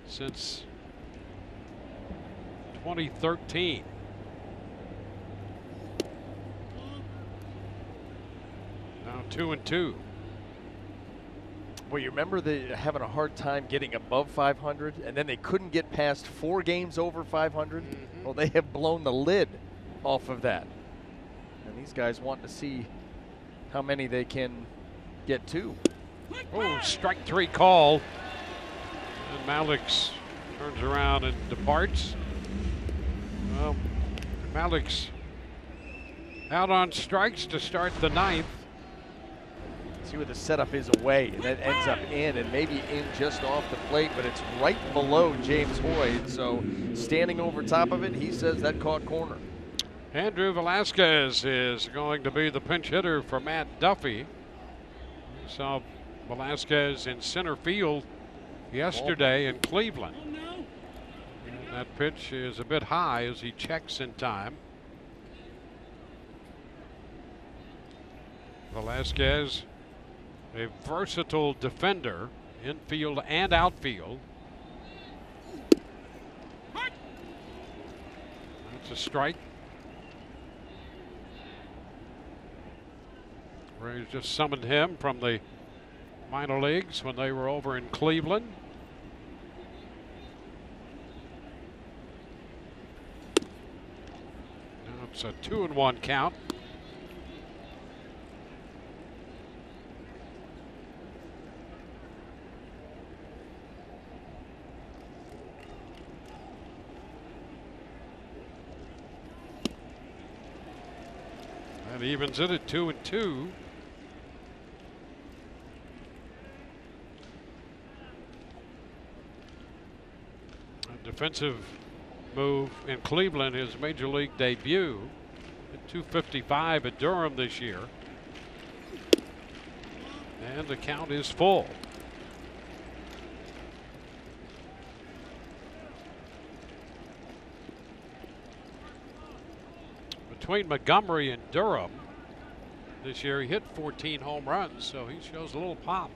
since 2013. Now 2-2. Well, you remember they having a hard time getting above 500, and then they couldn't get past 4 games over 500. Well, they have blown the lid off of that. And these guys want to see how many they can get to. Oh, strike 3 call. And Malik's turns around and departs. Well, Malik's out on strikes to start the 9th. See where the setup is away, and that ends up in, and maybe in just off the plate, but it's right below James Hoyt. So standing over top of it, he says that caught corner. Andrew Velasquez is going to be the pinch hitter for Matt Duffy. We saw Velasquez in center field yesterday in Cleveland. And that pitch is a bit high as he checks in time. Velasquez, a versatile defender, infield and outfield. That's a strike. Rays just summoned him from the minor leagues when they were over in Cleveland. Now it's a 2-1 count. That evens it at 2-2. A defensive move in Cleveland, his major league debut at 255 at Durham this year. And the count is full. Between Montgomery and Durham this year, he hit 14 home runs, so he shows a little pop.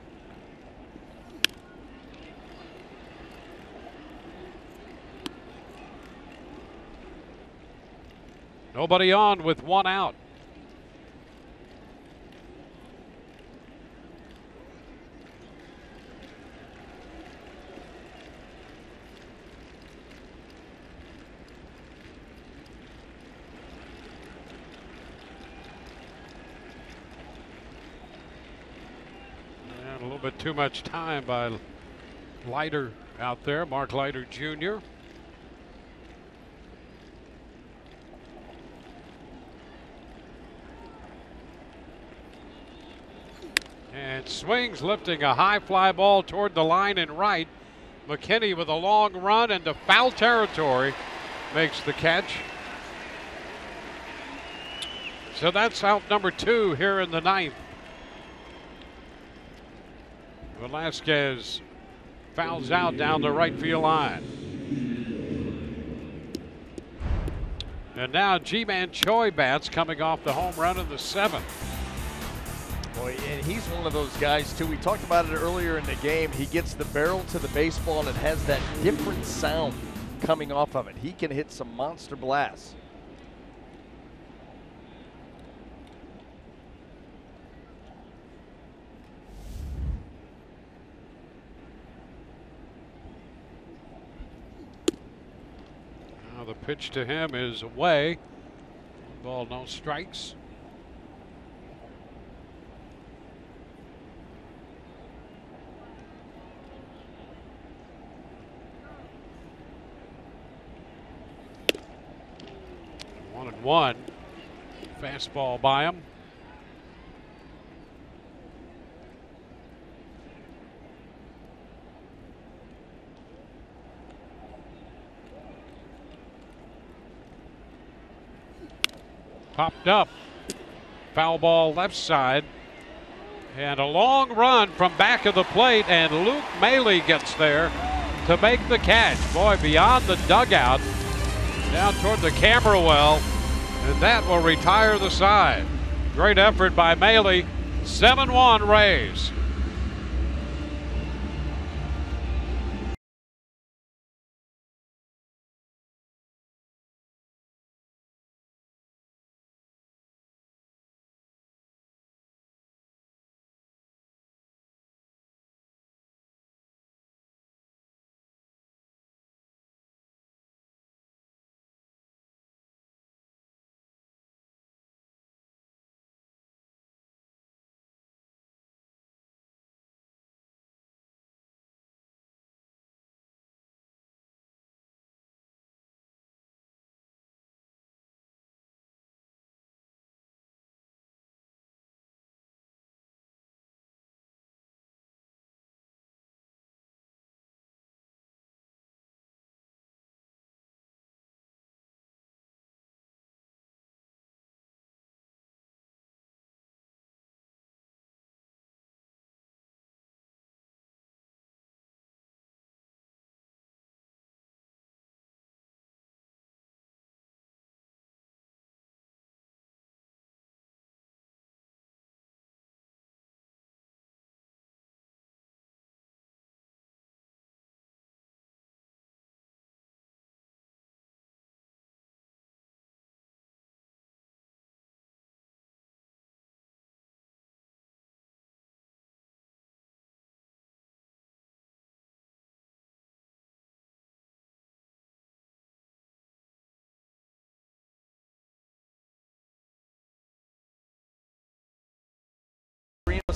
Nobody on with 1 out. A little bit too much time by Leiter out there, Mark Leiter Jr. And swings, lifting a high fly ball toward the line and right. McKinney with a long run into foul territory makes the catch. So that's out number 2 here in the 9th. Velasquez fouls out down the right field line. And now Ji-Man Choi bats, coming off the home run in the 7th. Boy, and he's one of those guys too. We talked about it earlier in the game. He gets the barrel to the baseball and it has that different sound coming off of it. He can hit some monster blasts. Now the pitch to him is away. 1 ball, no strikes. One fastball by him. Popped up. Foul ball left side. And a long run from back of the plate, and Luke Maley gets there to make the catch. Boy, beyond the dugout, down toward the camera well. And that will retire the side. Great effort by Maley. 7-1 Rays.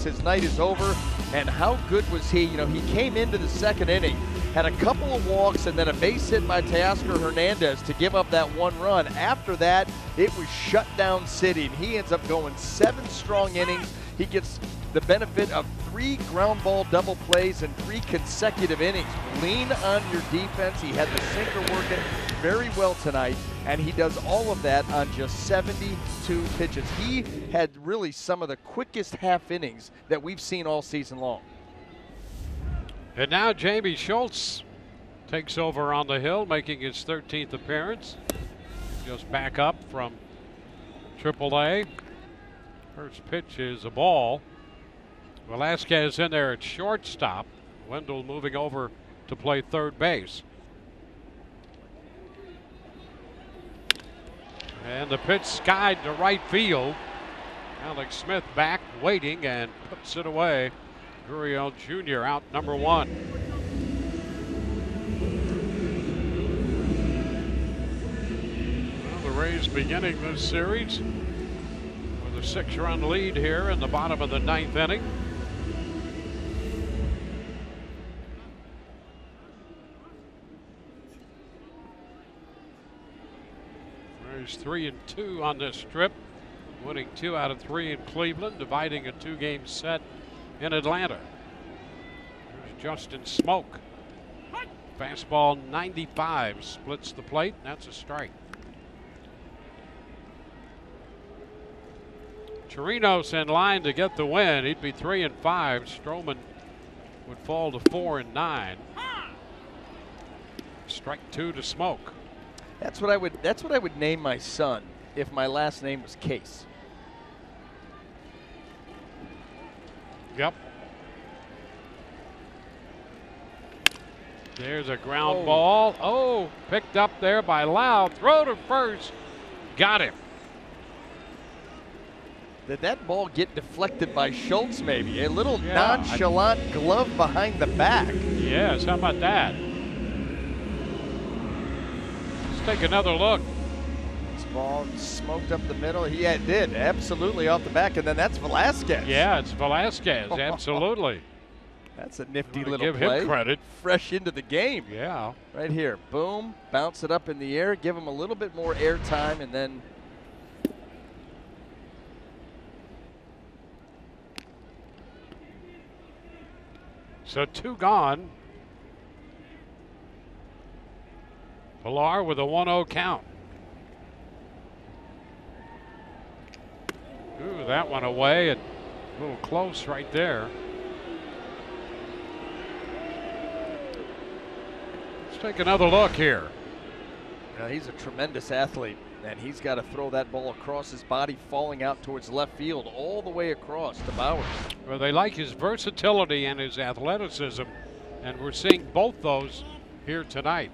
his night is over. And how good was he? You know, he came into the second inning, had a couple of walks, and then a base hit by Teoscar Hernandez to give up that one run. After that, it was shut down city, and he ends up going 7 strong innings. He gets the benefit of 3 ground ball double plays in 3 consecutive innings. Lean on your defense. He had the sinker working very well tonight, and he does all of that on just 72 pitches. He had really some of the quickest half innings that we've seen all season long. And now Jamie Schultz takes over on the hill, making his 13th appearance. Just back up from AAA. First pitch is a ball. Velasquez in there at shortstop. Wendell moving over to play third base. And the pitch skied to right field. Alex Smith back, waiting, and puts it away. Gurriel Jr. out number 1. Well, the Rays beginning this series with a 6-run lead here in the bottom of the 9th inning. Rays 3-2 on this trip, winning 2 out of 3 in Cleveland, dividing a 2-game set in Atlanta. There's Justin Smoke. Fastball 95, splits the plate, and that's a strike. Chirinos in line to get the win. He'd be 3-5. Stroman would fall to 4-9. Strike 2 to Smoke. That's what I would name my son if my last name was Case. Yep. There's a ground ball. Oh, picked up there by Lau. Throw to first. Got him. Did that ball get deflected by Schultz maybe? A little nonchalant glove behind the back. Yes, how about that? Let's take another look. This ball smoked up the middle. Yeah, it did. Absolutely off the back. And then that's Velasquez. Yeah, it's Velasquez. Absolutely. That's a nifty little give play. Him credit. Fresh into the game. Yeah. Right here. Boom. Bounce it up in the air. Give him a little bit more air time, and then so 2 gone. Pilar with a 1-0 count. Ooh, that one away and a little close right there. Let's take another look here. Now, he's a tremendous athlete, and he's got to throw that ball across his body, falling out towards left field, all the way across to Bowers. Well, they like his versatility and his athleticism, and we're seeing both those here tonight.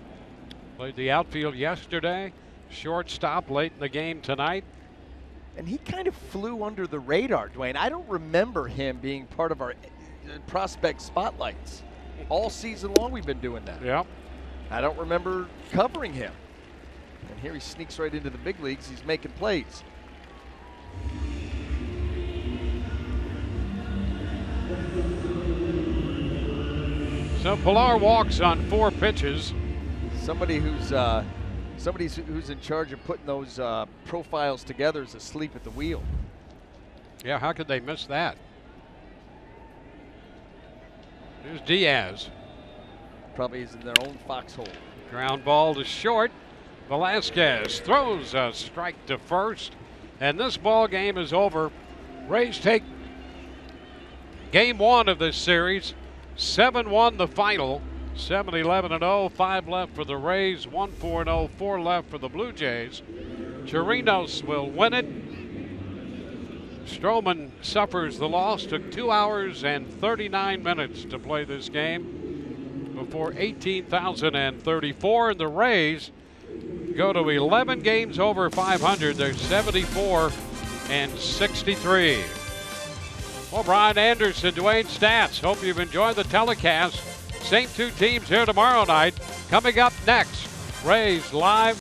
Played the outfield yesterday, shortstop late in the game tonight. And he kind of flew under the radar, Dwayne. I don't remember him being part of our prospect spotlights. All season long we've been doing that. Yeah. I don't remember covering him. And here he sneaks right into the big leagues. He's making plays. So Pilar walks on 4 pitches. Somebody who's in charge of putting those profiles together is asleep at the wheel. Yeah, how could they miss that? Here's Diaz. Probably is in their own foxhole. Ground ball to short. Velasquez throws a strike to first, and this ball game is over. Rays take game 1 of this series. 7-1 the final. 7-11-0, 5 left for the Rays, 1-4-0, 4 left for the Blue Jays. Chirinos will win it. Stroman suffers the loss. Took 2 hours and 39 minutes to play this game before 18,034. And the Rays go to 11 games over 500. They're 74-63. Well, Brian Anderson, Dwayne Stats, hope you've enjoyed the telecast. Same 2 teams here tomorrow night. Coming up next, Rays live.